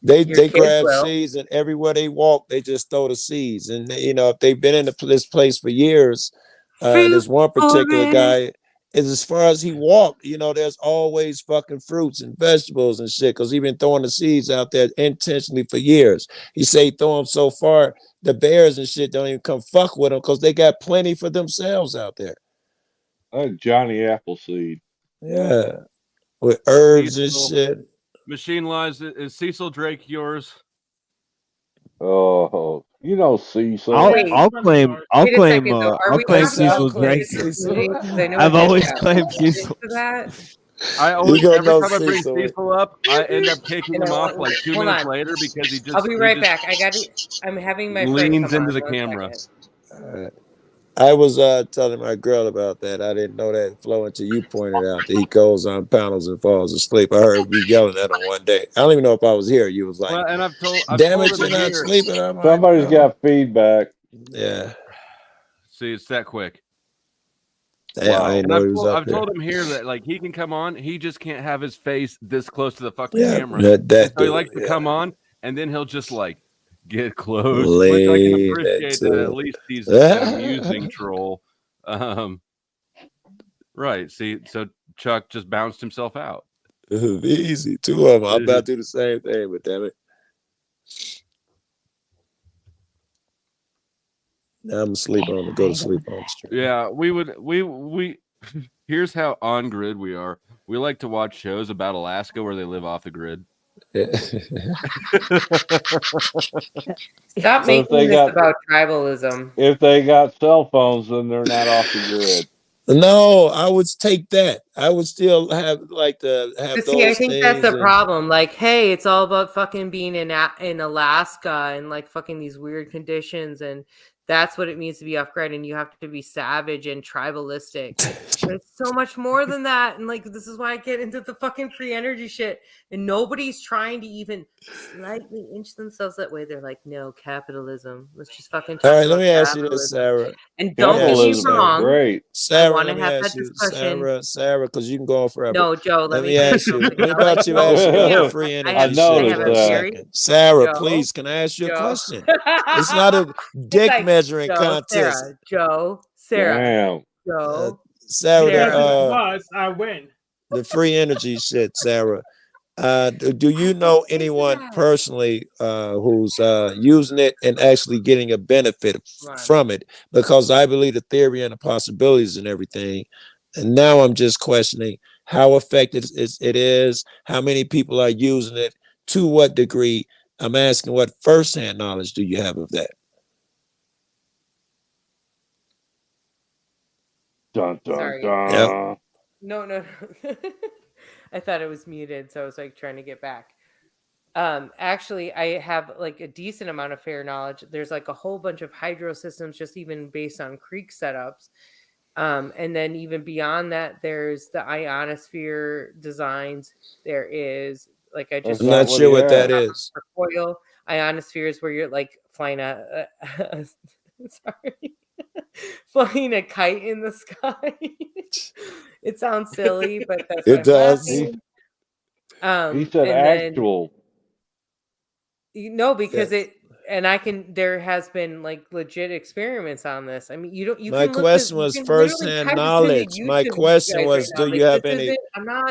they grab seeds, and everywhere they walk, they just throw the seeds. And if they've been in this place for years, there's one particular guy. As far as he walked, there's always fucking fruits and vegetables and shit, because he's been throwing the seeds out there intentionally for years. He say he throw them so far, the bears and shit don't even come fuck with them because they got plenty for themselves out there. Johnny Appleseed. Yeah. With herbs and shit. Machine Lies, is Cecil Drake yours? Oh, Cecil. I'll claim Cecil Drake. I've always claimed Cecil. I always, every time I bring Cecil up, I end up kicking him off like 2 minutes later because he just. I'll be right back. I'm having my leans friend into the camera. I was telling my girl about that. I didn't know that flow until you pointed out that he goes on panels and falls asleep. I heard you yelling at him one day. I don't even know if I was here. You was like, well, and I've damn told it, you're him not here. sleeping. I'm Somebody's got feedback. Yeah. See, it's that quick. Yeah, I know he was up I've there. told him here that he can come on. He just can't have his face this close to the fucking Yeah, camera. that So he dude, likes to yeah. come on, and then he'll just get close. Which I can Lean appreciate into that at it. least he's an amusing troll. Right. See, so Chuck just bounced himself out. Easy. 2 of them. I'm about to do the same thing, but damn it. Now I'm asleep on the go to sleep on the street. Yeah, we here's how on grid we are. We like to watch shows about Alaska where they live off the grid. Stop But if making they this got- about tribalism. If they got cell phones, then they're not off the grid. No, I would take that. I would still have to have But those see, I think that's things the and- problem. Like, hey, it's all about fucking being in Alaska and fucking these weird conditions, and that's what it means to be off grid, and you have to be savage and tribalistic. But it's so much more than that, and this is why I get into the fucking free energy shit, and nobody's trying to even slightly inch themselves that way. They're like, no, capitalism. Let's just fucking talk All right, let about me ask you this, capitalism. Sarah. And don't get me wrong. Great. Sarah, I want to let me have ask that you, discussion. Sarah, because you can go on forever. No, Joe, let me ask you. something. What about you asking about the free energy? I have shit a for a theory. second? Sarah, Joe, please, can I ask you a Joe. question? It's not a dick like, measuring Joe, contest. Sarah, Damn. Joe, Sarah, Yes, the, it was. I win. the free energy shit, Sarah. Do you know anyone personally who's using it and actually getting a benefit from it? Because I believe the theory and the possibilities and everything. And now I'm just questioning how effective it is, how many people are using it, to what degree. I'm asking, what firsthand knowledge do you have of that? Dun, dun, Sorry. dun. Yep. No. I thought it was muted, so I was like trying to get back. Actually, I have like a decent amount of fair knowledge. There's like a whole bunch of hydro systems just even based on creek setups. And then even beyond that, there's the ionosphere designs. There is, like I just I'm not sure what that is. Coil ionosphere is where you're like flying flying a kite in the sky. It sounds silly, but that's it does. He said actual. No, because there has been like legit experiments on this. I mean, you don't. My question was firsthand knowledge. My question was, do you have any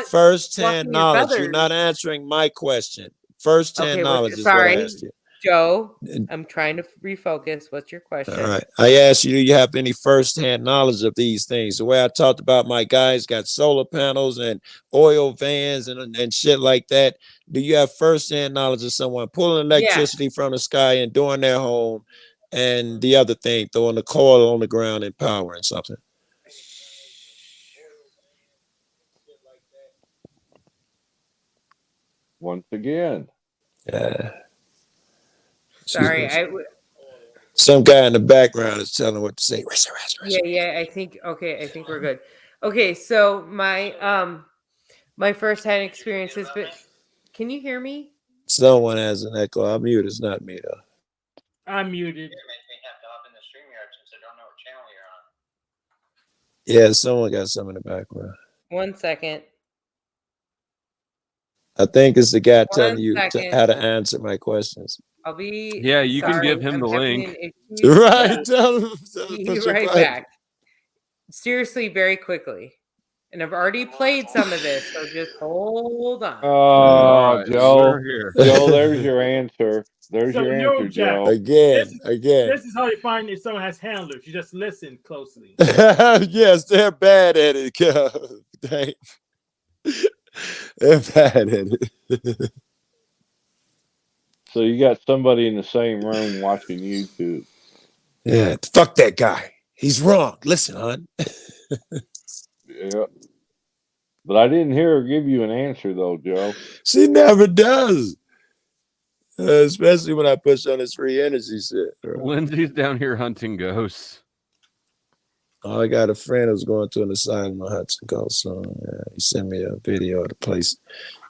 firsthand knowledge? You're not answering my question. Firsthand knowledge is what I asked you. Joe, I'm trying to refocus. What's your question? All right. I asked you, do you have any firsthand knowledge of these things? The way I talked about my guys got solar panels and oil vans and shit like that. Do you have firsthand knowledge of someone pulling electricity from the sky and doing their home? And the other thing, throwing the coil on the ground and powering something. Once again. Yeah. Sorry, some guy in the background is telling what to say. Yeah. I think we're good. Okay, so my my first-hand experiences, but can you hear me? Someone has an echo. I'll mute. It's not me though. I'm muted. Yeah, someone got some in the background. 1 second. I think it's the guy telling 1 you second. how to answer my questions. I'll be. Yeah, you can sorry, give him I'm the having link. an issue. Right. Tell him. Be right back. Seriously, very quickly. And I've already played some of this, so just hold on. Oh, Joe. we're here. Joe, there's your answer. There's So, your no, answer, Jack. Joe. Again. This is how you find if someone has handlers. You just listen closely. Yes, they're bad at it. Dang. They're bad at it. So you got somebody in the same room watching YouTube. Yeah, fuck that guy. He's wrong. Listen, hon. Yeah. But I didn't hear her give you an answer, though, Joe. She never does. Especially when I push on this free energy shit. Lindsay's down here hunting ghosts. Oh, I got a friend who's going to an asylum in Hudson Ghost. So he sent me a video of the place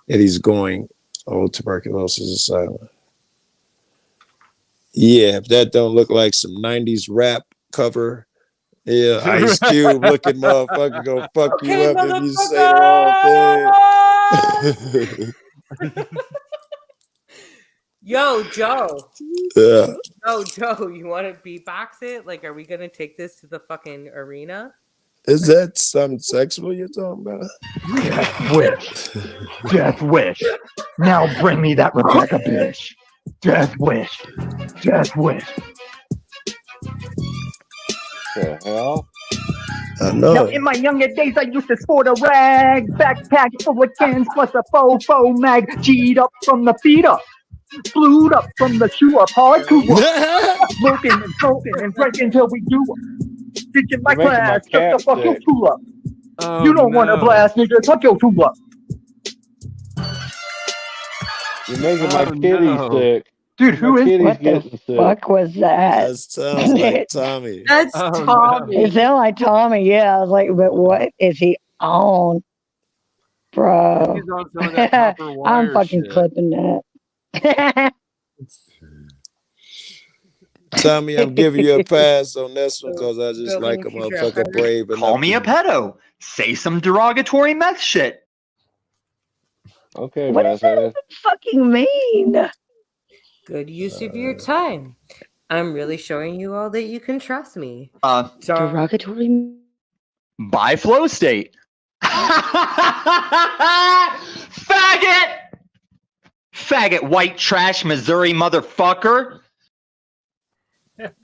that he's going, old tuberculosis asylum. Yeah, if that don't look like some 90s rap cover, yeah, Ice Cube looking motherfucker gonna fuck you up if you say the wrong thing. Yo, Joe. Yeah. Oh, Joe, you want to beatbox it? Like, are we gonna take this to the fucking arena? Is that something sexual you're talking about? Death wish. Death wish. Now bring me that Rebecca bitch. Death wish. Death wish. The hell? I know. Now, in my younger days, I used to sport a rag, backpack full of cans, plus a fofo mag, G'd up from the feet up, flued up from the shoe up, hard to work, smoking and smoking and drinking till we do up. Teaching my You're making class, my shut the cat fuck your sick. tool up. Oh, You don't want to no. blast, nigga, tuck your tool up. You're making my Oh, kitty no. sick. Dude, who My is kitty's What the getting sick. fuck was that? That sounds like Tommy. That's Oh, no. Tommy. It sounded like Tommy. Yeah, I was like, but what is he on, bro? He's on some of that copper wire I'm fucking shit. clipping that. Tommy, I'm giving you a pass on this one because I just Building like a future motherfucker efforts. brave enough. Call me a to- pedo. Say some derogatory meth shit. Okay, What does that Basshead. fucking mean? Good use of your time. I'm really showing you all that you can trust me. Derogatory. By flow state. Faggot! Faggot, white trash, Missouri motherfucker.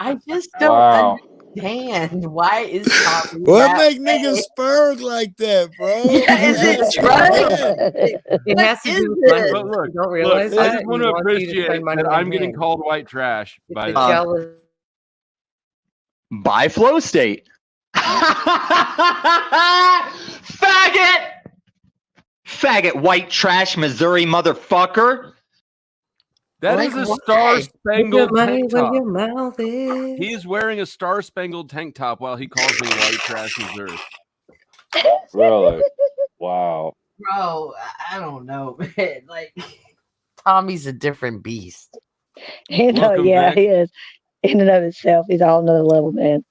I just don't Wow. understand. Why is Tommy What that make way? niggas spurg like that, bro? Yeah, is it That's right? It has to What do is with money. it? But look, You don't realize I that. just want He to wants you to appreciate spend money that on I'm getting him. called white trash It's by a the jealous. By Flow State. Faggot! Faggot, white trash, Missouri motherfucker. That Like is a what? star-spangled Put your money tank where top. your mouth is. He is wearing a star-spangled tank top while he calls me white trash Missouri. Really? Wow. Bro, I don't know, man. Like, Tommy's a different beast. You know, Welcome, yeah, Vic. he is. In and of itself, he's all another level, man.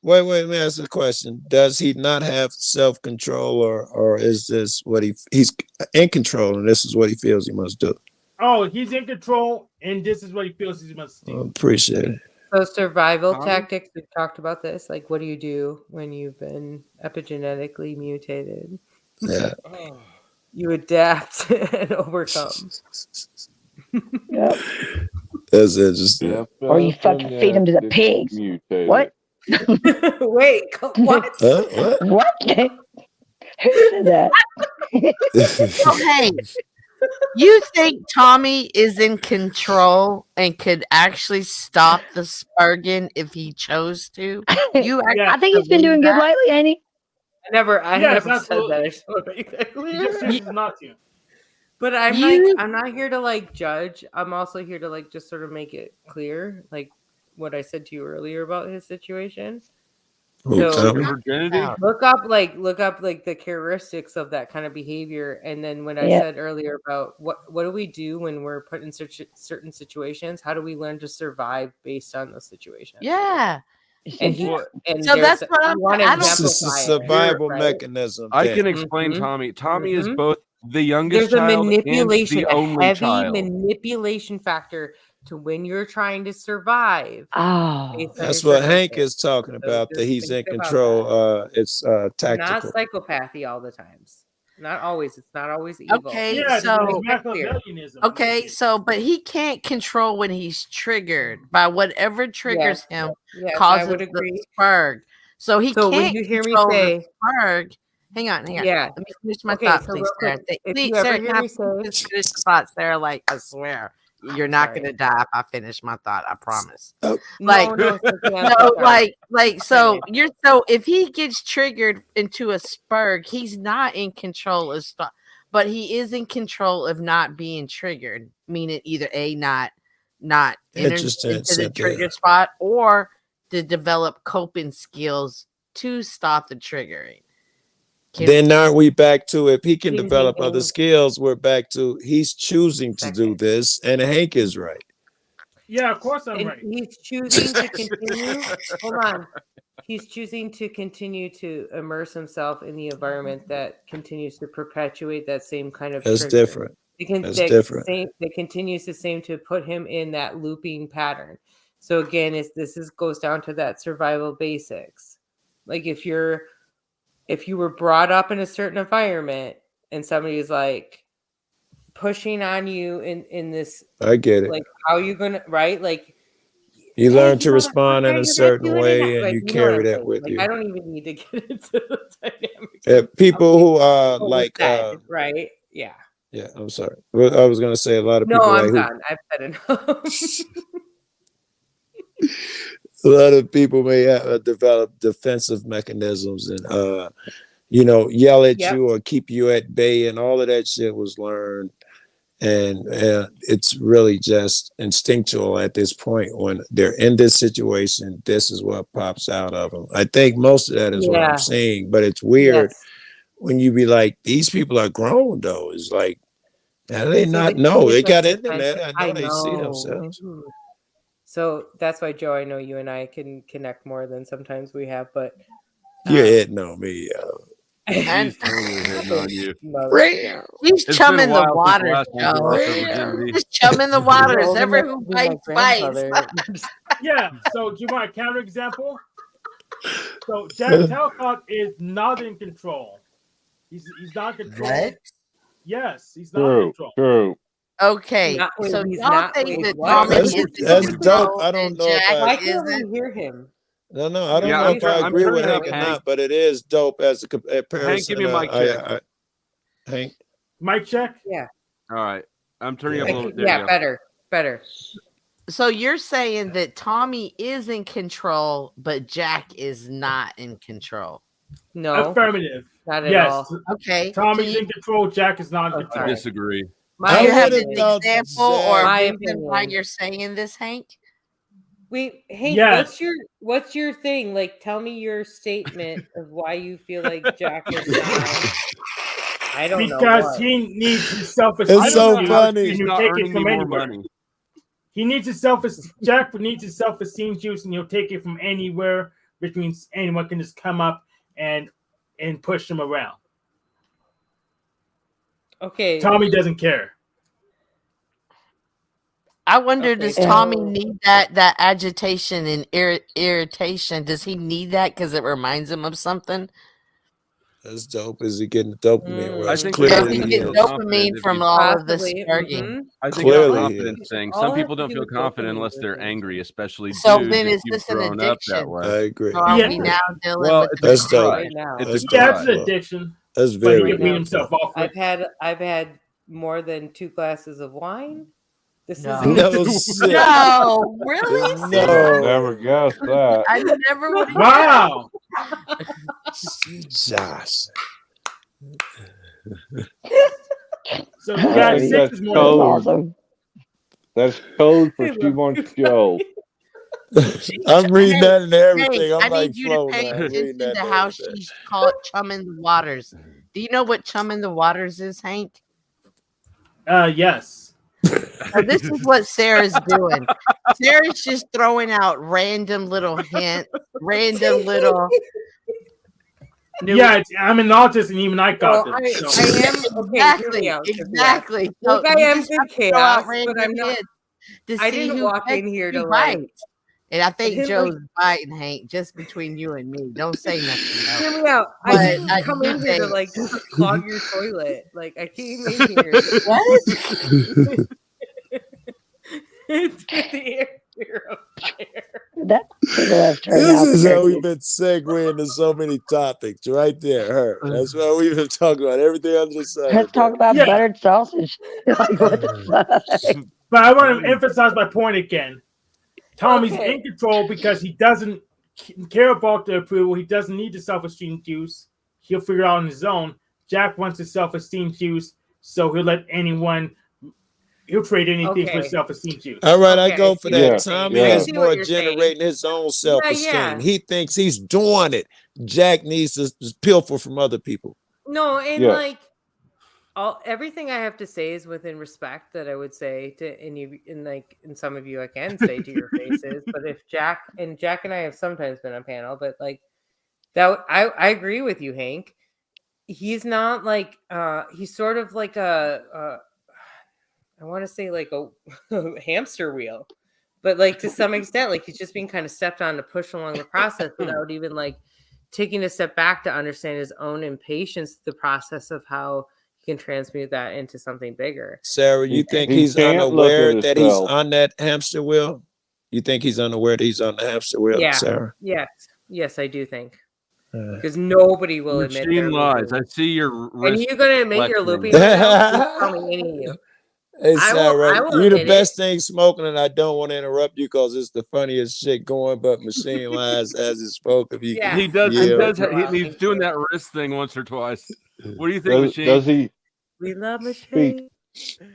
Wait, let me ask a question. Does he not have self-control, or is this what he's in control and this is what he feels he must do? Oh, he's in control, and this is what he feels he must I do. appreciate it. So survival Tommy? tactics. We've talked about this. Like, what do you do when you've been epigenetically mutated? Yeah. You adapt and overcome. Yep. That's interesting. Or you fucking feed him to the pigs. Mutated. What? Wait, what? What? What? Who said that? So, hey, you think Tommy is in control and could actually stop the Spurgin if he chose to? You I think he's been doing good lately, ain't he? I never Yes, said absolutely. that. I just want to make that He clear. just chooses not to. But I'm You- I'm not here to like judge. I'm also here to like just sort of make it clear, like what I said to you earlier about his situation. Who, So Tommy? Virginity? look up like the characteristics of that kind of behavior, and then when I Yeah. said earlier about what do we do when we're put in certain situations? How do we learn to survive based on those situations? Yeah. And he and So there's- that's what I I'm- want to I don't- This is a exemplify it, survival right? mechanism. I thing. can explain Mhm. Tommy. Tommy is Mhm. both the youngest There's a child and manipulation, the a only heavy child. manipulation factor to when you're trying to survive. Oh, based on That's your what Hank circumstance. is talking So about, that just he's in think about control. that. It's Not tactical. psychopathy all the times. Not always. It's not always evil. Okay, Yeah, so it's Make that clear. Machiavellianism. okay, so but he can't control when he's triggered by whatever triggers him Yes, I causes would the agree. spurg. So he So when can't you hear me control say- the spurg. Hang on. Yeah. Let me finish my Okay, thought, so please, real Sarah. quick, if Please, you ever Sarah, hear can I me say- just finish the thought, Sarah? Like, I swear, you're not Sorry. gonna die if I finish my thought. I promise. Oh. Like, no, Cynthia, I'm no, so sorry. like, so you're so if he gets triggered into a spurg, he's not in control of stuff, but he is in control of not being triggered, meaning either not enter Interesting, into the Cynthia. trigger spot or to develop coping skills to stop the triggering. Then aren't we back to, if he can He's develop other making- skills, we're back to he's choosing to do this, and Hank is right. Yeah, of course I'm And right. he's choosing to continue. Hold on. He's choosing to continue to immerse himself in the environment that continues to perpetuate that same kind of That's trigger. different. That's different. That continues the same to put him in that looping pattern. So again, goes down to that survival basics. Like if you were brought up in a certain environment and somebody is like pushing on you in this, I get it. like how you gonna right? Like You hey, learn to motherfucker, respond in you're a not certain doing way, enough. and Like, you know what carry I'm that saying. with Like, you. I don't even need to get into the dynamics. People who are What was like, said, right? Yeah. yeah, I'm sorry. Well, I was gonna say a lot of No, people I'm like done. I've said enough. a lot of people may develop defensive mechanisms and yell at Yep. you or keep you at bay, and all of that shit was learned, and it's really just instinctual at this point. When they're in this situation, this is what pops out of them. I think most of that is what Yeah. I'm seeing, but it's weird Yes. when you be like, these people are grown though. It's like, how do they So not the know? key They is got like internet. I know they see know. themselves. So that's why, Joe, I know you and I can connect more than sometimes we have, but You're hitting on me, And He's totally hitting on you. he's It's chumming been a the while since the waters, last time you Joe. lost their virginity. Just chumming the waters. old Ever enough who to be my bites bites. grandfather. Yeah. So do you want a counterexample? So Jack Talcott is not in control. He's not in control. What? Yes, he's not in True. control. True. Okay, Not wait, so he's y'all not think wait, that what? Tommy That's is that's in dope. control I don't and know if Jack Why I. can't isn't? we hear him? No, I don't Yeah, know I'm if I I'm agree with turning up Hank or Hank. not, but it is dope as a Hank, give comparison. me a mic check. Hank. Mic check. Yeah. All right, I'm turning up a I little can, bit. There you yeah, go. better. So you're saying that Tommy is in control, but Jack is not in control. No, Affirmative. not at Yes. all. Okay. Tommy's in control. Jack is not in I control. disagree. Do My you have an opinion. example or My a reason why opinion. you're saying this, Hank? Wait, Hank, Yes. what's your thing? Like, tell me your statement of why you feel like Jack is not. I don't know Because what. he needs his self-esteem. It's so funny. He's You not take it earning me from more anywhere. money. He needs his self-esteem. Jack needs his self-esteem juice, and he'll take it from anywhere, which means anyone can just come up and push him around. Okay. Tommy doesn't care. I wonder, Okay, does so- Tommy need that agitation and irritation? Does he need that because it reminds him of something? That's dope. Is he getting dopamine? Well, I it's think clearly Does he he get is. dopamine from all of this Possibly, sparking? I think Clearly it's a he confidence is. thing. All Some has people to don't do feel with confident dopamine unless they're driven. angry, especially So dudes. then if is you've this an grown up that addiction? way. I agree. So are Yeah. we now dealing Well, with it's an a That's dope. crutch. Right now. It's a That's Yeah, crutch. it's an dope. addiction. That's But he very can beat good. himself off with. I've had more than 2 glasses of wine. This No. is No shit. No, really? No. Never guessed that. I never would have Wow. Josh. So I yeah, think 6 that's is more. code. Awesome. That's code for she wants Joe. I'm reading that and everything. Hank, I I'm like need you to flowing. pay I'm reading attention that to and how everything. she's called chumming the waters. Do you know what chumming the waters is, Hank? Yes. Now, this is what Sarah's doing. Sarah's just throwing out random little hints, random little. Yeah, I'm an autist, and even I got Well, this. So. I am okay. Hear me out, Cynthia. Exactly. Look, I you am just good have to throw chaos, out but random I'm not. hints to I see didn't who walk in bites, here who to like. bites. And I think didn't, Joe's like- biting, Hank, just between you and me. Don't say nothing else. Hear me out. But I didn't I come do in here to think- like clog your toilet. Like I came in here. What? to get the air purifier. That people have turned This out is how pretty. we've been segueing into so many topics right there. Her. That's why we've been talking about everything under the sun. Let's talk about Yeah. buttered sausage. Like, what the fuck? But I want to emphasize my point again. Tommy's Okay. in control because he doesn't care about the approval. He doesn't need the self-esteem juice. He'll figure it out on his own. Jack wants the self-esteem juice, so he'll let anyone. He'll trade anything for Okay. self-esteem juice. All right, I Okay, go I for see that. what you're Tommy saying. is I see more what you're saying. generating his own self-esteem. yeah. He thinks he's doing it. Jack needs to pilfer from other people. No, and Yeah. like everything I have to say is within respect that I would say to any and like and some of you I can say to your faces. But if Jack and I have sometimes been on panel, but like that I agree with you, Hank. He's not like he's sort of like a I want to say like a hamster wheel, but like to some extent, like he's just being kind of stepped on to push along the process without even like taking a step back to understand his own impatience, the process of how he can transmute that into something bigger. Sarah, you think He he's can't look unaware at that he's himself. on that hamster wheel? You think he's unaware that he's on the hamster wheel, Yeah. Sarah? Yes, I do think because nobody will admit they're Machine lies. looping. I see your And wrist. you gonna admit you're flexing. looping right now? Don't tell me any of you. Hey, I Sarah, will you the admit it. best thing smoking, and I don't want to interrupt you because it's the funniest shit going. But machine lies as it spoke. If you Yeah. can He does. yield. He does. Wow, He's thank doing you. that wrist thing once or twice. What do you think, Machine? Does he We love speak? machine.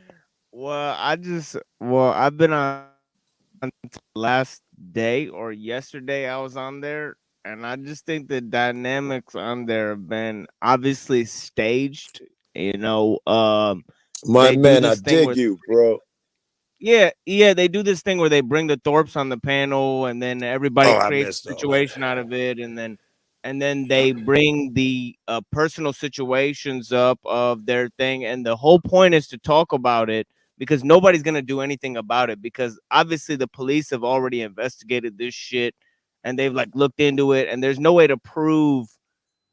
Well, I've been on last day or yesterday. I was on there, and I just think the dynamics on there have been obviously staged. You know, My they do man, I this thing dig where you, bro. yeah, they do this thing where they bring the Thorpes on the panel, and then everybody Oh, I creates missed a all that. situation out of it, and then they bring the personal situations up of their thing, and the whole point is to talk about it because nobody's gonna do anything about it because obviously the police have already investigated this shit and they've like looked into it, and there's no way to prove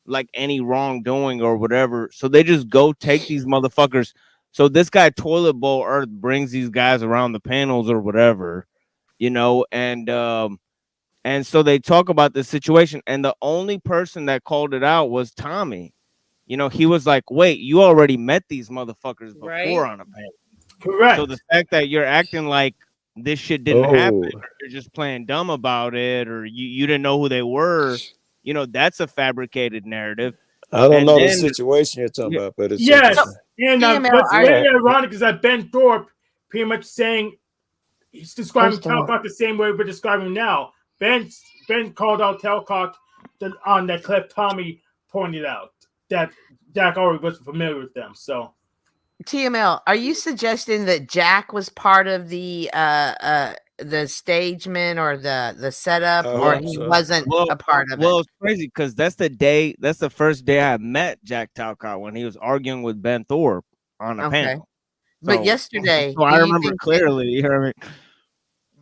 like any wrongdoing or whatever, so they just go take these motherfuckers So this guy Toilet Bowl Earth brings these guys around the panels or whatever, you know, and so they talk about the situation, and the only person that called it out was Tommy. You know, he was like, wait, you already met these motherfuckers before Right. on a panel. Correct. So the fact that you're acting like this shit didn't happen, or you're just playing dumb about it, or you didn't know who they were, you know, that's a fabricated narrative. I don't And know the then- situation you're talking about, but it's Yes, interesting. and TML, what's are really you- ironic is that Ben Thorpe pretty much saying he's describing First of all- Talcott the same way we're describing him now. Ben called out Talcott on that clip. Tommy pointed out that Jack already was familiar with them. So TML, are you suggesting that Jack was part of the stageman or the setup, I or hope he so. wasn't a part of Well, it? it's crazy because that's the first day I met Jack Talcott, when he was arguing with Ben Thorpe on a Okay. panel. But yesterday, so I do you remember think that- clearly. You know what I mean?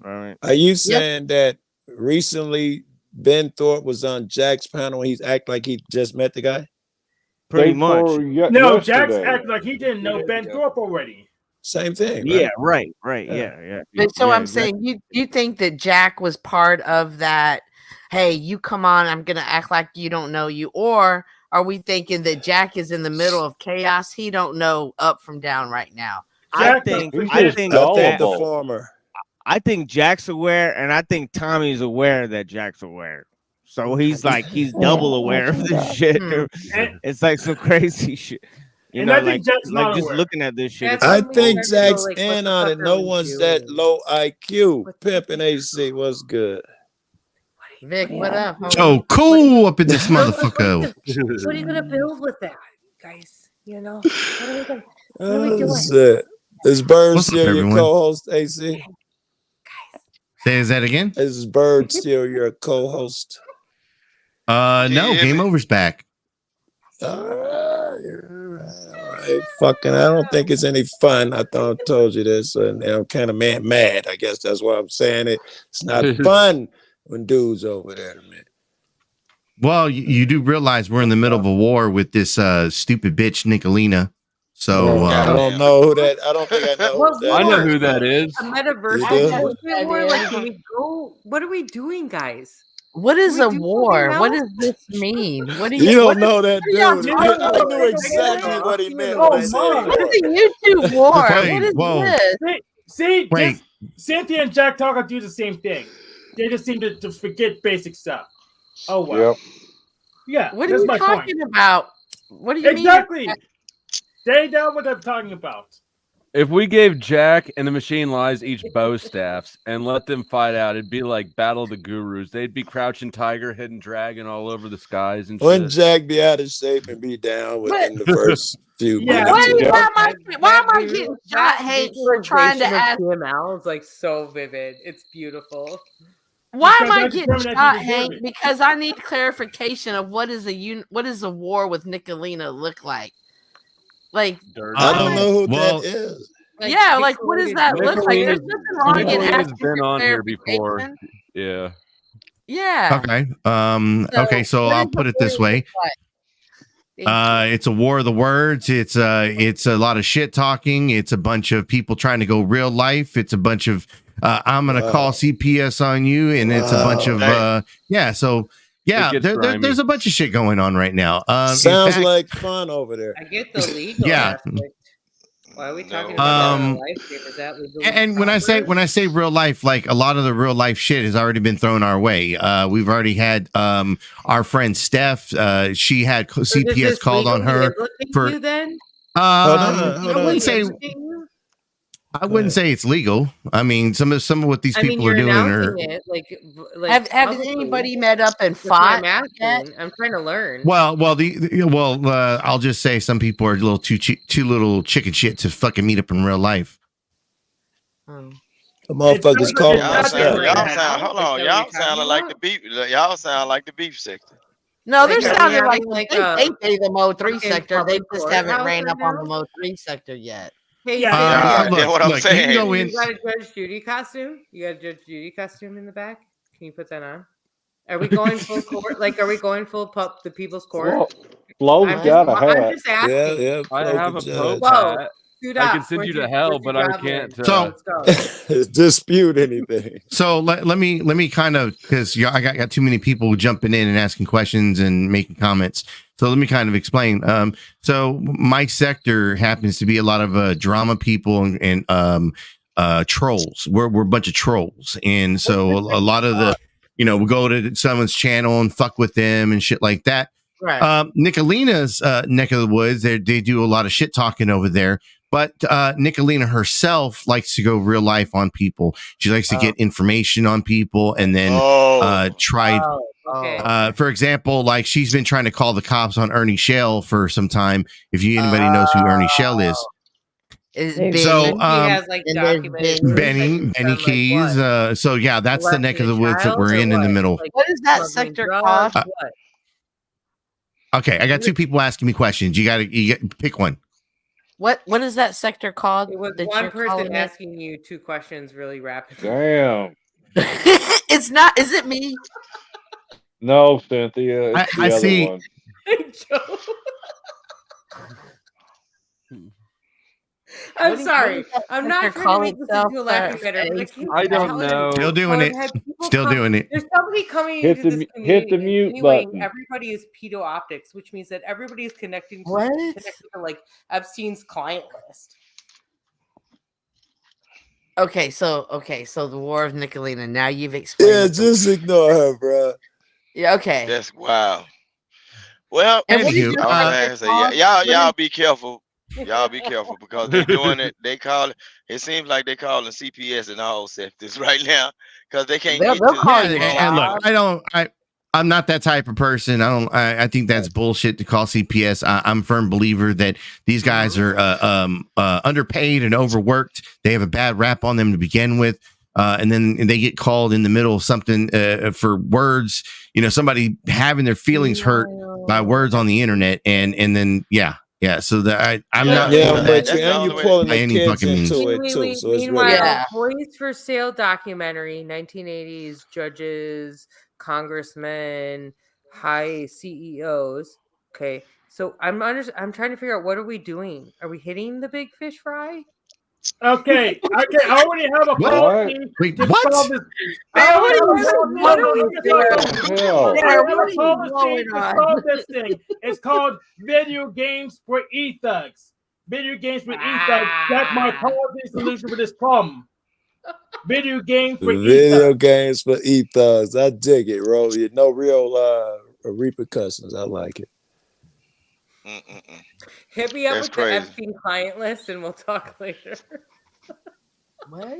All right. Are you saying that recently Ben Thorpe was on Jack's panel and he's act like he just met the guy? Pretty Day much. for ye- no, Jack's yesterday. acting like he didn't know Ben Thorpe already. Same thing. Yeah, Right? right. Yeah. Yeah. But so Yeah, I'm exactly. saying, you think that Jack was part of that? Hey, you come on, I'm gonna act like you don't know you, or are we thinking that Jack is in the middle of chaos? He don't know up from down right now. I think I think the former. I think Jack's aware, and I think Tommy's aware that Jack's aware. So he's like, he's double aware of this shit. It's like some crazy shit. You And know, I think like, Jack's not just aware. looking at this shit. That's it's I like, think started to go Jack's like, what in the on fuck it. are No we one's that low IQ. Pimping AC, what's good? Vic, what up? homie? Oh, cool up in this motherfucker. What are you gonna build with that, guys? You know, what are we gonna? What are we Oh, doing? shit. Is Bird What's up, still your everyone? co-host, AC? Say that again? Is Bird still your co-host? No, Game Over's back. Alright, fucking, I don't think it's any fun. I thought I told you this, and I'm kind of mad. I guess that's why I'm saying it. It's not fun when dudes over there, man. Well, you do realize we're in the middle of a war with this stupid bitch Nicolina. So I don't know who that. I don't think I know. What Who that I know is. who that is. A metaverse. You do? bullshit war? Like, can we go? What are we doing, guys? What is Can a we do war? something What else? does this mean? What do You what don't know that what are y'all dude. talking I about? knew exactly what he meant Oh, when I said Mom. What war. is a YouTube war? Wait, What is whoa. this? See, Wait. just Cynthia and Jack Talcott do the same thing. They just seem to forget basic stuff. Oh wow. Yep. Yeah, What are that's you my point. talking about? What do you Exactly. mean? They know what I'm talking about. If we gave Jack and the Machine Lies each bow staffs and let them fight out, it'd be like Battle of the Gurus. They'd be Crouching Tiger, Hidden Dragon all over the skies and Wouldn't shit. Jack be out of shape and be down within the first few Yeah. minutes? Why am I getting shot hate for trying to ask? TML is like so vivid. It's beautiful. Why am Because I I getting determined I shot can deserve hate? it. Because I need clarification of what is a war with Nicolina look like? Like, I don't know who well, that is. yeah, like what does that look like? There's Nicolina's- nothing wrong in Nicolina's asking been for on here before. clarification. Yeah. Yeah. Okay. Okay, so what I'll is put the it this war way. look like? It's a war of the words. It's a lot of shit talking. It's a bunch of people trying to go real life. It's a bunch of I'm gonna call CPS on you, and it's a bunch of yeah. So yeah, It gets grimy. there's a bunch of shit going on right now. In Sounds fact- like fun over there. I get the legal Yeah. aspect. Why are we talking about Um, real life game? Is that legal? And when I say real life, like a lot of the real life shit has already been thrown our way. We've already had our friend Steph. She had CPS called on her for. you then? on, hold I on. wouldn't say. I wouldn't say it's legal. I mean, some of what these people are doing are. It, like Have publicly. anybody met up and That's why fought I'm yet? asking. I'm trying to learn. Well, I'll just say some people are a little too little chicken shit to fucking meet up in real life. The motherfuckers calling Y'all us sound, out. hold on, y'all sounding like the beef. Y'all sound like the beef sector. No, they're Like, are we sounding like, having, like, they the Mo 3 fucking sector. They public just haven't courthouse ran right up on now? the Mo 3 sector yet. Hey, Yeah, Yeah, what I'm look, saying. you can go in. You got a Judge Judy costume? You got a Judge Judy costume in the back? Can you put that on? Are we going full court? Like, are we going full the people's court? Well, Flo's I'm got a just, I'm hat. just asking. Yeah, I Flo have the a Pope judge. Whoa. hat. Suit I can up. send Where's you to your- hell, where's your but I javelin? can't. So- Let's go. Dispute anything. So let me kind of, because I got too many people jumping in and asking questions and making comments. So let me kind of explain. So my sector happens to be a lot of drama people and trolls. We're a bunch of trolls, and so a lot of the, we go to someone's channel and fuck with them and shit like that. Right. Nicolina's neck of the woods, they do a lot of shit talking over there. But Nicolina herself likes to go real life on people. She likes to get information on people and then try. Okay. For example, like she's been trying to call the cops on Ernie Shell for some time. If anybody knows who Ernie Shell is. So Benny Keys. So yeah, that's the neck of the woods that we're in the middle. What is that sector called? Okay, I got two people asking me questions. You got to pick one. What is that sector called? It was that one you're person calling it? asking you 2 questions really rapidly. Damn. It's not. Is it me? No, Cynthia. It's the I other see. one. Joe. I'm sorry. I'm not trying to make this into a laughing matter. But I can't I don't tell know. Still doing it. Still doing it. There's somebody coming Hit into the this mu- community hit the mute insinuating button. everybody is pedo optics, which means that everybody is connected What? to like Epstein's client list. Okay, so the War of Nicolina. Now you've explained. Yeah, just ignore her, bro. Yeah. Okay. That's wow. Well, And what is Anywho, your all sector I say, called? y'all be careful. Y'all be careful because they're doing it. They call it. It seems like they're calling CPS and all sectors right now because they can't They'll get to call the you And look, I'm not that type of person. I think that's bullshit to call CPS. I'm a firm believer that these guys are underpaid and overworked. They have a bad rap on them to begin with. And then they get called in the middle of something for words, somebody having their feelings hurt by words on the internet. And then, yeah. So that I'm not. But you're pulling by the any kids fucking means. into it too. So it's Meanwhile, really Yeah. Boys for Sale documentary, 1980s judges, congressmen, high CEOs. Okay, so I'm trying to figure out, what are we doing? Are we hitting the big fish fry? Okay, I already have a What? policy Wait, to what? solve this. Man, I what are we already doing? Hell. have What are a you policy going to on? solve this thing. It's called Video Games for E-Thugs. Video Games for E-Thugs. That's my policy solution for this problem. Video Games for video E-Thugs. games for e-thugs. I dig it, bro. No real repercussions. I like it. Hit me up That's with crazy. the Epstein client list and we'll talk later. What?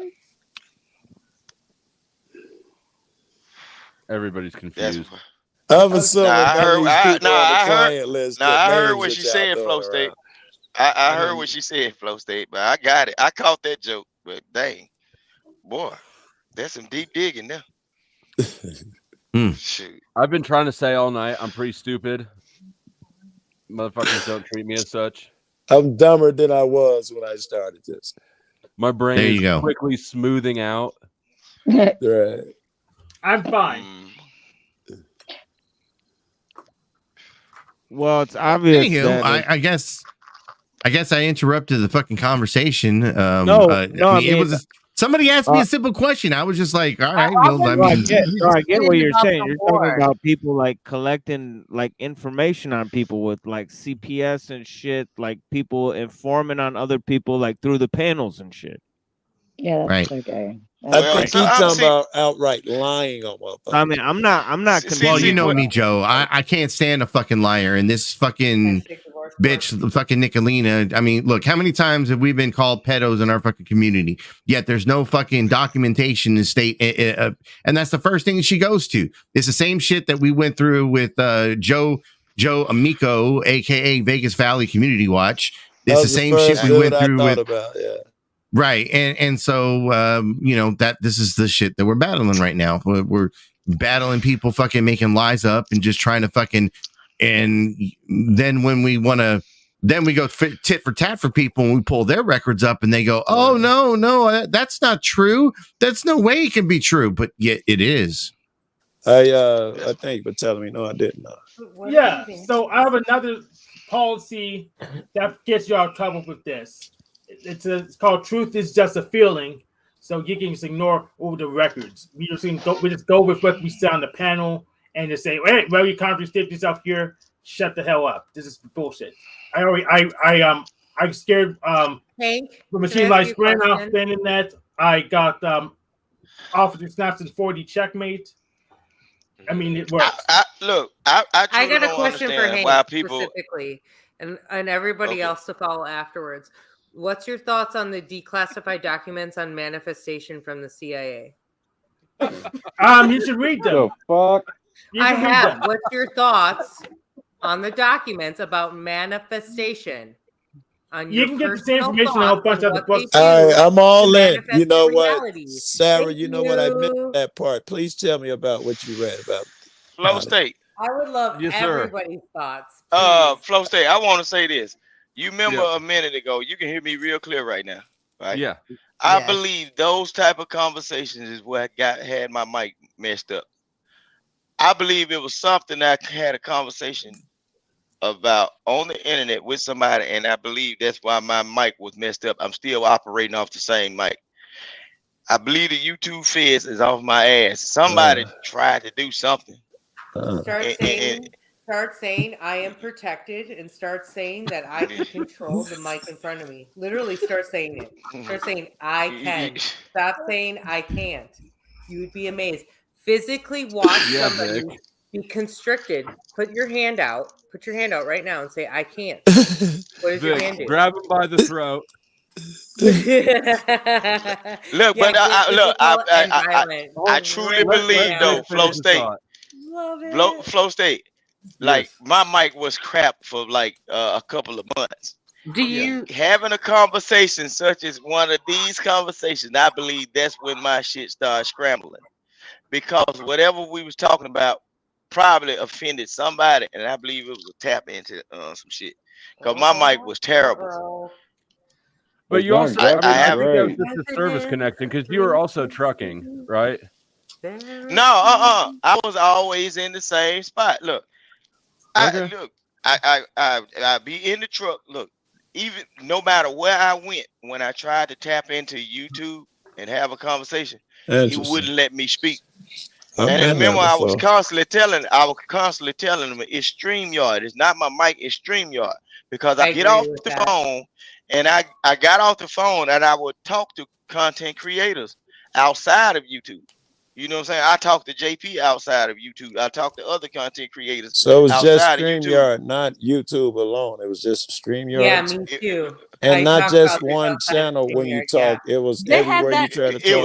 Everybody's That's confused. I'm assuming Nah, I heard. that these people on the I client heard. list. Nah, get I heard names what that she y'all said, throwing Flow State. around. I heard what she said, Flow State, but I got it. I caught that joke, but dang, boy, that's some deep digging there. Shoot. I've been trying to say all night, I'm pretty stupid. Motherfuckers don't treat me as such. I'm dumber than I was when I started this. My brain There is you go. quickly smoothing out. Right. I'm fine. Well, it's obvious. Anywho, that I guess I interrupted the fucking conversation. No, I mean, it was somebody asked me a simple question. I was just like, all right, well, I mean, I get what you're about saying. the You're war. talking about people like collecting like information on people with like CPS and shit, like people informing on other people like through the panels and shit. Yeah, that's Right. okay. I Well, think so he's I'm talking see- about outright lying on motherfuckers. I mean, I'm not well, you know me, Joe. I can't stand a fucking liar, and this fucking bitch, the fucking Nicolina. I mean, look, how many times have we been called pedos in our fucking community? Yet there's no fucking documentation in state, and that's the first thing she goes to. It's the same shit that we went through with Joe Amico, aka Vegas Valley Community Watch. That It's the was same first shit we dude went I through thought with. about, yeah. Right, and so that this is the shit that we're battling right now. We're battling people fucking making lies up and just trying to fucking, and then when we want to, then we go tit for tat for people and we pull their records up and they go, oh no, that's not true. That's no way it can be true, but yet it is. I thank you for telling me. No, I didn't know. Yeah, so I have another policy that gets you out of trouble with this. it's called Truth is Just a Feeling. So you can just ignore all the records. We just go with what we say on the panel and just say, hey, well, you contradict yourself here. Shut the hell up. This is bullshit. I'm scared. Hank, the can machine I like ask you a spraying off question? the internet. I got Officer Snaps and 4D checkmate. I mean, it works. I I truly got a don't question for understand Hank why people. specifically, and everybody Okay. else to follow afterwards. What's your thoughts on the declassified documents on manifestation from the CIA? You should read them. The fuck? I have. What's your thoughts on the documents about manifestation? On You your can get the same personal information in a whole bunch thoughts of on other what they books. do All right, I'm all to in. manifest You know your what, reality. Sarah? Thank You know what I missed you. that part. Please tell me about what you read about. Flow Holly. State. I would love Yes, sir. everybody's thoughts. Flow State. I want to say this. You remember Yeah. a minute ago? You can hear me real clear right now, right? Yeah. I Yes. believe those type of conversations is what had my mic messed up. I believe it was something I had a conversation about on the internet with somebody, and I believe that's why my mic was messed up. I'm still operating off the same mic. I believe the YouTube feds is off my ass. Somebody tried to do something. Start saying I am protected, and start saying that I can control the mic in front of me. Literally start saying it. Start saying I can. Stop saying I can't. You would be amazed. Physically watch Yeah, somebody Vic. be constricted. Put your hand out. Put your hand out right now and say I can't. What does your hand Vic, do? grab him by the throat. Look, Yeah, but get physical and violent. I truly Let believe Vic though, finish Flow his State. thought. Love it. Flow State. Like Yes. my mic was crap for like a couple of months. Do you Having a conversation such as one of these conversations, I believe that's when my shit started scrambling. Because whatever we was talking about probably offended somebody, and I believe it was a tap into some shit. Because my mic was terrible. But you also, I I think that was great. just the service connecting because you were also trucking, right? No, I was always in the same spot. Look, I be in the truck. Look, even no matter where I went, when I tried to tap into YouTube and have a conversation, he Interesting. wouldn't let me speak. I've And been remember, there I was before. constantly telling him it's StreamYard. It's not my mic, it's StreamYard. Because I get agree off with the that. phone and I got off the phone and I would talk to content creators outside of YouTube. You know what I'm saying? I talk to JP outside of YouTube. I talk to other content creators So it was just outside of YouTube. StreamYard, not YouTube alone. It was just StreamYard. Yeah, me too. And I not talk just about this one outside of channel when you StreamYard, yeah. talk. It was They had everywhere you that- try to It talk.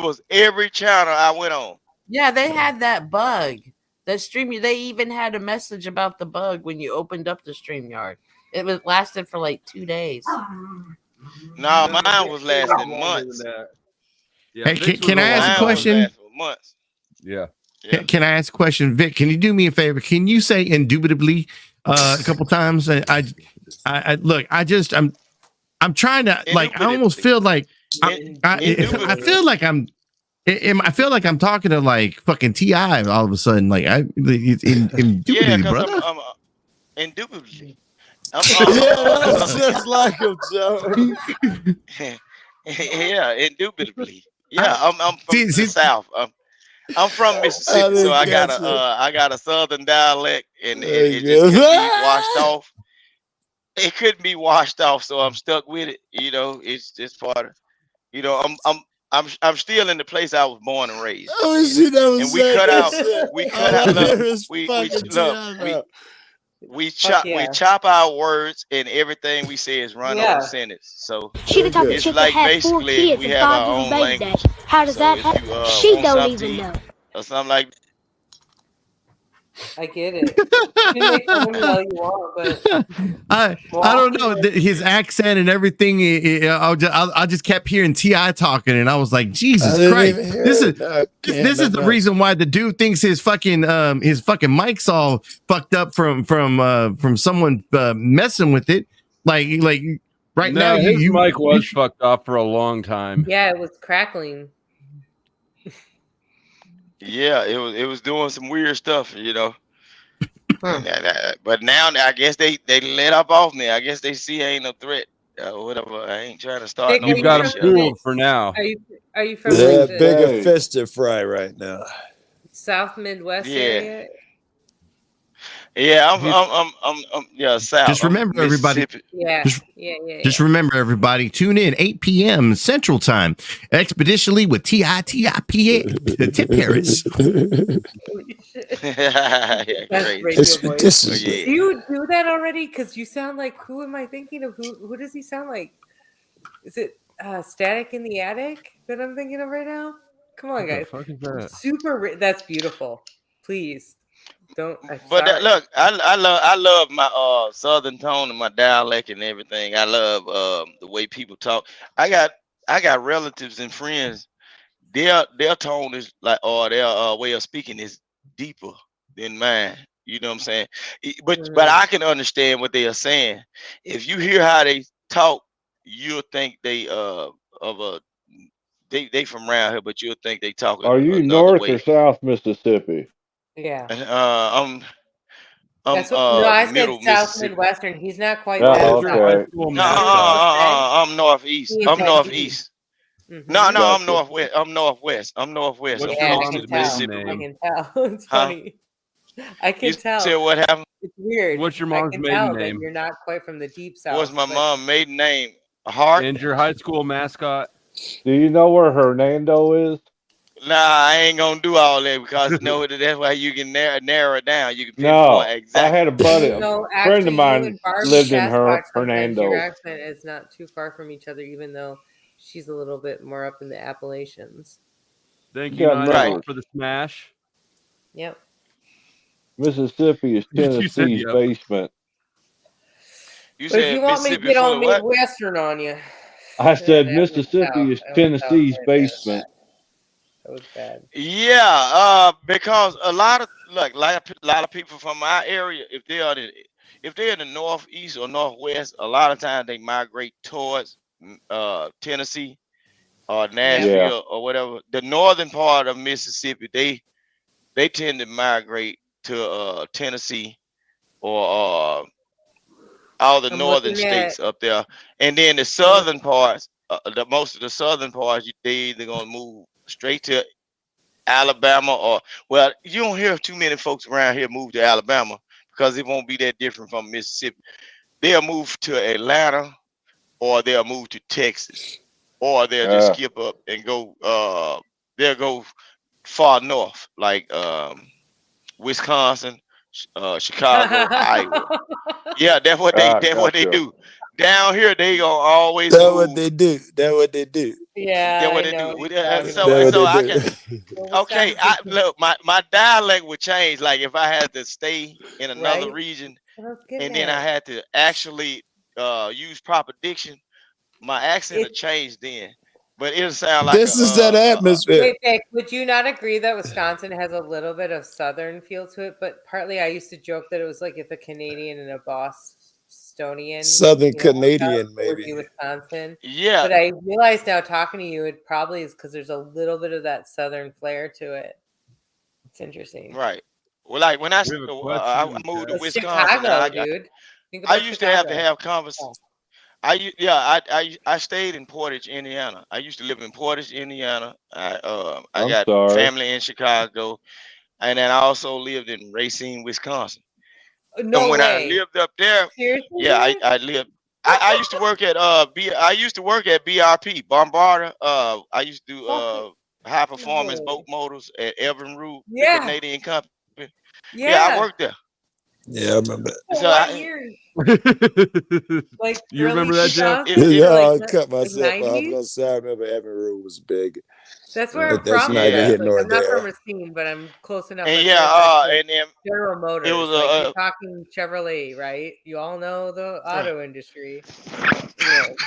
was every channel I went on. Yeah, they had that bug. That stream, they even had a message about the bug when you opened up the StreamYard. It was lasted for like 2 days. No, mine was lasting months. Hey, can I ask a question? Months. Yeah. Can I ask a question, Vic? Can you do me a favor? Can you say indubitably a couple times? I look. I'm trying to like. I almost feel like I feel like I feel like I'm talking to like fucking T.I. all of a sudden. Like indubitably, Yeah, because brother. I'm indubitably. That's just like him, Joe. Yeah, indubitably. Yeah, I'm from the South. I'm from Mississippi, so I got a Southern dialect, and it just couldn't be washed off. It couldn't be washed off, so I'm stuck with it. You know, it's just part of. You know, I'm still in the place I was born and raised. Oh, she never And we said cut that out. shit. We cut All out. I hear Look, is we fucking look. Tiana. We Fuck chop our words, and everything we say is run Yeah. on sentence. So She the type of it's chick like that had 4 basically kids we and have 5 our different own baby language. daddies. How does So that if happen? you, She want don't something even to eat know. or something like. I get it. You can make fun of me all you want, but I don't know his accent and everything. I just kept hearing T.I. talking, and I was like, I Jesus didn't Christ! even hear This it. is No, I can't. this is the reason why the dude thinks his fucking mic's all fucked up from someone messing with it. Like right No, now, his you mic was fucked off for a long time. Yeah, it was crackling. Yeah, it was doing some weird stuff, you know. And but now I guess they let up off me. I guess they see I ain't no threat. whatever. I ain't trying to start Dick, no are You've you got from them bullshit. fooled for now. Are you from Yeah, like the bigger Hey. fish to fry right now. South Midwest Yeah. area? Yeah, yeah, south. Just I'm remember, everybody. Mississippi. Yeah. Just, Yeah. just remember, everybody. Tune in 8 p.m. Central Time, expeditiously with Tip Harris. Yeah, That's crazy. radio voice. Expeditiously. Do you do that already? Because you sound like, who am I thinking of? Who does he sound like? Is it Static in the Attic that I'm thinking of right now? Come on, What the guys. fuck is that? That's beautiful. Please don't. But Sorry. look, I love my southern tone and my dialect and everything. I love the way people talk. I got relatives and friends. Their tone is like, or their way of speaking is deeper than mine. You know what I'm saying? But I can understand what they are saying. If you hear how they talk, you'll think they they from around here, but you'll think they talk Are you another North way. or South Mississippi? Yeah. I'm That's what, no, I said middle South Mississippi. Midwestern. He's not quite Oh, that Andrew south. High okay. School No, mascot. I'm northeast. He is I'm that northeast. deep. No, I'm Gotcha. northwest. I'm northwest. I'm northwest. What's I'm your Yeah, I close mom's to can the tell. Mississippi maiden I River. name? can tell. It's Huh? funny. I can You tell. said what happened? It's weird. What's your I mom's can maiden tell that name? you're not quite from the deep What's south. my But mom maiden name? Hart? And your high school mascot? Do you know where Hernando is? Nah, I ain't gonna do all that because that's why you can narrow it down. You can pinpoint No, I exactly. had a buddy, you a know, friend of actually, you mine and Barbie lived in Sasquatch, sometimes your Hernando. accent is not too far from each other, even though she's a little bit more up in the Appalachians. Thank You you, got Nighthawk, numbers. for the smash. Yep. Mississippi is You said Tennessee's yep. basement. You But if said you want me to Mississippi get full all of what? Midwestern on you, I said that was Mississippi is south. That was south. Tennessee's That basement. was bad. Yeah, because a lot of people from our area, if they're in the northeast or northwest, a lot of times they migrate towards Tennessee or Yep. Nashville Yeah. or whatever. The northern part of Mississippi, they tend to migrate to Tennessee or all the I'm northern looking at states up there, and then the southern parts, most of the southern parts, they either gonna move straight to Alabama or, well, you don't hear too many folks around here move to Alabama because it won't be that different from Mississippi. They'll move to Atlanta or they'll move to Texas or they'll just skip up and go. They'll go far north like Wisconsin, Chicago, Iowa. Yeah, that's what they Gotcha. do. Down here, they gonna always That's move. what they do. That's what they do. Yeah, That's what I they know do. what you're talking So That's what I they can. do. Okay, look, my dialect would change. Like if I had to stay in another Right? region, What I was getting and then I at. had to actually use proper diction, my accent would It, change then. But it'll sound like This is that atmosphere. wait, Vic, would you not agree that Wisconsin has a little bit of Southern feel to it? But partly I used to joke that it was like if a Canadian and a Bostonian, Southern hooked up, Canadian, it would maybe. be Wisconsin. Yeah. But I realize now talking to you, it probably is because there's a little bit of that Southern flair to it. It's interesting. Right. Well, like when I We have a I question. moved to It's Wisconsin, Chicago, dude. Think I about used to have Chicago. conversations. I stayed in Portage, Indiana. I used to live in Portage, Indiana. I I'm got sorry. family in Chicago, and then I also lived in Racine, Wisconsin. No And when I way. lived up there, Seriously? yeah, dude? I lived. I used to work at I used to work at BRP Bombardier. I used to do high performance boat motors at Evinrude, the Yeah. Canadian company. Yeah. I worked there. Yeah, I remember. So So what I- year? Like You remember early that, Jeff? 2000s? Yeah, Like I'll the cut myself off. I was 90s? gonna say I remember Evinrude was big. That's where But I'm that's from. neither Yeah. here Like, nor I'm not from there. Racine, but I'm close enough. And That's yeah, where it's like and then General Motors. was Like you're talking Chevrolet, right? You all know the auto industry.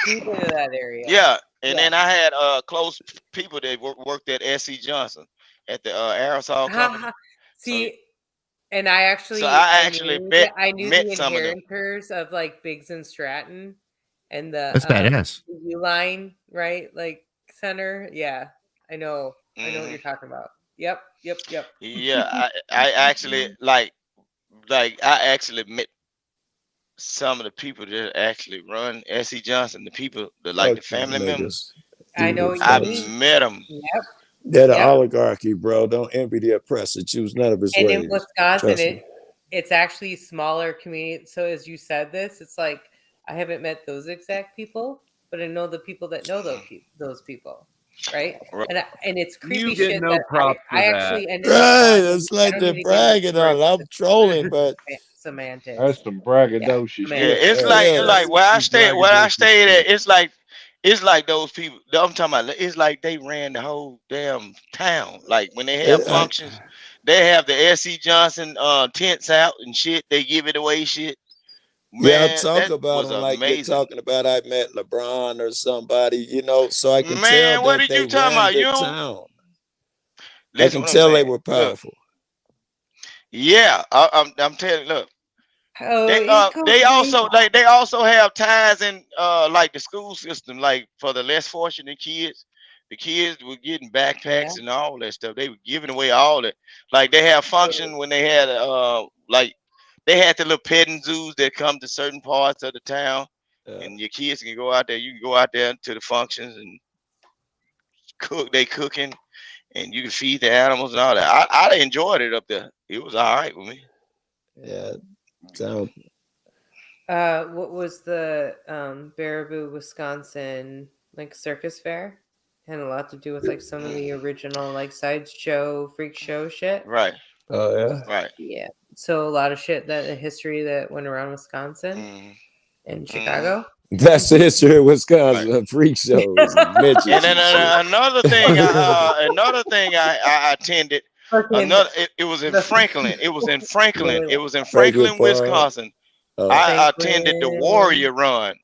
Deep into that area. yeah, and Yeah. then I had close people that worked at SC Johnson at the aerosol company. See, and I actually, So I actually knew met the some of them. inheritors of like Biggs and Stratton and the That's badass. U-Line, right? Like center. Yeah, I know what you're talking about. Yep. Yeah, I actually like I actually met some of the people that actually run S.E. Johnson, the people, the family members. I know what you I mean. met them. Yep. They're the Yep. oligarchy, bro. Don't envy the oppressor. Choose none of his And ways. in Wisconsin, Trust me. it's actually smaller community. So as you said this, it's like I haven't met those exact people, but I know the people that know those people, right? And it's creepy You get shit no that props I for that. actually ended Right, up. it's like they're bragging on it. I'm trolling, but Semantics. That's some braggadocious Yeah, shit. it's there. like where I stayed at. It's like those people. I'm talking about. It's like they ran the whole damn town. Like when they have functions, they have the S.E. Johnson tents out and shit. They give it away, shit. yeah, I Man, talk that about was them like amazing. you're talking about I met LeBron or somebody, so I can Man, tell what that did you they talking ran about? the You don't town. I listen can what I'm tell they saying. were Look, powerful. yeah, I'm telling you. Look, Oh, they also have ties in like the school system, like for the less fortunate kids. The kids were getting backpacks and all that stuff. They were giving away all that. Like they have function when they had like they had the little petting zoos that come to certain parts of the town, and your kids can go out there. You can go out there to the functions and cook. They cooking, and you can feed the animals and all that. I enjoyed it up there. It was all right with me. Yeah, so What was the Baraboo, Wisconsin like circus fair? Had a lot to do with like some of the original like sideshow freak show shit. Right. Oh yeah. Right. Yeah. So a lot of shit that the history that went around Wisconsin and Chicago. That's the history of Wisconsin. Freak shows and midgets. And then another thing I attended. It was in Franklin. It was in Franklin. It was in Franklin, Wisconsin. I attended the Warrior Run.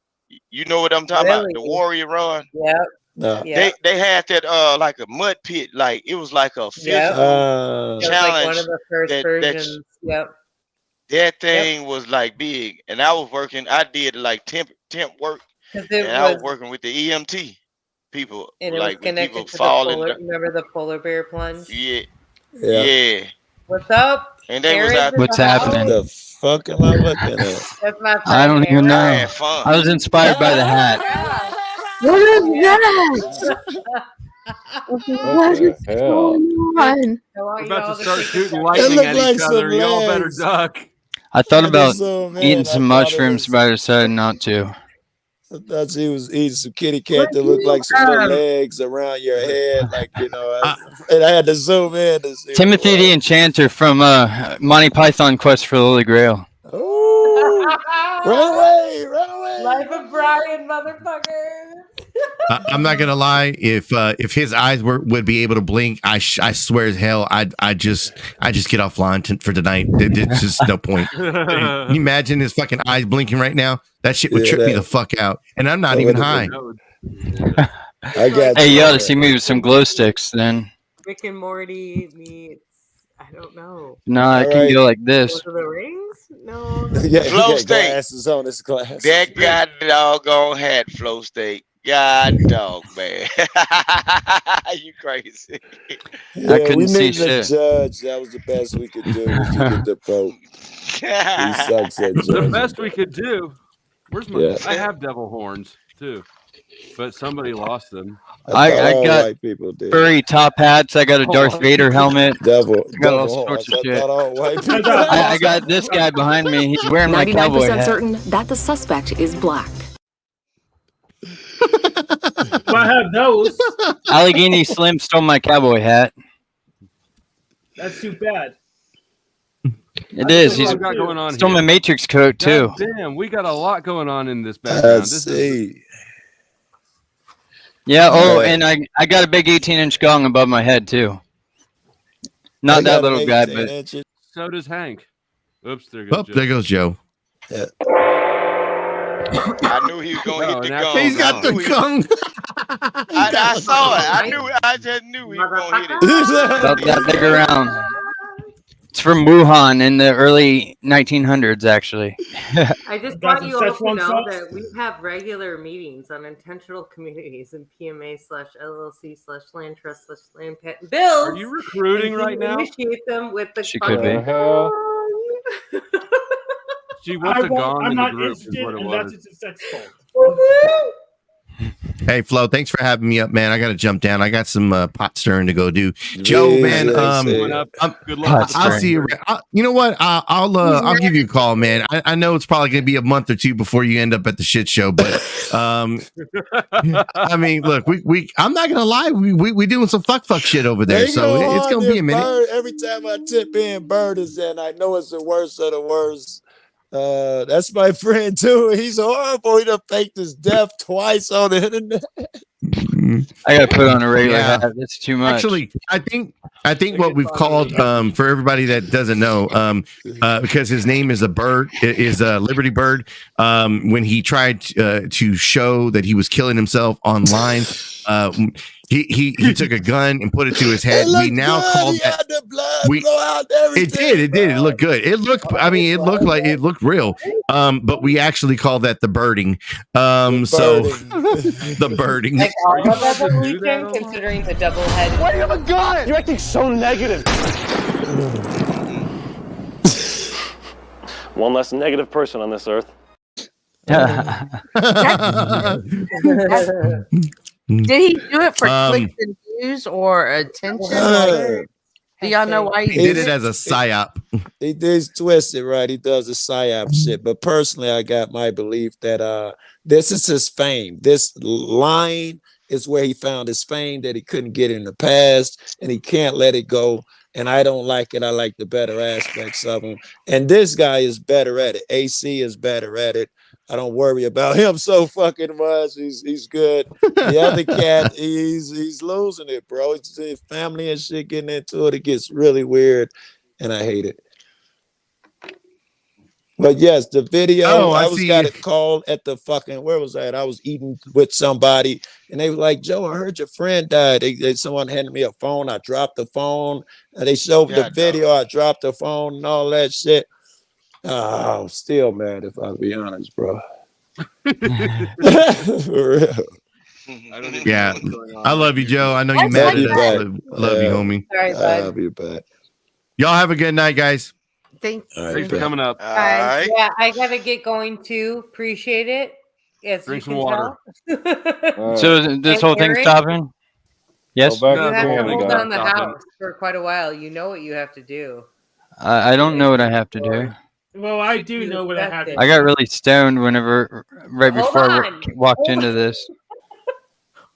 You know what I'm talking about? The Warrior Run. Yep. No. They had that like a mud pit, like it was like a physical It was like one of challenge. the first versions. Yep. That thing was like big, and I was working. I did like temp work, 'Cause it and I was was- working with the EMT people. And it like was when connected people to the falling. polar. Remember the polar bear plunge? Yeah. What's up? And they was Aaron's out. in the house? What the fuck am I looking at? That's my I don't even know. had fun. I was inspired by the hat. What is that? What is hell? going on? We're about to start shooting lightning at each other. Y'all better duck. I thought I about just zoomed in. eating I some thought it mushrooms, but I decided not to. I thought he was eating some kitty cat that looked like some little legs around your head, like and I had to zoom in to see. Timothy the Enchanter from Monty Python Quest for the Holy Grail. Run away! Run away! Life of Brian, motherfucker. I'm not gonna lie. If his eyes would be able to blink, I swear as hell, I just get offline for tonight. There's just no point. Can you imagine his fucking eyes blinking right now? That shit would trip me the fuck out. And I'm not even high. I got Hey, you ought to see me with some glow sticks then. Rick and Morty meets. I don't know. No, I can go like this. Lord of the Rings? No. Yeah, he Flow got state. glasses on his glasses. That god doggone hat flow state. God dog, man. You crazy. Yeah, couldn't we see needed a shit. judge. That was the best we could do. Was to get the Pope. He sucks at The judging. best we could do. Where's my? Yeah. I have devil horns too, but somebody lost them. I got white people did. furry top hats. I got a Darth Vader helmet. Devil, I got all devil sorts of horns. I shit. thought all white people. I got this guy behind me. He's wearing my cowboy 99% hat. certain that the suspect is black. Well, I have those. Allegheny Slim stole my cowboy hat. That's too bad. It is. What He's we got going on stole here. my Matrix coat too. God damn, we got a lot going on in this background. Let's see. Yeah. Oh, and I got a big 18-inch gong above my head too. Not that little guy, but So does Hank. Oops, there goes Oh, Joe. there goes Joe. Yeah. I knew he was gonna hit the now- gong. He's got the gong. I saw it. I just knew he was gonna hit it. about that big around. It's from Wuhan in the early 1900s, actually. I just Got want some you all to Szechuan know sauce? that we have regular meetings on intentional communities and PMA/LLC/land trust/land patent bills. Are you recruiting and we right now? Initiate them with the She could be. fucking- She wants a gong I'm in the not group. Is interested what it unless was. it's a sex cult. Hey Flo, thanks for having me up, man. I got to jump down. I got some pot stirring to go do. Joe, man, Good luck. I'll see you. You know what? I'll give you a call, man. I know it's probably gonna be a month or two before you end up at the shit show, but I mean, look, I'm not gonna lie, we doing some fuck shit over there, Ain't so no it's harm gonna be if a minute. Bird, every time I tip in, Bird is in. I know it's the worst of the worst. That's my friend too. He's horrible. He done faked his death twice on the internet. I gotta put on a regular Yeah. hat. That's too much. Actually, I think what we've called for everybody that doesn't know, because his name is a bird, is a Liberty Bird. When he tried to show that he was killing himself online, he took a gun and put it to his head. We now call that. It did. It looked good. It looked real. But we actually call that the birding. So the birding. Like all of us on weekend, considering the double head. Why do you have a gun? You're acting so negative. One less negative person on this earth. Did he do it for clicks and views or attention? Do y'all know why He did it as a psyop. He did twist it, right? He does the psyop shit. But personally, I got my belief that this is his fame. This line is where he found his fame that he couldn't get in the past, and he can't let it go. And I don't like it. I like the better aspects of him. And this guy is better at it. AC is better at it. I don't worry about him so fucking much. He's good. The other cat, he's losing it, bro. It's his family and shit getting into it. It gets really weird, and I hate it. But yes, the video. I got a call at the fucking. Where was that? I was eating with somebody, and they were like, "Joe, I heard your friend died." Someone handed me a phone. I dropped the phone. They showed the video. I dropped the phone and all that shit. I'm still mad, if I'll be honest, bro. For real. Yeah, I love you, Joe. I know you mad at us. Love you, homie. Sorry, bud. I'll be back. Y'all have a good night, guys. Thanks. Thanks for coming up. Guys, yeah, I gotta get going too. Appreciate it. Yes, Drink you some can water. tell. So this whole thing's Eric, stopping? Yes. You have to hold down the house for quite a while. You know what you have to do. I don't know what I have to do. Well, I do know what I have to do. I got really stoned right Hold before I on. walked Hold into on. this.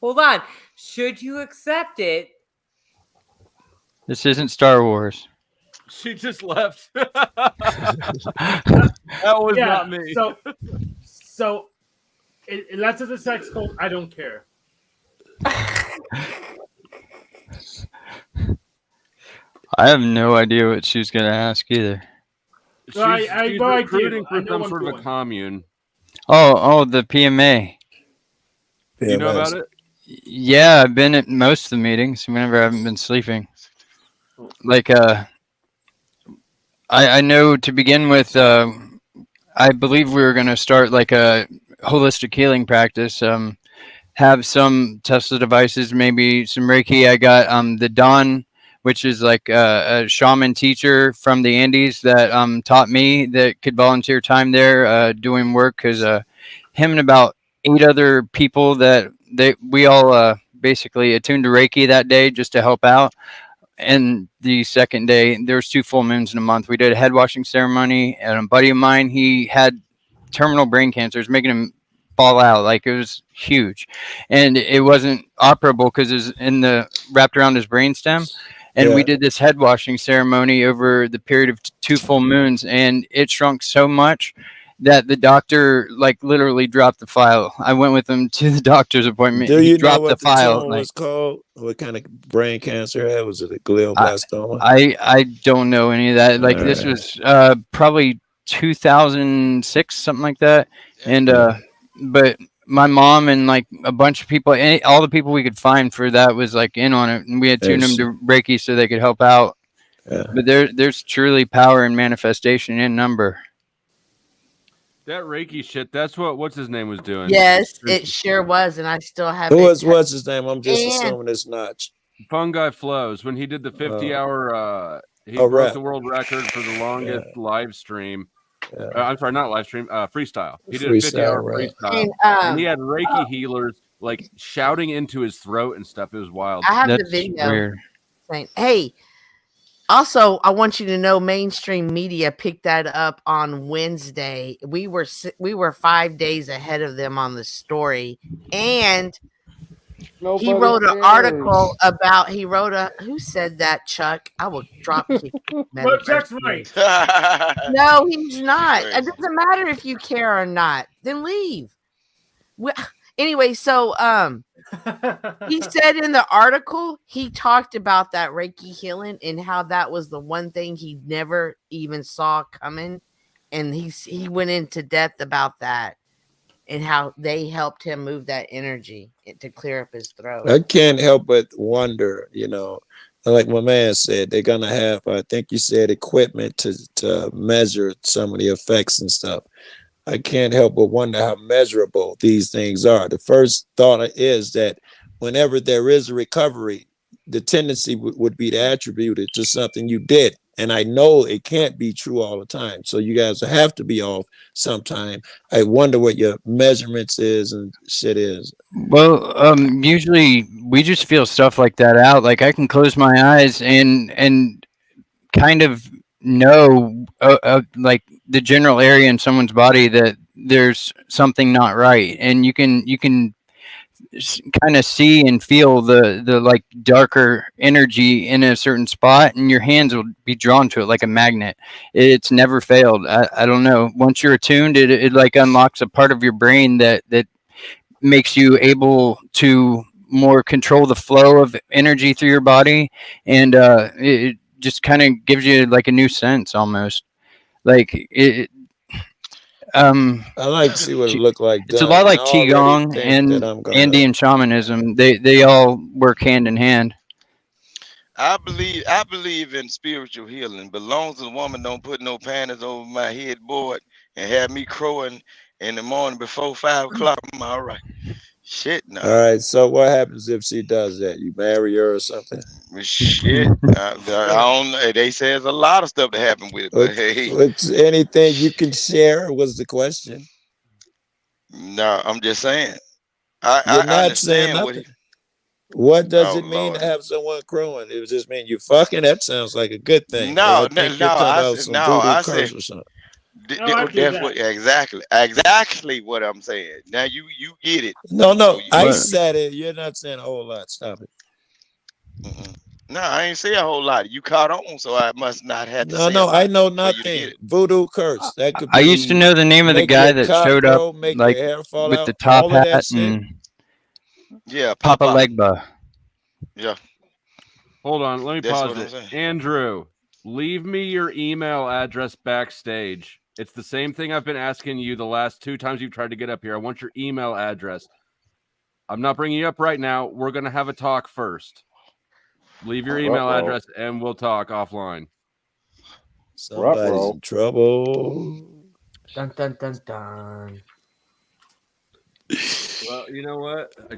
Hold on. Should you accept it? This isn't Star Wars. She just left. That was Yeah, not me. So unless it's a sex cult, I don't care. I have no idea what she's gonna ask either. She's, Well, she's I recruiting do. I for know some I'm sort of a doing. commune. Oh, the PMA. You know about it? Yeah, I've been at most of the meetings whenever I haven't been sleeping. Like, I know to begin with, I believe we were going to start like a holistic healing practice. Have some Tesla devices, maybe some Reiki. I got the Don, which is like a shaman teacher from the Andes that taught me that could volunteer time there doing work, because him and about 8 other people that we all basically attuned to Reiki that day just to help out. And the second day, there was 2 full moons in a month. We did a head washing ceremony, and a buddy of mine, he had terminal brain cancer. It was making him fall out. Like, it was huge, and it wasn't operable because it was wrapped around his brainstem. And we did this head washing ceremony over the period of 2 full moons, and it shrunk so much that the doctor like literally dropped the file. I went with him to the doctor's appointment. Do He you know dropped what the file. tumor was called? What kind of brain cancer it had? Was it a glioblastoma? I don't know any of that. Like, this was probably 2006, something like that. And but my mom and like a bunch of people, all the people we could find for that was like in on it, and we had tuned them to Reiki so they could help out. But there's truly power in manifestation in number. That Reiki shit, that's what's his name was doing. Yes, it sure was, and I still have What's his name? I'm just And- assuming it's Notch. Fungi Flows, when he did the 50-hour he Oh, broke right. the world record for the longest live stream. I'm sorry, not live stream. Freestyle. He did a 50-hour Freestyle, right. freestyle, and he had Reiki healers like shouting into his throat and stuff. It was wild. I have the video saying, "Hey." Also, I want you to know, mainstream media picked that up on Wednesday. We were 5 days ahead of them on the story, and he wrote an article about. Who said that, Chuck? I will drop kick you. Well, Chuck's right. No, he's not. It doesn't matter if you care or not. Then leave. Anyway, so he said in the article, he talked about that Reiki healing and how that was the one thing he never even saw coming, and he went into depth about that and how they helped him move that energy to clear up his throat. I can't help but wonder, like my man said, they're gonna have, I think you said, equipment to measure some of the effects and stuff. I can't help but wonder how measurable these things are. The first thought is that whenever there is a recovery, the tendency would be to attribute it to something you did. And I know it can't be true all the time. So you guys have to be off sometime. I wonder what your measurements is and shit is. Well, usually we just feel stuff like that out. Like I can close my eyes and kind of know like the general area in someone's body that there's something not right, and you can kind of see and feel the like darker energy in a certain spot, and your hands will be drawn to it like a magnet. It's never failed. I don't know, once you're attuned, it like unlocks a part of your brain that makes you able to more control the flow of energy through your body, and it just kind of gives you like a new sense almost. Like it. I like to see what it looked like. It's a lot like Qigong and Indian shamanism. They all work hand in hand. I believe in spiritual healing, but long as the woman don't put no panties over my headboard and have me crowing in the morning before 5 o'clock, I'm all right. Shit, no. All right. So what happens if she does that? You marry her or something? Shit, I don't know. They say there's a lot of stuff that happened with it. But hey, anything you can share was the question. No, I'm just saying. You're not saying nothing. What does it mean to have someone crowing? It just mean you fucking. That sounds like a good thing. No, I said. That's what exactly what I'm saying. Now you get it. No, So I said it. You're not saying a whole lot. Stop it. No, I ain't say a whole lot. You caught on, so I must not have to. No, I know nothing. Voodoo curse. That could be. I used to know the name of the guy that showed up like with the top hat and Papa Legba. Yeah. Hold on, let me That's pause what I'm it. saying. Andrew, leave me your email address backstage. It's the same thing I've been asking you the last 2 times you've tried to get up here. I want your email address. I'm not bringing you up right now. We're going to have a talk first. Leave your email address and we'll talk offline. Somebody's in trouble. Dun dun dun dun. Well, you know what? I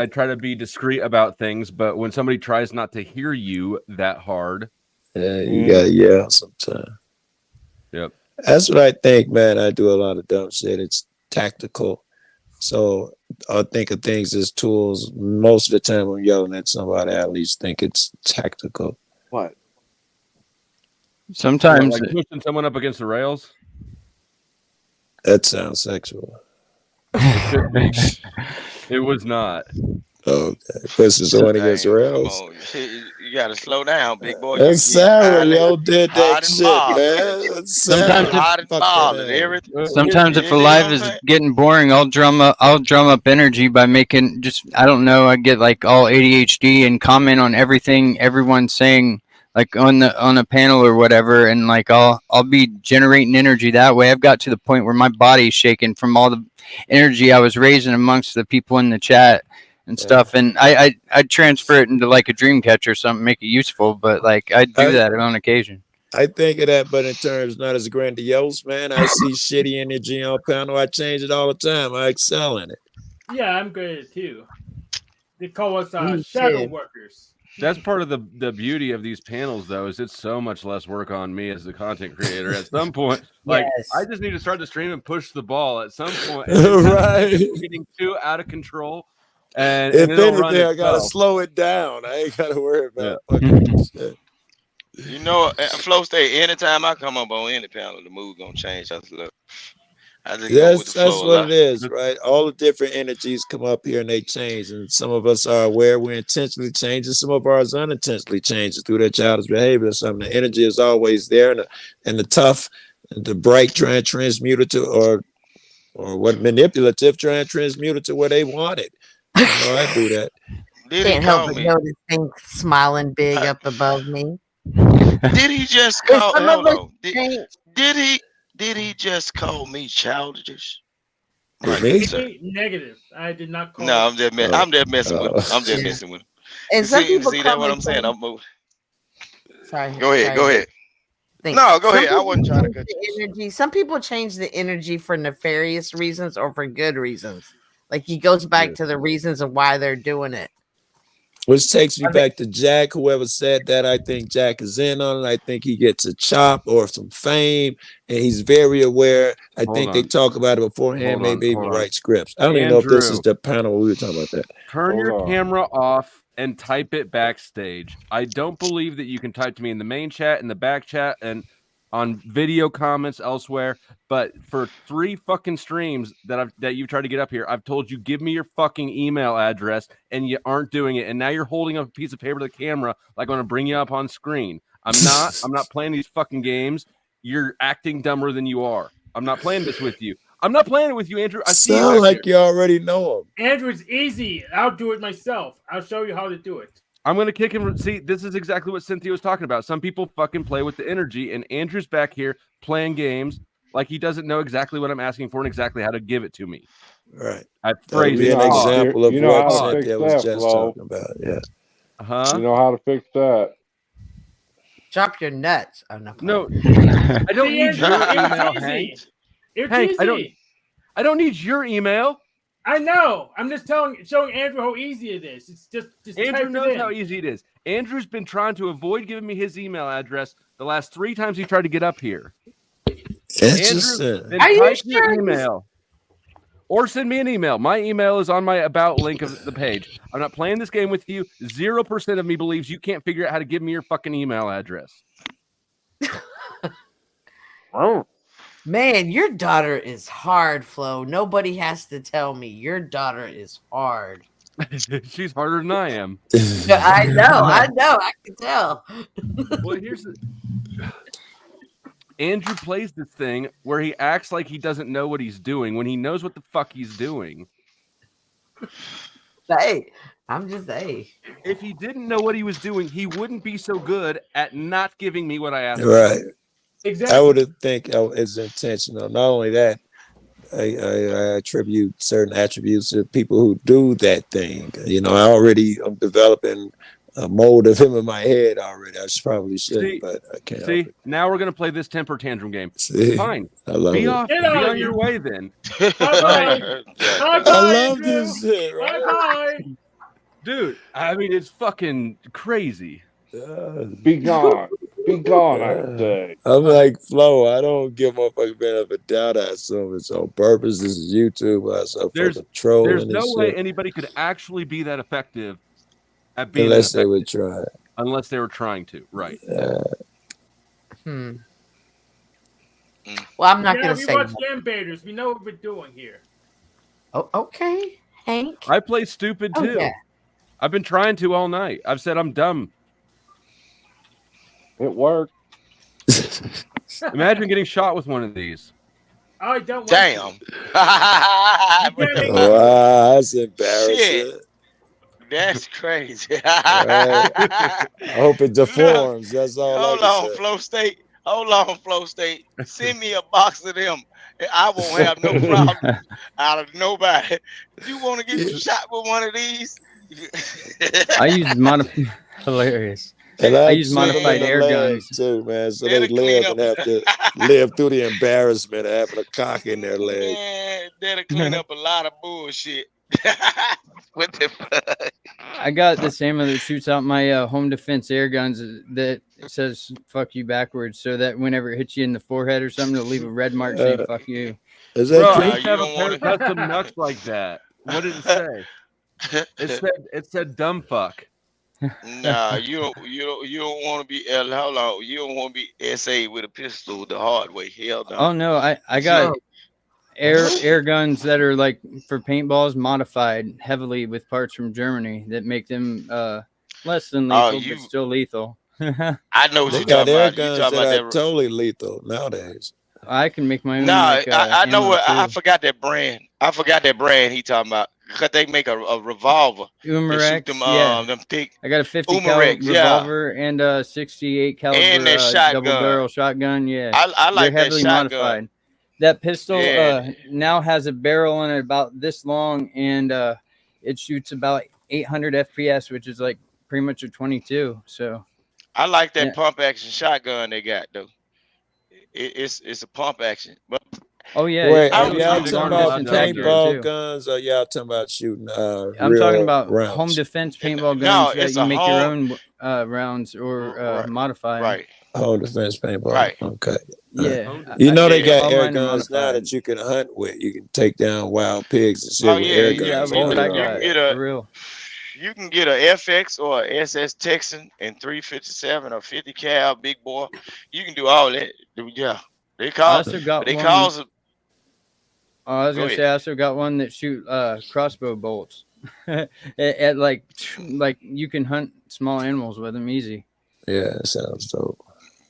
try to be discreet about things, but when somebody tries not to hear you that hard, you gotta yell sometimes. Yep. That's what I think, man. I do a lot of dumb shit. It's tactical. So I think of things as tools. Most of the time I'm yelling at somebody, I at least think it's tactical. What? Sometimes like pushing someone up against the rails. That sounds sexual. It could be. It was not. Okay. Pushing someone against the rails. You gotta slow down, big boy. That's Sarah, yo, did that shit, man. Sometimes if a live is getting boring, I'll drum up energy by making I don't know, I get like all ADHD and comment on everything everyone's saying, like on a panel or whatever, and like I'll be generating energy that way. I've got to the point where my body's shaking from all the energy I was raising amongst the people in the chat and stuff, and I transfer it into like a dream catch or something, make it useful, but like I do that on occasion. I think of that, but in terms not as grandiose, man. I see shitty energy on panel. I change it all the time. I excel in it. Yeah, I'm good at it too. They call us shadow workers. That's part of the beauty of these panels, though, is it's so much less work on me as the content creator. At some point, like I just need to start the stream and push the ball. At some point, Right. getting too out of control. And if it'll run anything, I gotta itself. slow it down. I ain't gotta worry about fucking shit. You know, Flow State, anytime I come up on any panel, the mood gonna change. I just look. I just go with That's the flow a what lot. it is, right? All the different energies come up here and they change, and some of us are aware we're intentionally changing. Some of ours unintentionally changes through their childish behavior or something. The energy is always there, and the tough, and the bright try and transmute it to, or what manipulative try and transmute it to where they want it. You know, I do that. Can't help but notice things smiling big up above me. Did he just call? Hold on. Did he just call me childish? Negative. I did not call. No, I'm just messing with him. I'm just messing with him. And some people see that call what me I'm saying? I'm moving. Sorry. Go ahead. Go ahead. Thanks. No, go Some ahead. I wasn't people trying to change cut the energy. Some people change the energy for nefarious reasons or for good reasons. Like he goes back to the reasons of why they're doing it. Which takes me back to Jack. Whoever said that, I think Jack is in on it. I think he gets a chop or some fame, and he's very aware. I think they talk about it beforehand, maybe even write scripts. I don't even know if this is the panel we were talking about that. Turn your camera off and type it backstage. I don't believe that you can type to me in the main chat, in the back chat, and on video comments elsewhere. But for 3 fucking streams that you've tried to get up here, I've told you, give me your fucking email address, and you aren't doing it. And now you're holding up a piece of paper to the camera like I'm going to bring you up on screen. I'm not playing these fucking games. You're acting dumber than you are. I'm not playing this with you. I'm not playing it with you, Andrew. I see you Sound back like here. you already know him. Andrew, it's easy. I'll do it myself. I'll show you how to do it. I'm going to kick him. See, this is exactly what Cynthia was talking about. Some people fucking play with the energy, and Andrew's back here playing games like he doesn't know exactly what I'm asking for and exactly how to give it to me. Right. I That would phrase be it an off. example of You know what how to fix Cynthia was that, just Flo. talking about. Yeah. Huh? You know how to fix that. Drop your nuts. Oh, no. No, I don't need It's your email, easy. Hank. It's Hank, easy. I don't need your email. I know. I'm just showing Andrew how easy it is. It's just Andrew type it knows in. how easy it is. Andrew's been trying to avoid giving me his email address the last 3 times he tried to get up here. Andrew, then Are you type your sure? email. Or send me an email. My email is on my about link of the page. I'm not playing this game with you. 0% of me believes you can't figure out how to give me your fucking email address. Man, your daughter is hard, Flo. Nobody has to tell me. Your daughter is hard. She's harder than I am. I know. I can tell. Well, here's the Andrew plays this thing where he acts like he doesn't know what he's doing when he knows what the fuck he's doing. Hey, I'm just saying. If he didn't know what he was doing, he wouldn't be so good at not giving me what I asked Right. for. Exactly. I would think it's intentional. Not only that, I attribute certain attributes to people who do that thing. You know, I'm developing a mold of him in my head already. I probably shouldn't, but I can't. See, now we're gonna play this temper tantrum game. See? Fine. I love be it. off. Be Get out of on your here. way then. Bye-bye. I love this shit, right? Bye-bye. Dude, I mean, it's fucking crazy. Be gone. Be gone, I say. I'm like Flo. I don't give motherfuckers benefit of a doubt. I assume it's on purpose. This is YouTube. I assume for the trolling There's and no way shit. anybody could actually be that effective at being Unless that they would effective. try. Unless they were trying to, right? Well, I'm not Yeah, going to we say. watch Game Baiters. We know what we're doing here. Oh, okay, Hank. I play stupid Oh, too. yeah. I've been trying to all night. I've said I'm dumb. It worked. Imagine getting shot with one of these. I don't want Damn. Wow, that's embarrassing. Shit. That's crazy. Right. I hope it deforms. That's all. Hold I can on, say. Flow State. Hold on, Flow State. Send me a box of them. I won't have no problem out of nobody. If you want to get shot with one of these, I use modified. Hilarious. And I I use shoot 'em modified in the air leg, guns. too, man. So That'll they clean live and have to live through the embarrassment of having a cock in their leg. man, that'll clean up a lot of bullshit. What the fuck? I got this ammo that shoots out my home defense air guns that says "fuck you" backwards, so that whenever it hits you in the forehead or something, it'll leave a red mark saying "fuck you." Is Bro, that I true? used to have a pair of custom nuts like that. What did it say? It said dumb fuck. Nah, you don't want to be hold on. You don't want to be SA with a pistol the hard way. Hell no. Oh no, I got air guns that are like for paintballs, modified heavily with parts from Germany that make them less than lethal but still lethal. I know what They you're got talking air about. You guns talking that about are that? totally lethal nowadays. I can make my own. No, like, I know ammo, what I too. forgot that brand. I forgot that brand he talking about. Cause they make a revolver. They shoot Umarex, them yeah. them thick. I got a 50 Umarex, caliber yeah. revolver and a 68 caliber And that shotgun. double barrel shotgun. Yeah, I like they're that heavily shotgun. modified. That pistol Yeah. now has a barrel in it about this long, and it shoots about 800 FPS, which is like pretty much a 22. So I like that yeah. pump action shotgun they got though. It's a pump action. But Oh yeah, Wait, I are was y'all shooting talking long about distance accurate, paintball too. guns or y'all talking about shooting I'm real talking about rounds? home defense paintball No, guns that it's you a make your home own rounds or modify. right. Home defense paintball. Right. Okay. Yeah, You know they yeah. got all air mine are guns now modified. that you can hunt with. You can take down wild pigs and shit Oh with yeah, air you guns. can what get I you got can get for real. you can get a FX or a SS Texan and 357 or 50 cal big boy. You can do all that. Yeah. They I call also got they one. call it. I was Go gonna ahead. say I also got one that shoot crossbow bolts. at like you can hunt small animals with them easy. Yeah, that sounds dope.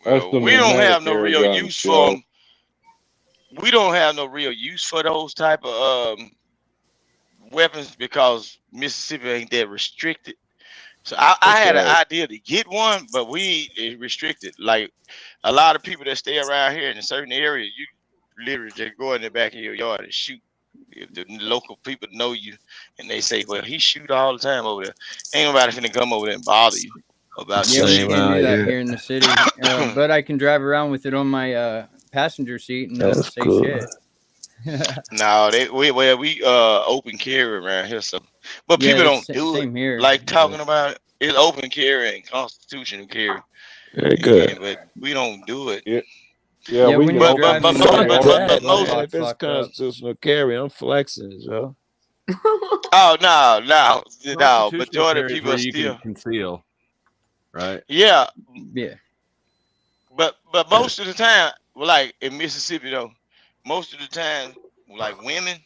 That's the We don't have no military real guns, use Joe. for them. We don't have no real use for those type of weapons because Mississippi ain't that restricted. So I had an idea to get one, but we ain't restricted. Like a lot of people that stay around here in a certain area, you literally just go in the back of your yard and shoot. If the local people know you and they say, well, he shoot all the time over there, ain't nobody finna come over there and bother you about Yeah, we Same can't out do that here. here in the city. But I can drive around with it on my passenger seat and no one That's say cool. shit. No, we open carry around here, so but Yeah, people don't it's do it. same here. Like talking about it, it's open carry and constitutional carry. Very good. Yeah, but we don't do it. Yeah, Yeah, we when can you're open driving, carry. you Fuck gotta but that, most man. If it's locked up. constitutional carry, I'm flexing, Joe. oh no. Constitutional Majority of carry is people where are you still can conceal, right? yeah, Yeah. but most of the time, like in Mississippi though, most of the time, like women,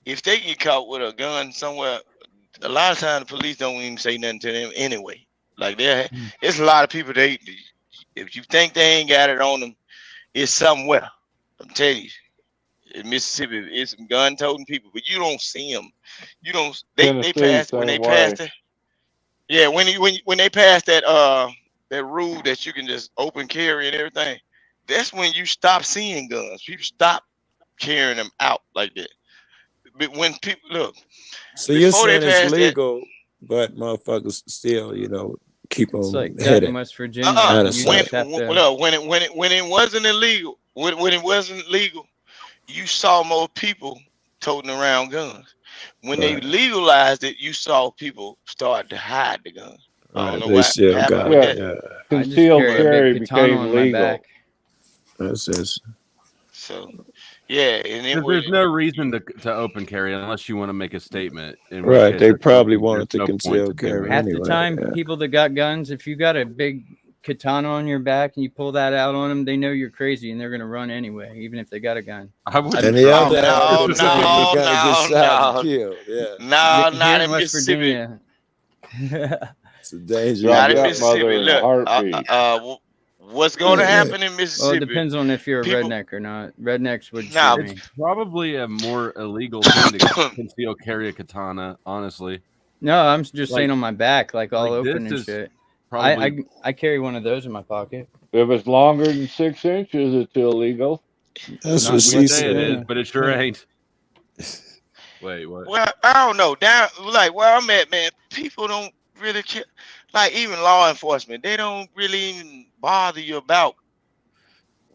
if they get caught with a gun somewhere, a lot of times the police don't even say nothing to them anyway. Like it's a lot of people if you think they ain't got it on them, it's somewhere. I'm telling you, in Mississippi, it's some gun-toting people, but you don't see them. You don't. They Tennessee, passed when they same passed way. it. Yeah, when they passed that that rule that you can just open carry and everything, that's when you stop seeing guns. People stop carrying them out like that. But when people look, So you're before they saying it's passed that, legal, but motherfuckers still, keep It's on like that in heading West Virginia. out of You when just have to. look, when it wasn't illegal, when it wasn't legal, you saw more people toting around guns. When they Right. legalized it, you saw people start to hide the guns. I Right, don't know they what still happened got with it. that. Yeah. I just Concealed carry a carry big katana became on my legal. back. That's just So, yeah, and it Because was there's no reason to open carry unless you want to make a statement. In which right. case, They there's probably there's wanted to no point conceal to do carry it. Half the anyway. time, Yeah. people that got guns, if you got a big katana on your back and you pull that out on them, they know you're crazy and they're gonna run anyway, even if they got a gun. I wouldn't And the try. other half of the time, no, you're gonna get shot and no, killed. Yeah, no, Here not in in West Mississippi. Virginia. it's a dangerous Drop Not in that game. Mississippi. mother in a Look, heartbeat. what's going to happen in Well, it Mississippi? depends on if you're a People, redneck or not. Rednecks would nah, shoot It's me. probably a more illegal thing to conceal carry a katana. Honestly, No, I'm just saying like on my back, like all like open this and is shit. probably I carry one of those in my pocket. If it's longer than 6 inches, it's illegal. That's Not what in she we West say it is, said. Virginia. but it sure ain't. Wait, what? well, I don't know. Down like where I'm at, man, people don't really care. Like even law enforcement, they don't really even bother you about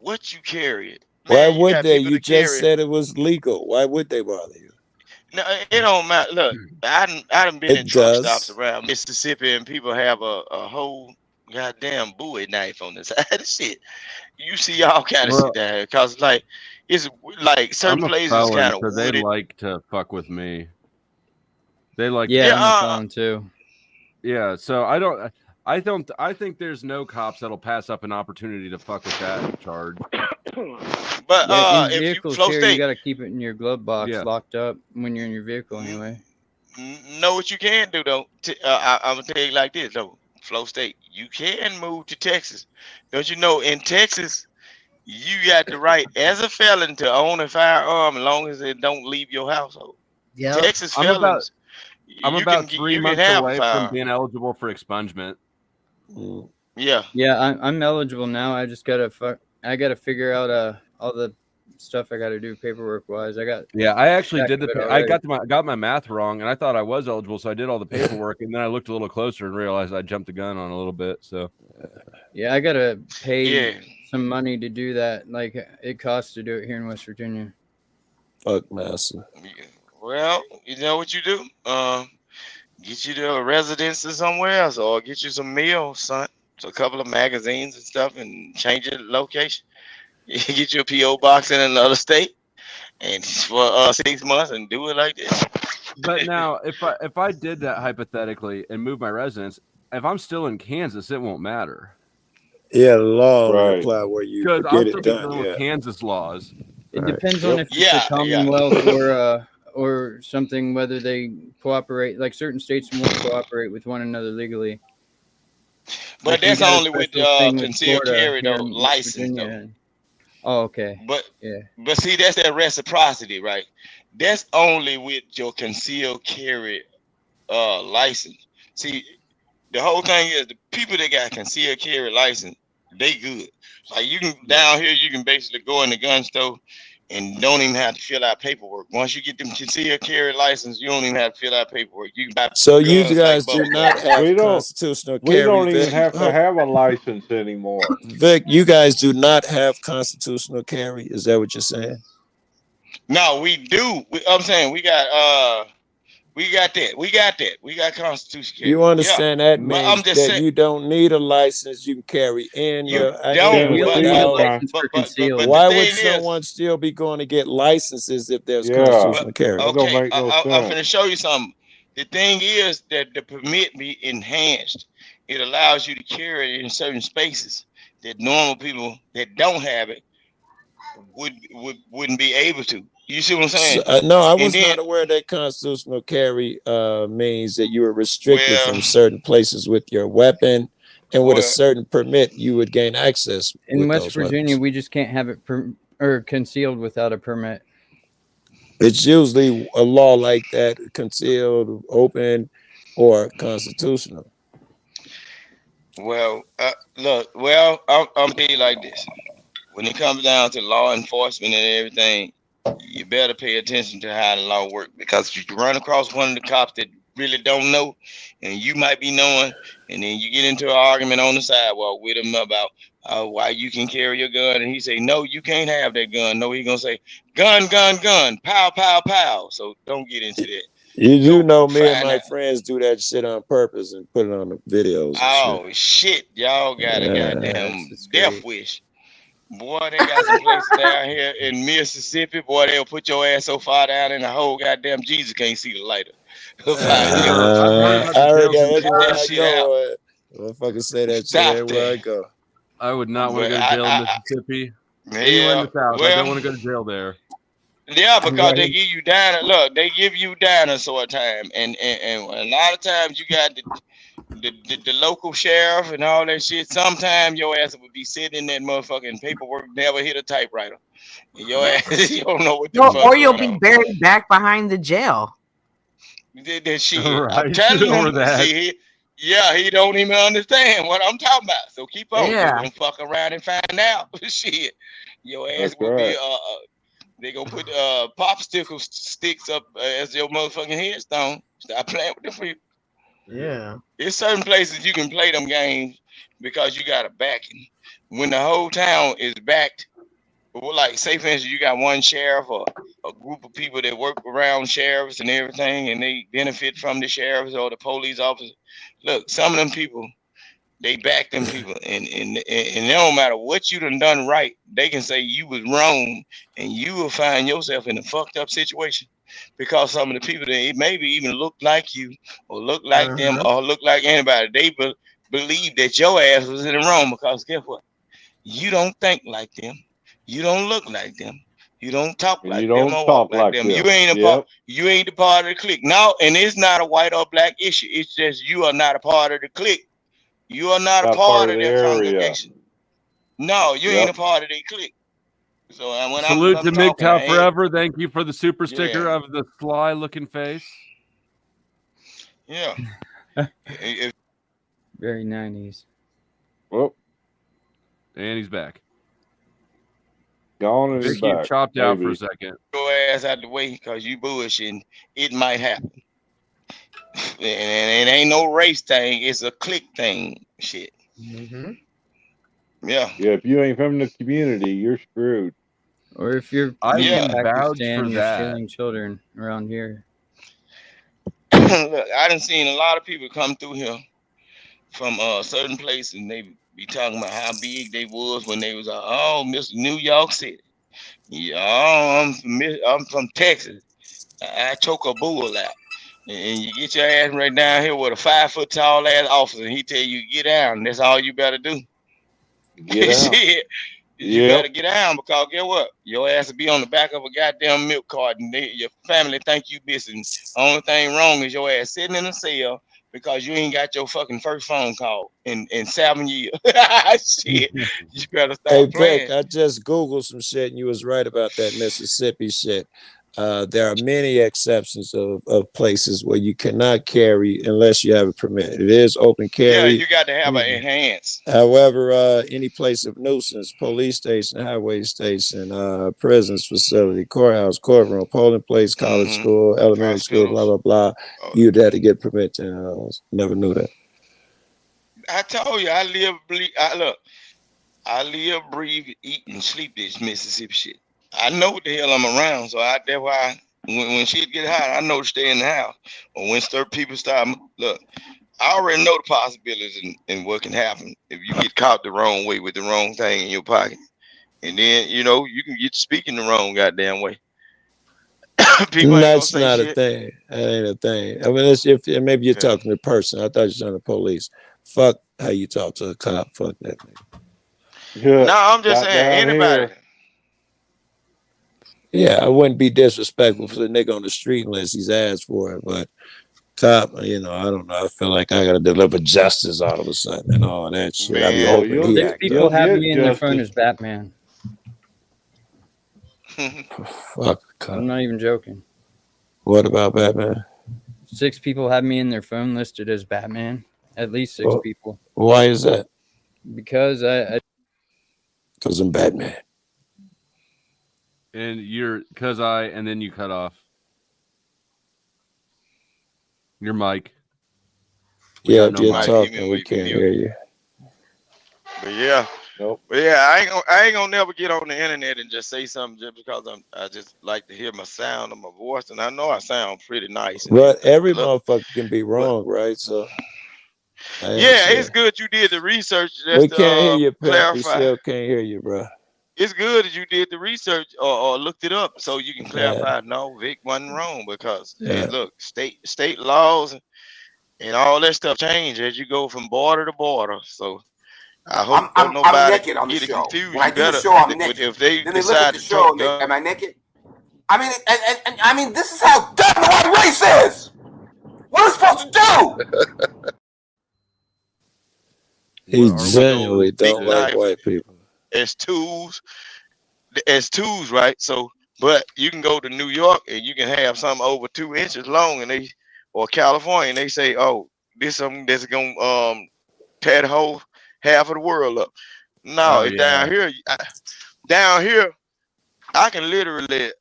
what you carry. Why Man, you would got they? people You that just carry. said it was legal. Why would they bother you? No, it don't matter. Look, I done been in It truck stops does. around Mississippi, and people have a whole goddamn Bowie knife on the side of shit. You see all kind of Well, shit down here, cause like it's like certain I'm a places felon, kind of so they wooded. like to fuck with me. They like, Yeah, Yeah, I'm a felon too. yeah. So I think there's no cops that'll pass up an opportunity to fuck with that charge. but Yeah, in if you vehicles flow here, you state, got to keep it in your glove box, Yeah. locked up when you're in your vehicle anyway. know what you can do though. I'm gonna tell you like this though. Flow state, you can move to Texas. Don't you know in Texas you got the right as a felon to own a firearm as long as it don't leave your household. Yep. Texas I'm about felons, I'm you about can 3 you can months have a away from firearm. being eligible for expungement. Mm. Yeah. Yeah, I'm eligible now. I just I gotta figure out all the stuff I gotta do paperwork wise. Yeah, I actually stack did of it I already. got my math wrong, and I thought I was eligible, so I did all the paperwork, and then I looked a little closer and realized I jumped the gun on a little bit. So Yeah, I gotta pay Yeah. some money to do that. Like it costs to do it here in West Virginia. Fuck Massa. Well, you know what you do? Get you to a residence or somewhere else, or get you some meals, son. So a couple of magazines and stuff, and change your location. You get you a PO box in another state, and for 6 months, and do it like this. but now if I did that hypothetically and moved my residence, if I'm still in Kansas, it won't matter. Yeah, the law only Right. apply where you Because get I'll it still be done. dealing with Yeah. Kansas laws. It Right. depends on Yep. if it's a Yeah, yeah. Commonwealth or something, whether they cooperate. Like certain states won't cooperate with one another legally. But Like we that's got a only with special thing with concealed Florida carry here though, in West license though. Virginia. Oh, okay. But Yeah. but see, that's that reciprocity, right? That's only with your concealed carry license. See, the whole thing is the people that got concealed carry license, they good. Like you can down here, you can basically go in the gun store and don't even have to fill out paperwork. Once you get them concealed carry license, you don't even have to fill out paperwork. You can buy So you guns like guys do bubble not gum. have We don't. constitutional We carry, don't even Vic. have to have a license anymore. Vic, you guys do not have constitutional carry. Is that what you're saying? No, we do. I'm saying we got that. We got constitution carry. You understand Yeah. that But I'm means just that saying you don't need a license. You can carry in you your don't. We in only But need a without. license for concealed. Why the would thing is, someone still be going to get licenses if there's Yeah, constitutional carry? that don't okay, make no I'm sense. finna show you something. The thing is that the permit be enhanced. It allows you to carry it in certain spaces that normal people that don't have it wouldn't be able to. You see what I'm saying? No, I And was then, not aware that constitutional carry means that you were restricted well, from certain places with your weapon, and with a well, certain permit, you would gain access In with West those Virginia, weapons. we just can't have it or concealed without a permit. It's usually a law like that, concealed, open, or constitutional. well, look, well, I'm tell you like this. When it comes down to law enforcement and everything, you better pay attention to how the law works, because if you run across one of the cops that really don't know, and you might be knowing, and then you get into an argument on the sidewalk with him about why you can carry your gun, and he say, no, you can't have that gun. No, he gonna say, gun, gun, gun, pow, pow, pow. So don't get into that. You do know me and Find my out. friends do that shit on purpose and put it on the videos and shit. Oh shit, y'all got a Yeah. goddamn death wish. Boy, they got some places down here in Mississippi. Boy, they'll put your ass so far down in the hole, goddamn Jesus can't see the lighter. I heard that everywhere That I shit out. go. Motherfuckers say that shit Stop everywhere I that. go. I would not want to But go to jail in Mississippi. Anywhere in yeah, the South, I well, don't want to go to jail there. yeah, because they Right. give you look, they give you dinosaur time, and a lot of times you got the local sheriff and all that shit. Sometimes your ass would be sitting in that motherfucking paperwork, never hit a typewriter. And your ass, you don't know what the No, fuck or you'll going be on. buried back behind the jail. That shit. I'm Right. telling Or him. that. See, he don't even understand what I'm talking about. So keep on. Yeah. You're gonna fuck around and find out. Shit. Your ass That's will right. be they gonna put popsicle sticks up as your motherfucking headstone. Stop playing with them people. Yeah. There's certain places you can play them games because you got a backing. When the whole town is backed Well, like, say for instance, you got one sheriff or a group of people that work around sheriffs and everything, and they benefit from the sheriffs or the police officers. Look, some of them people, they back them people, and it don't matter what you done right. They can say you was wrong, and you will find yourself in a fucked up situation because some of the people that maybe even look like you or look like them or look like anybody, they believe that your ass was in the wrong because guess what? You don't think like them. You don't look like them. You don't talk like You them don't or talk walk like like them. them. You ain't a Yep. part. You ain't a part of the clique. No, and it's not a white or black issue. It's just you are not a part of the clique. You are not a part of the their area. congregation. No, you ain't a Yep. part of their clique. So when Salute to I'm talking, MGTOW hey, forever. Thank you for the super sticker Yeah. of the sly looking face. yeah. If Very 90s. Well, And he's back. gone and he's Vicky back. chopped out for a Maybe. second. your ass out the way because you bullshitting, it might happen. And it ain't no race thing, it's a clique thing. Shit. Mm-hmm. Yeah. Yeah, if you ain't from the community, you're screwed. Or if you're I from Yeah. can vouch Pakistan, for you're that. stealing children around here. Look, I done seen a lot of people come through here from certain places, and they be talking about how big they was when they was Mr. New York City. Yeah, I'm from Texas. I choke a bull out. And you get your ass right down here with a 5 foot tall ass officer, and he tell you get down. That's all you better do. Get out. Shit. You Yep. better get down because guess what? Your ass will be on the back of a goddamn milk carton. Your family think you missing. Only thing wrong is your ass sitting in a cell because you ain't got your fucking first phone call in 7 years. Shit. You better stop Hey, Vic, playing. I just Googled some shit and you was right about that Mississippi shit. There are many exceptions of places where you cannot carry unless you have a permit. It is open Yeah, carry. you got to have an enhance. However, any place of nuisance, police station, highway station, prisons facility, courthouse, courtroom, polling place, college school, elementary school, blah, blah, blah, you'd have to get permit to never knew that. I told you, I live, breathe, eat, and sleep this Mississippi shit. I know what the hell I'm around, so that's why when shit get hot, I know to stay in the house. Or when people start, look, I already know the possibilities and what can happen if you get caught the wrong way with the wrong thing in your pocket. And then, you can get speaking the wrong goddamn way. People ain't gonna That's say not shit. a thing. That ain't a thing. I mean, if maybe you're talking to a person. I thought you were talking to police. Fuck how you talk to a cop. Fuck that nigga. No, I'm just Got saying, down anybody. here. Yeah, I wouldn't be disrespectful for the nigga on the street unless he's asked for it. But cop, I don't know. I feel like I gotta deliver justice all of a sudden and all that shit. I be Man, hoping he Six act people up. have me in their phone as Batman. Fuck cop. I'm not even joking. What about Batman? 6 people have me in their phone listed as Batman. At least 6 Well, people. why is that? Because Because I'm Batman. And and then you cut off your mic. Yeah, got if no you're mic. talking, we can't hear you. But yeah. Nope. But yeah, I ain't gonna never get on the internet and just say something just because I just like to hear my sound of my voice, and I know I sound pretty nice. But every Look, motherfucker can be wrong, right? So yeah, it's good you did the research just we to can't hear you, Pimp. We clarify. still can't hear you, bro. It's good that you did the research or looked it up so you can clarify. No, Vic wasn't wrong because Yeah. look, state laws and all that stuff change as you go from border to border. So I hope I'm nobody naked on the get it show. confused. When I You do the better show, I'm naked. if they Then they look decide at the to show talk and they, gun. am I naked? I mean, and I mean, this is how dumb the white race is. What are we supposed to do? He Are we genuinely gonna don't big like knife white people. as tools, right? So, but you can go to New York and you can have something over 2 inches long, and or California, and they say, "Oh, this something that's gonna tear the whole half of the world up." No, Oh, it's yeah. down here, I can literally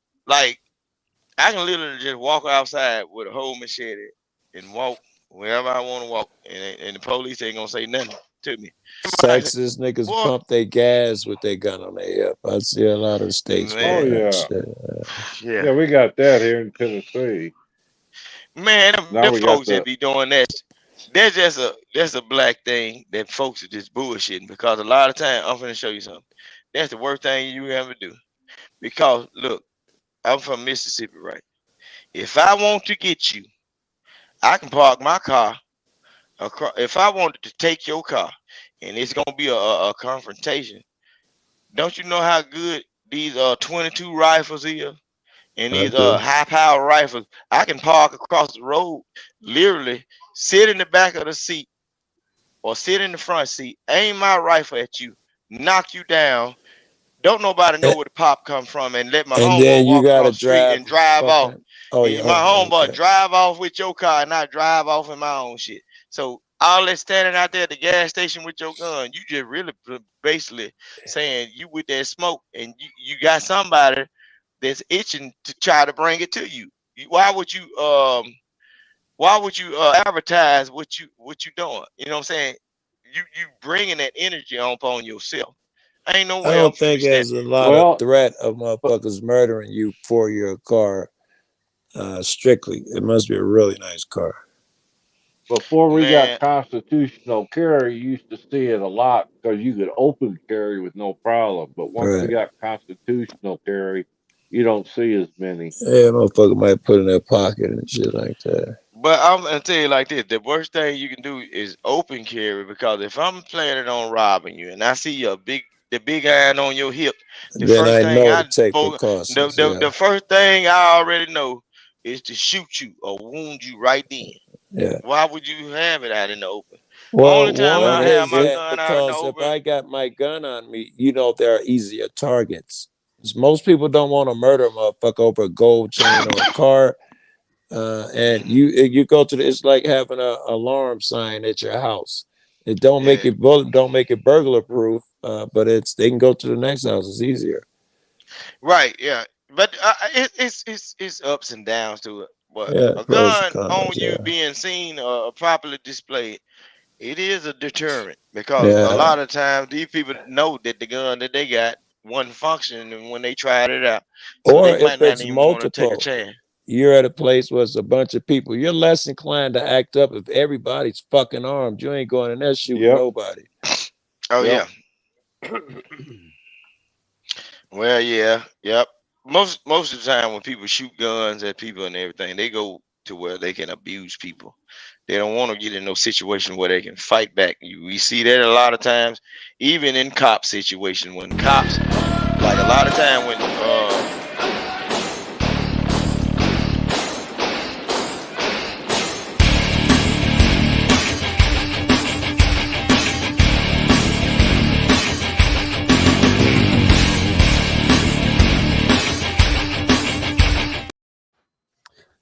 just walk outside with a whole machete and walk wherever I want to walk, and the police ain't gonna say nothing to me. Texas niggas Boy. pump their gas with their gun on their hip. I see a lot of states. Oh doing yeah. that shit. Yeah. Yeah, we got that here in Tennessee. Man, Now them we got folks the that be doing that, that's a black thing that folks are just bullshitting, because a lot of time, I'm finna show you something. That's the worst thing you ever do. Because look, I'm from Mississippi, right? If I want to get you, I can park my car across. If I wanted to take your car and it's gonna be a confrontation, don't you know how good these 22 rifles is? And I these do. high power rifles, I can park across the road, literally sit in the back of the seat or sit in the front seat, aim my rifle at you, knock you down. Don't nobody know where the pop come from, and let my And then homeboy you walk gotta across the street drive and drive off. fucking. Oh, And your my homeboy. homeboy Okay. drive off with your car and I drive off in my own shit. So all that standing out there at the gas station with your gun, you just really basically saying you with that smoke, and you got somebody that's itching to try to bring it to you. Why would you advertise what you doing? You know what I'm saying? You bringing that energy upon yourself. Ain't no I way I'm don't finna think be standing. there's a lot of threat of motherfuckers murdering you for your car. Strictly, it must be a really nice car. Before we Man. got constitutional carry, you used to see it a lot because you could open carry with no problem. But once we Right. got constitutional carry, you don't see as many. Yeah, motherfucker might put in their pocket and shit like that. But I'm gonna tell you like this: the worst thing you can do is open carry, because if I'm planning on robbing you and I see the big iron on your hip, the Then first I thing know to take precautions. the first thing I already know is to shoot you or wound you right then. Yeah. Why would you have it out in the open? Well, Only time one I have is my that gun out in the because if open. I got my gun on me, there are easier targets. 'Cause most people don't want to murder a motherfucker over a gold chain or a car. And you go to it's like having a alarm sign at your house. It don't make it burglar proof, but they can go to the next house. It's easier. Right, yeah, but it's ups and downs to it. But Yeah, a pros and gun cons. on you Yeah. being seen or properly displayed, it is a deterrent, because a Yeah. lot of times these people know that the gun that they got wasn't functioning when they tried it out, so Or they might if not it's even want to take a multiple, chance. you're at a place where it's a bunch of people. You're less inclined to act up if everybody's fucking armed. You ain't going in there shooting nobody. Oh Yep. yeah. Well, yeah, yep. Most of the time when people shoot guns at people and everything, they go to where they can abuse people. They don't want to get in no situation where they can fight back. We see that a lot of times, even in cop situation, when cops, like a lot of time when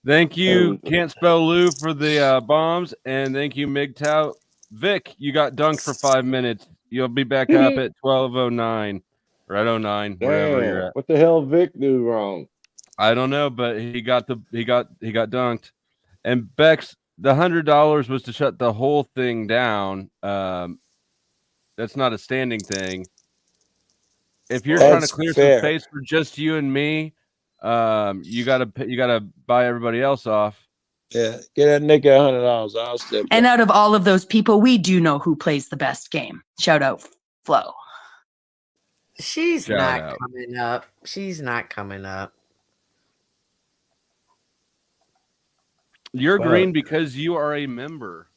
Thank you, Can't Spell Lou, for the bombs, and thank you, MGTOW. Vic, you got dunked for 5 minutes. You'll be back up at 12:09 or at 09, wherever you're Damn, at. what the hell Vic do wrong? I don't know, but he got dunked. And Bex, the $100 was to shut the whole thing down. That's not a standing thing. If you're trying to clear some space for just you and me, you gotta buy everybody else off. Yeah, get that nigga $100. I'll step And out of all of those people, we do know who plays the best game. Shout out Flo. She's Shout not out. coming up. She's not coming up. You're Wow. green because you are a member.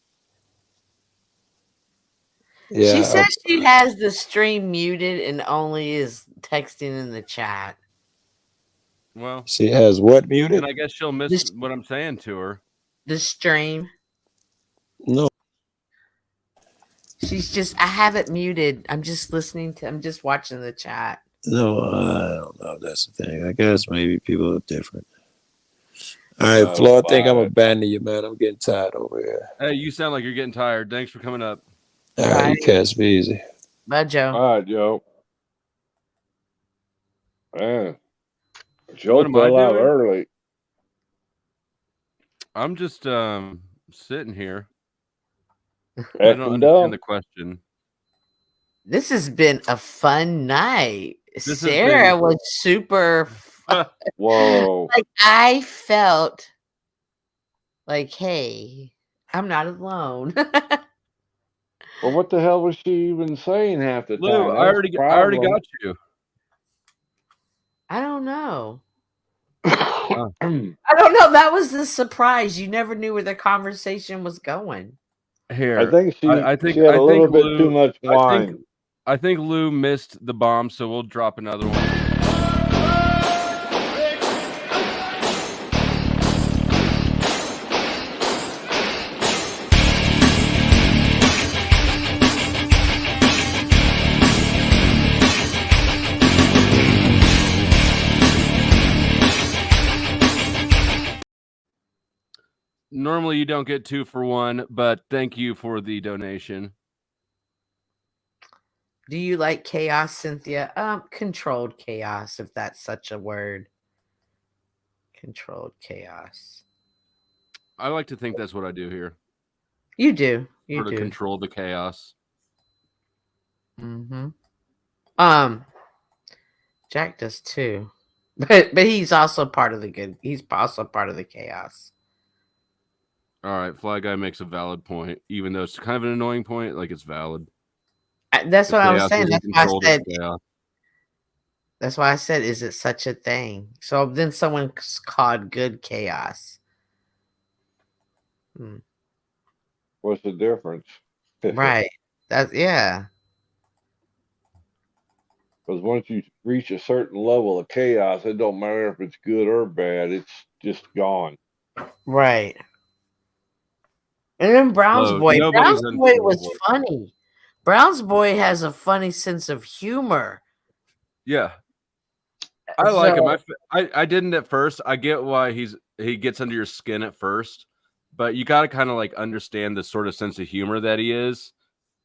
Yeah. She says she has the stream muted and only is texting in the chat. Well, She has what muted? and I guess she'll miss what I'm saying to her. The stream. No. She's just, I have it muted. I'm just watching the chat. No, I don't know if that's the thing. I guess maybe people are different. All right, Flo, I think I'm abandoning you, man. I'm getting tired over here. Hey, you sound like you're getting tired. Thanks for coming up. All right, you cats be easy. Bye, Joe. All right, Joe. Man, Joe What am I fell out doing? early. I'm just sitting here. I Heck don't and understand dumb. the question. This has been a fun night. has Sarah been- was super. Whoa. Like I felt like, hey, I'm not alone. Well, what the hell was she even saying half the Lou, time? I already got you. I don't know. you. I don't know. That was the surprise. You never knew where the conversation was going. Here, I think she I think she had I a little think bit Lou, too much wine. I think Lou missed the bomb, so we'll drop another one. Normally you don't get 2 for 1, but thank you for the donation. Do you like chaos, Cynthia? Controlled chaos, if that's such a word. Controlled chaos. I like to think that's what I do here. You do. You Sort of do. control the chaos. Mm-hmm. Jack does too. But he's also part of the good. He's also part of the chaos. All right, Fly Guy makes a valid point, even though it's kind of an annoying point. Like it's valid. That's The what I was chaos saying. isn't That's why I controlled, it's said. chaos. That's why I said, is it such a thing? So then someone's called good chaos. What's the difference? Right. That's yeah. Because once you reach a certain level of chaos, it don't matter if it's good or bad. It's just gone. Right. And then Brown's Look, boy. nobody's Brown's boy was uncontrollable. funny. Brown's boy has a funny sense of humor. Yeah, I like him. So- I didn't at first. I get why he gets under your skin at first, but you got to kind of like understand the sort of sense of humor that he is,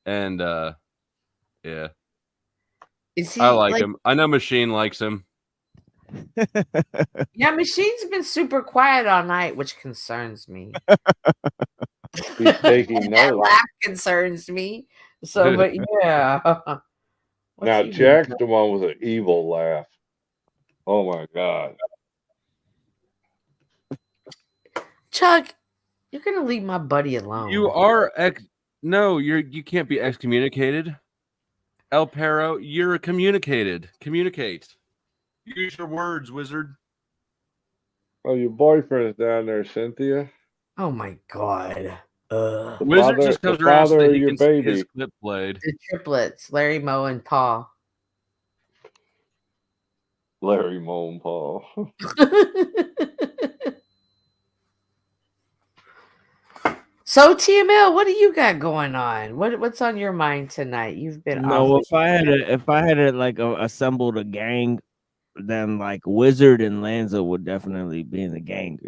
and yeah, Is he I like like- him. I know Machine likes him. Yeah, Machine's been super quiet all night, which concerns me. He's taking That notes. laugh concerns me. So, but yeah. Now, he doing? Jack's the one with an evil laugh. Oh my God. Chuck, you're gonna leave my buddy alone. You are no, you can't be excommunicated. El Perro, you're communicated. Communicate. Use your words, wizard. Oh, your boyfriend's down there, Cynthia. Oh my God. The Wizard father- just comes the around so father that of he your can see baby. his clip played. The triplets, Larry, Moe, and Paul. Larry Moan Paul. So TML, what do you got going on? What's on your mind tonight? You've been No, awfully- if I had like assembled a gang, then like Wizard and Lanza would definitely be in the gang.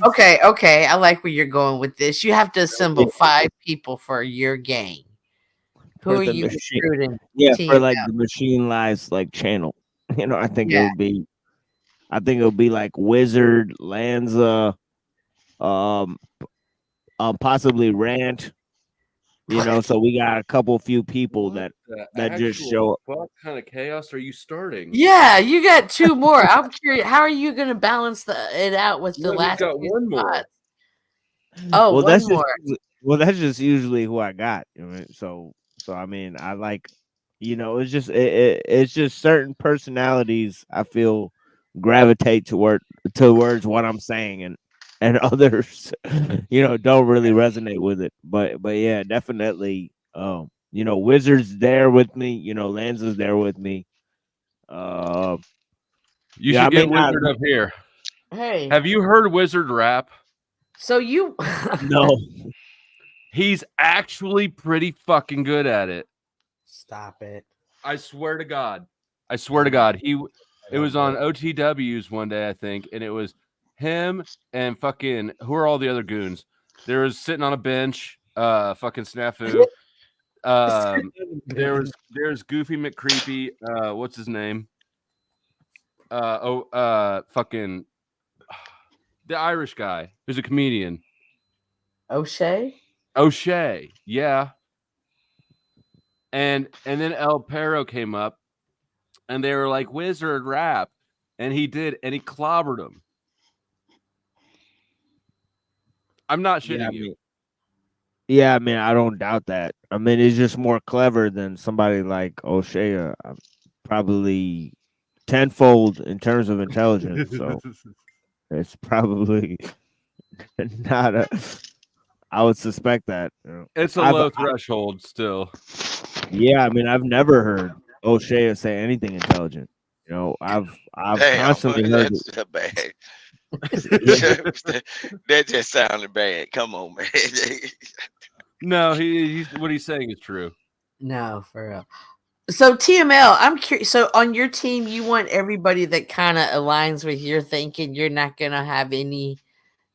Okay. I like where you're going with this. You have to assemble 5 people for your gang. Who For are the you machine- recruiting? Yeah, for TML? like the Machine Lives like channel. You know, I think Yeah. it would be like Wizard, Lanza, possibly Rant. You know, so we got a few people that just Actual show up. What kind of chaos are you starting? Yeah, you got 2 more. I'm curious. How are you going to balance it out with the No, we've last? got 2 one more. spots? Oh, well, one that's more. that's just usually who I got. You know, so I mean, I like, you know, it's just certain personalities I feel gravitate towards what I'm saying, and others, you know, don't really resonate with it. But yeah, definitely, you know, Wizard's there with me. You know, Lanza's there with me. You yeah, should I get mean, Wizard up here. Hey. Have you heard Wizard rap? So you No. He's actually pretty fucking good at it. Stop it. I swear to God. I swear to God. It was on OTWs one day, I think, and it was him and fucking who are all the other goons? There was sitting on a bench, fucking Snafu. There's Goofy McCreepy. What's his name? Fucking the Irish guy who's a comedian. O'Shea? O'Shea, yeah. And then El Perro came up, and they were like, Wizard rap, and he did, and he clobbered him. I'm not shitting you. Yeah, I mean, I don't doubt that. I mean, it's just more clever than somebody like O'Shea, probably tenfold in terms of intelligence. So it's probably not a. I would suspect that. It's a low threshold still. Yeah, I mean, I've never heard O'Shea say anything intelligent. You know, I've Damn, constantly heard that's it. bad. That just sounded bad. Come on, man. No, he's what he's saying is true. No, for real. So TML, I'm curious. So on your team, you want everybody that kind of aligns with your thinking. You're not gonna have any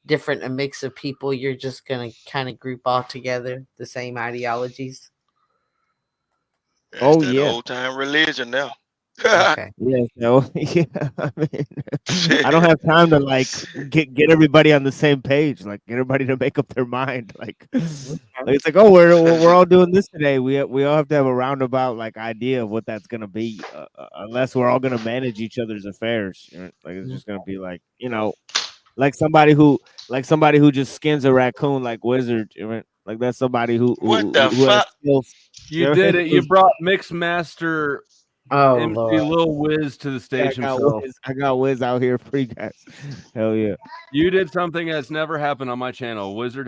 different a mix of people. You're just gonna kind of group all together the same ideologies. Oh That yeah, old time religion now. Okay. yeah, so yeah. I mean, I don't have time to like get everybody on the same page. Like get everybody to make up their mind. Like it's like, oh, we're all doing this today. We all have to have a roundabout like idea of what that's gonna be, unless we're all gonna manage each other's affairs. You know? Like it's just gonna be like, you know, like somebody who just skins a raccoon like Wizard. You know? Like that's somebody who the who has fuck? skills. You did it. You brought Mixmaster MC Lord. Lil Wiz to the stage himself. I got Wiz out here free guys. Hell yeah. You did something that's never happened on my channel. Wizard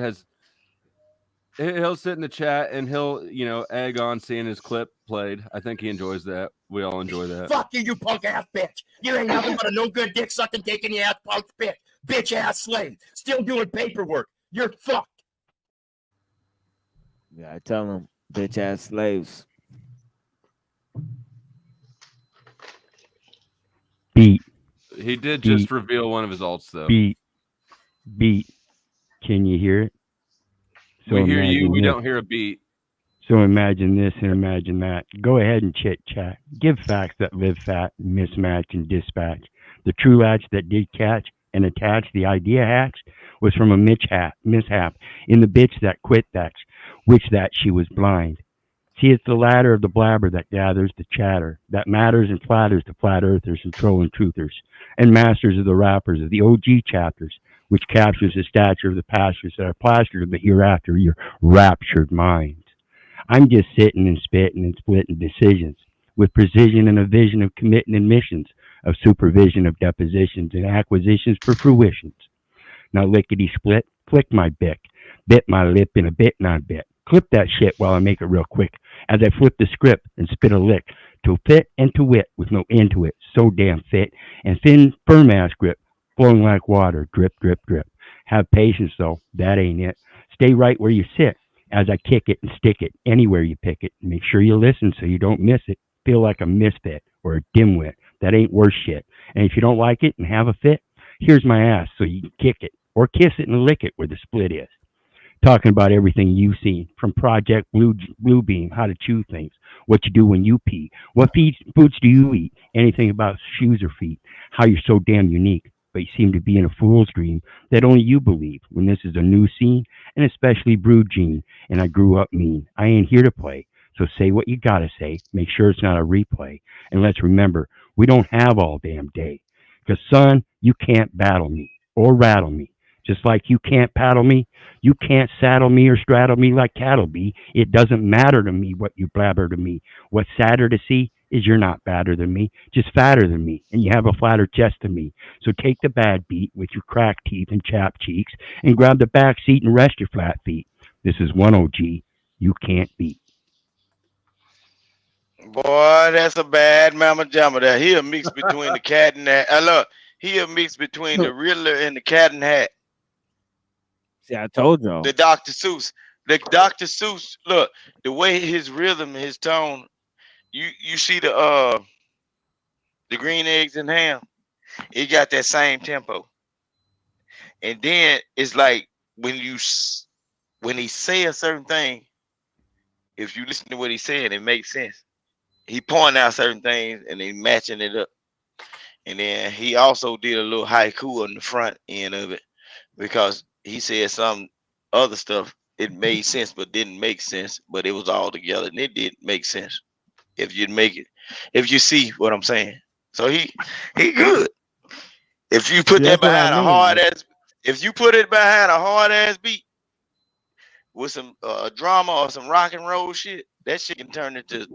he'll sit in the chat and he'll, egg on seeing his clip played. I think he enjoys that. We all enjoy that. Fuck you, you punk ass bitch. You ain't nothing but a no good dick sucking, taking the ass punk bitch ass slave. Still doing paperwork. You're fucked. Yeah, I tell them bitch ass slaves. Beat. He did just reveal one of his alts, though. Beat. Can you hear it? We hear you. We this. don't hear a beat. So imagine this and imagine that. Go ahead and chit chat. Give facts that live fat, mismatch and dispatch. The true latch that did catch and attach the idea hatch was from a mishap in the bitch that quit that, which that she was blind. See, it's the ladder of the blabber that gathers the chatter, that matters and flatters the flat earthers and trolling truthers, and masters of the rappers of the OG chapters, which captures the stature of the pastures that are plastered of the hereafter, your raptured minds. I'm just sitting and spitting and splitting decisions with precision and a vision of committing admissions, of supervision of depositions and acquisitions for fruitions. Now lickety split, flick my bick, bit my lip in a bit non bit. Clip that shit while I make it real quick as I flip the script and spit a lick to fit and to wit with no end to it. So damn fit and thin, firm ass grip, flowing like water, drip, drip, drip. Have patience though, that ain't it. Stay right where you sit as I kick it and stick it anywhere you pick it. Make sure you listen so you don't miss it. Feel like a misfit or a dimwit. That ain't worth shit. And if you don't like it and have a fit, here's my ass so you can kick it or kiss it and lick it where the split is. Talking about everything you've seen from Project Bluebeam, how to chew things, what you do when you pee, what foods do you eat, anything about shoes or feet, how you're so damn unique, but you seem to be in a fool's dream that only you believe when this is a new scene, and especially Brood Gene, and I grew up mean. I ain't here to play, so say what you gotta say, make sure it's not a replay, and let's remember, we don't have all damn day, because son, you can't battle me or rattle me. Just like you can't paddle me, you can't saddle me or straddle me like cattle be. It doesn't matter to me what you blabber to me. What's sadder to see is you're not badder than me, just fatter than me, and you have a flatter chest than me. So take the bad beat with your cracked teeth and chapped cheeks and grab the back seat and rest your flat feet. This is one OG you can't beat. Boy, that's a bad mama jamma there. He a mix between the cat and that. Look, he a mix between the Riddler and the Cat in Hat. See, I told y'all. The Dr. Seuss. The Dr. Seuss, look, the way his rhythm, his tone, you see the green eggs and ham, it got that same tempo. And then it's like when he say a certain thing, if you listen to what he's saying, it makes sense. He pointing out certain things and then matching it up. And then he also did a little haiku on the front end of it because he said some other stuff it made sense, but didn't make sense. But it was all together, and it did make sense. If you make it, if you see what I'm saying. So he good. If you put See, that that's what I behind a mean. hard ass, if you put it behind a hard ass beat with some drama or some rock and roll shit, that shit can turn into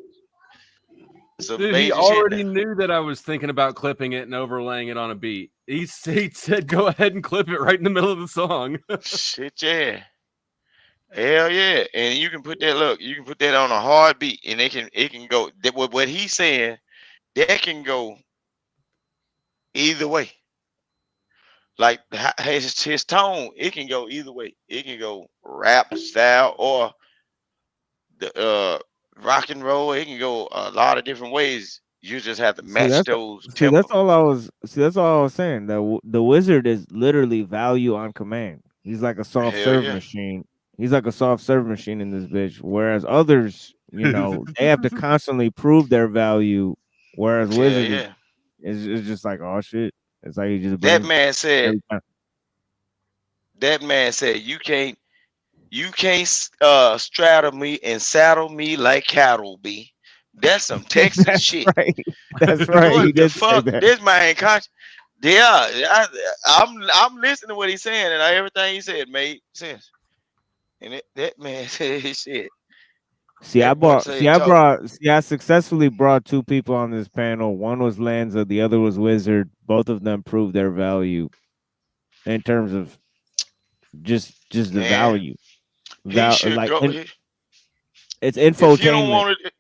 some Dude, he major already shit. knew that I was thinking about clipping it and overlaying it on a beat. He said, "Go ahead and clip it right in the middle of the song." Shit, yeah. Hell yeah. And you can put that, look, you can put that on a hard beat and it can go, what he's saying, that can go either way. Like his tone, it can go either way. It can go rap style or the rock and roll. It can go a lot of different ways. You just have to match those See, tempos. that's all I was. See, that's all I was saying. The wizard is literally value on command. He's like a soft Hell serve yeah. machine. He's like a soft serve machine in this bitch. Whereas others, you know, they have to constantly prove their value. Whereas Yeah, wizard yeah. is just like, oh shit. It's like he just That brings man said, every time. you can't straddle me and saddle me like cattle be. That's some Texas That's shit. right. That's right. He What the did say fuck? that. This man conscious. Yeah, I'm listening to what he's saying, and everything he said made sense. And that man said his shit. See, I That I successfully brought two people on this panel. One was Lanza, the other was Wizard. Both of them proved their value in terms of just the Man, value. he should Like go. it's If you don't infotainment. want to,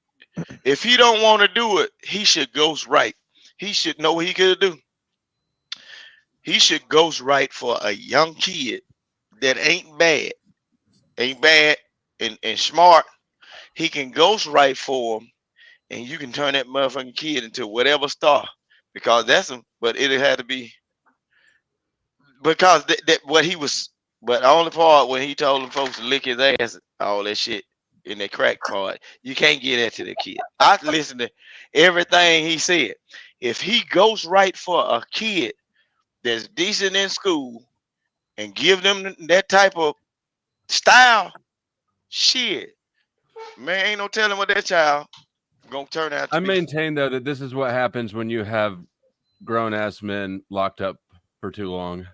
if he don't want to do it, he should ghost write. He should know what he could do. He should ghost write for a young kid that ain't bad and smart. He can ghost write for him, and you can turn that motherfucking kid into whatever star, because that's him. But it had to be because that what he was. But the only part when he told them folks to lick his ass, all that shit in that crack part, you can't get that to the kid. I listened to everything he said. If he goes right for a kid that's decent in school and give them that type of style, shit, man, ain't no telling what that child gonna turn out to I be. maintain though that this is what happens when you have grown ass men locked up for too long.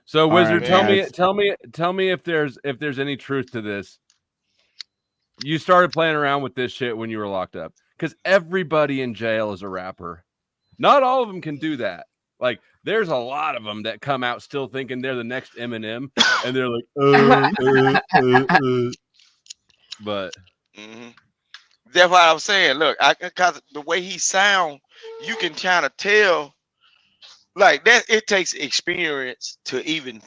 So, Wizard, right, tell me if there's any truth to this. You started playing around with this shit when you were locked up, because everybody in jail is a rapper. Not all of them can do that. Like, there's a lot of them that come out still thinking they're the next Eminem, and they're like, But that's what I'm saying. Look, because the way he sound, you can kind of tell. Like that, it takes experience to even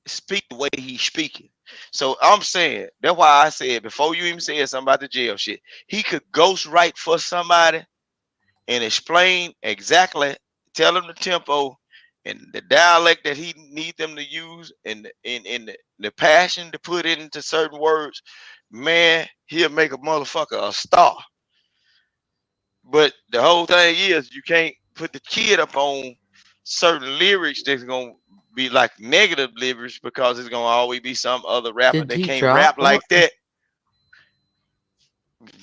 speak the way he's speaking. So I'm saying that's why I said before you even said something about the jail shit, he could ghost write for somebody and explain exactly, tell them the tempo and the dialect that he need them to use, and in the passion to put it into certain words. Man, he'll make a motherfucker a star. But the whole thing is, you can't put the kid up on certain lyrics that's gonna be like negative lyrics, because it's gonna always be some other rapper that can't rap like that.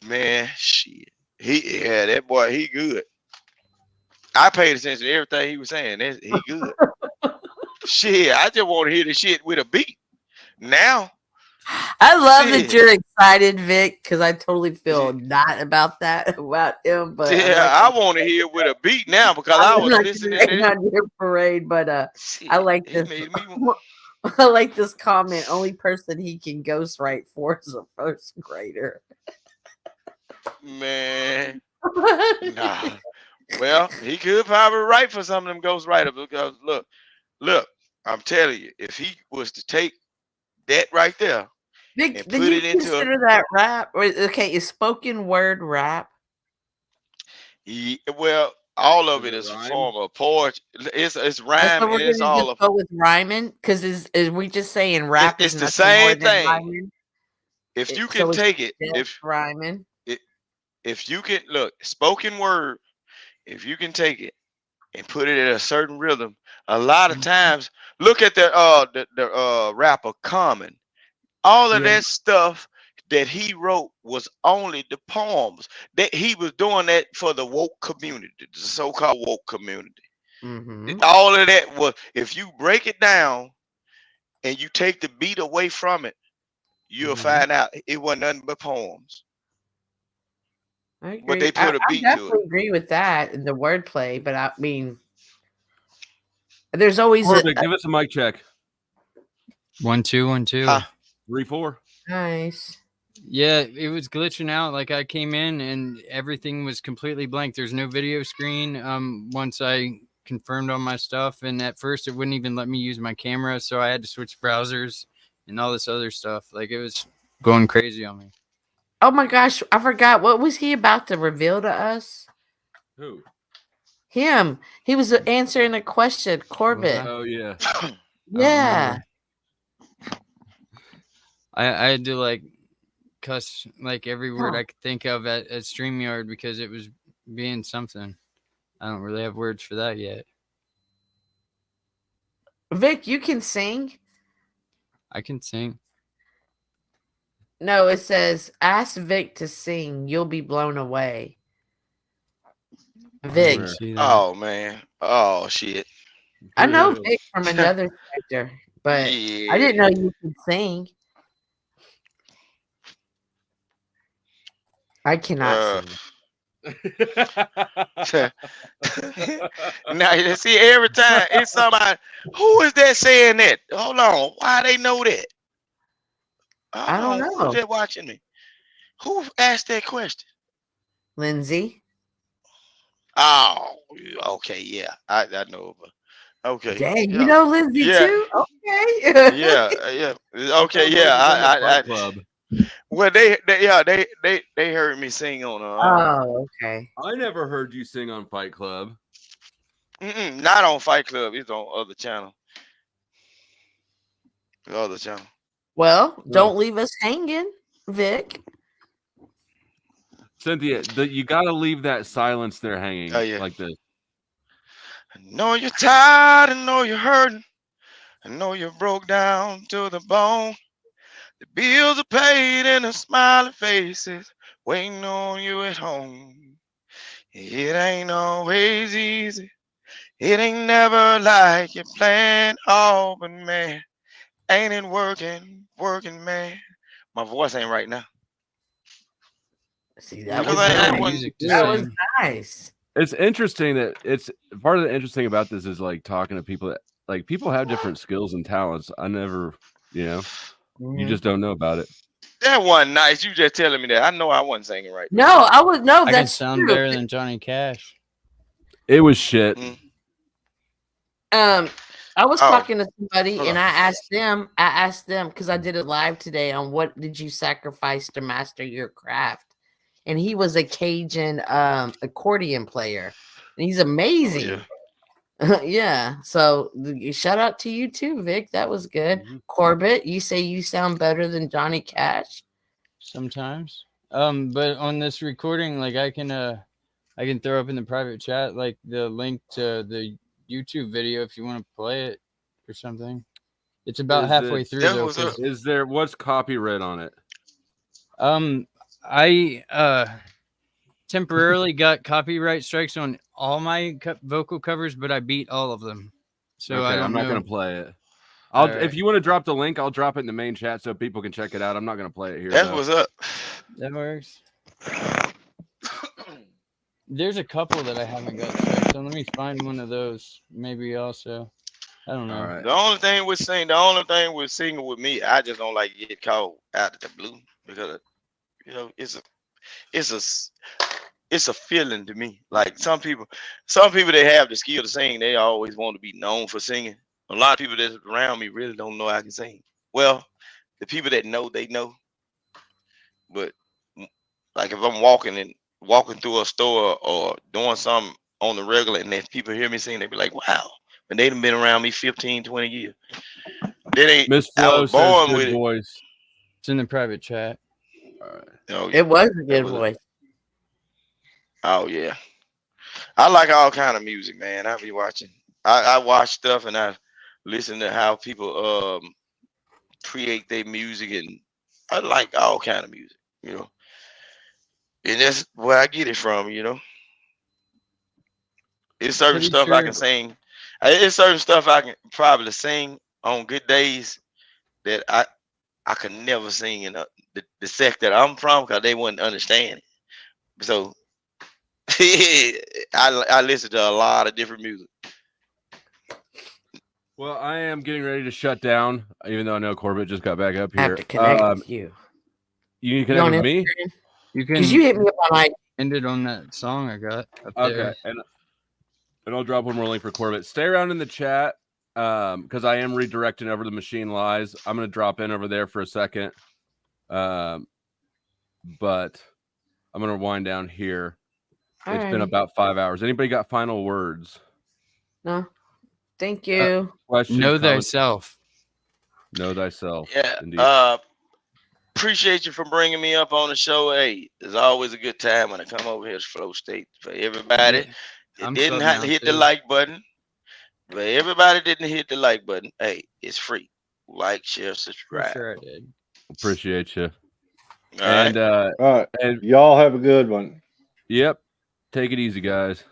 Man, shit. That boy, he good. I paid attention to everything he was saying. He good. Shit, I just want to hear the shit with a beat. Now, I love that you're excited, Vic, because I totally feel not about that about him. But yeah, I want to hear with a beat now, because I was listening to on your parade. But I like this. I like this comment. Only person he can ghostwrite for is a first grader. Man, nah. Well, he could probably write for some of them ghostwriters, because look, I'm telling you, if he was to take that right there Vic, and did put you it into consider that rap? Okay, is spoken word rap? well, all of it is a form of poetry. It's rhyme, So we're and it's gonna all just go with rhyming, because is we just saying rap it's is the nothing more same than thing. rhyming? If you So can it's take it, just rhyming. if you can look spoken word, if you can take it and put it in a certain rhythm. A lot of times, look at the rapper Common. All of that stuff that he wrote was only the poems. That he was doing that for the woke community, the so-called woke community. All of that was, if you break it down and you take the beat away from it, you'll find out it wasn't nothing but poems. I agree. But they put a I beat to definitely it. agree with that, the wordplay. But I mean, there's always Corbett, give us a mic check. 1 2 1 2. 3 4. Nice. Yeah, it was glitching out. Like I came in and everything was completely blank. There's no video screen. Once I confirmed all my stuff, and at first it wouldn't even let me use my camera, so I had to switch browsers and all this other stuff. Like it was going crazy on me. Oh my gosh, I forgot. What was he about to reveal to us? Who? Him. He was answering a question, Corbett. Oh yeah. Yeah. I had to like cuss like every word I could think of at StreamYard because it was being something. I don't really have words for that yet. Vic, you can sing. I can sing. No, it says, ask Vic to sing. You'll be blown away. Vic. Oh man. Oh shit. I know Vic from another sector, but I didn't know you could sing. I cannot sing. Now you see, every time it's somebody. Who is that saying that? Hold on. Why they know that? I don't know. Who's that watching me? Who asked that question? Lindsay. Oh, okay, yeah, I know. Okay, Dang, yeah. you know Lindsay too? Okay. yeah. Okay, yeah. I Club. Well, they heard me sing on. Oh, okay. I never heard you sing on Fight Club. Not on Fight Club. It's on other channel. The other channel. Well, don't leave us hanging, Vic. Cynthia, you got to leave that silence there hanging like this. I know you're tired. I know you're hurting. I know you broke down to the bone. The bills are paid and the smiling faces waiting on you at home. It ain't always easy. It ain't never like you planned. Oh, but man, ain't it working, man? My voice ain't right now. See, that was nice. It's interesting that it's part of the interesting about this is like talking to people that like people have different skills and talents. I never, you just don't know about it. That wasn't nice. You just telling me that. I know I wasn't singing right. No, I was no. I can That's sound true. better than Johnny Cash. It was shit. I was talking to somebody Hold and on. I asked them because I did it live today on what did you sacrifice to master your craft, and he was a Cajun accordion player, and he's amazing. Yeah. So shout out to you too, Vic. That was good. Corbett, you say you sound better than Johnny Cash. Sometimes. But on this recording, like I can throw up in the private chat like the link to the YouTube video if you want to play it or something. It's about halfway through though. Is there what's copyright on it? I temporarily got copyright strikes on all my vocal covers, but I beat all of them. So Okay, I don't I'm not know. going to play it. All right. If you want to drop the link, I'll drop it in the main chat so people can check it out. I'm not going to play it here. That's though. what's up. That works. There's a couple that I haven't got straight, so let me find one of those. Maybe also. I don't know. All right. The only thing with singing with me, I just don't like to get caught out of the blue because it's a feeling to me. Like some people that have the skill to sing, they always want to be known for singing. A lot of people that's around me really don't know I can sing. Well, the people that know, they know. But like if I'm walking through a store or doing something on the regular and if people hear me sing, they be like, wow. But they done been around me 15, 20 years. Miss I Flo was says born good with it. voice. It's in the private chat. Oh, It was a good voice. Oh yeah. I like all kind of music, man. I be watching. I watch stuff and I listen to how people create their music, and I like all kind of music, you know. And that's where I get it from, you know. It's certain Pretty stuff I sure. can sing. It's certain stuff I can probably sing on good days that I could never sing in the sect that I'm from because they wouldn't understand it. So I listen to a lot of different music. Well, I am getting ready to shut down, even though I know Corbett just got back up I here. have to connect with you. You need to connect on with me? Instagram? You can 'Cause you hit me up on like end it on that song I got up Okay, there. and I'll drop one more link for Corbett. Stay around in the chat because I am redirecting over to Machine Lies. I'm going to drop in over there for a second, but I'm going to wind down here. It's been Alrighty. about 5 hours. Anybody got final words? No. Thank you. Questions? Know comments? thyself. Know thyself. Yeah. Indeed. Appreciate you for bringing me up on the show. Hey, it's always a good time when I come over here to Flow State. For everybody, I'm didn't subbing have to out hit the too. like button. But everybody didn't hit the like button. Hey, it's free. Like, share, For subscribe. sure I did. Appreciate you. All right. And All right. and Y'all have a good one. yep. Take it easy, guys.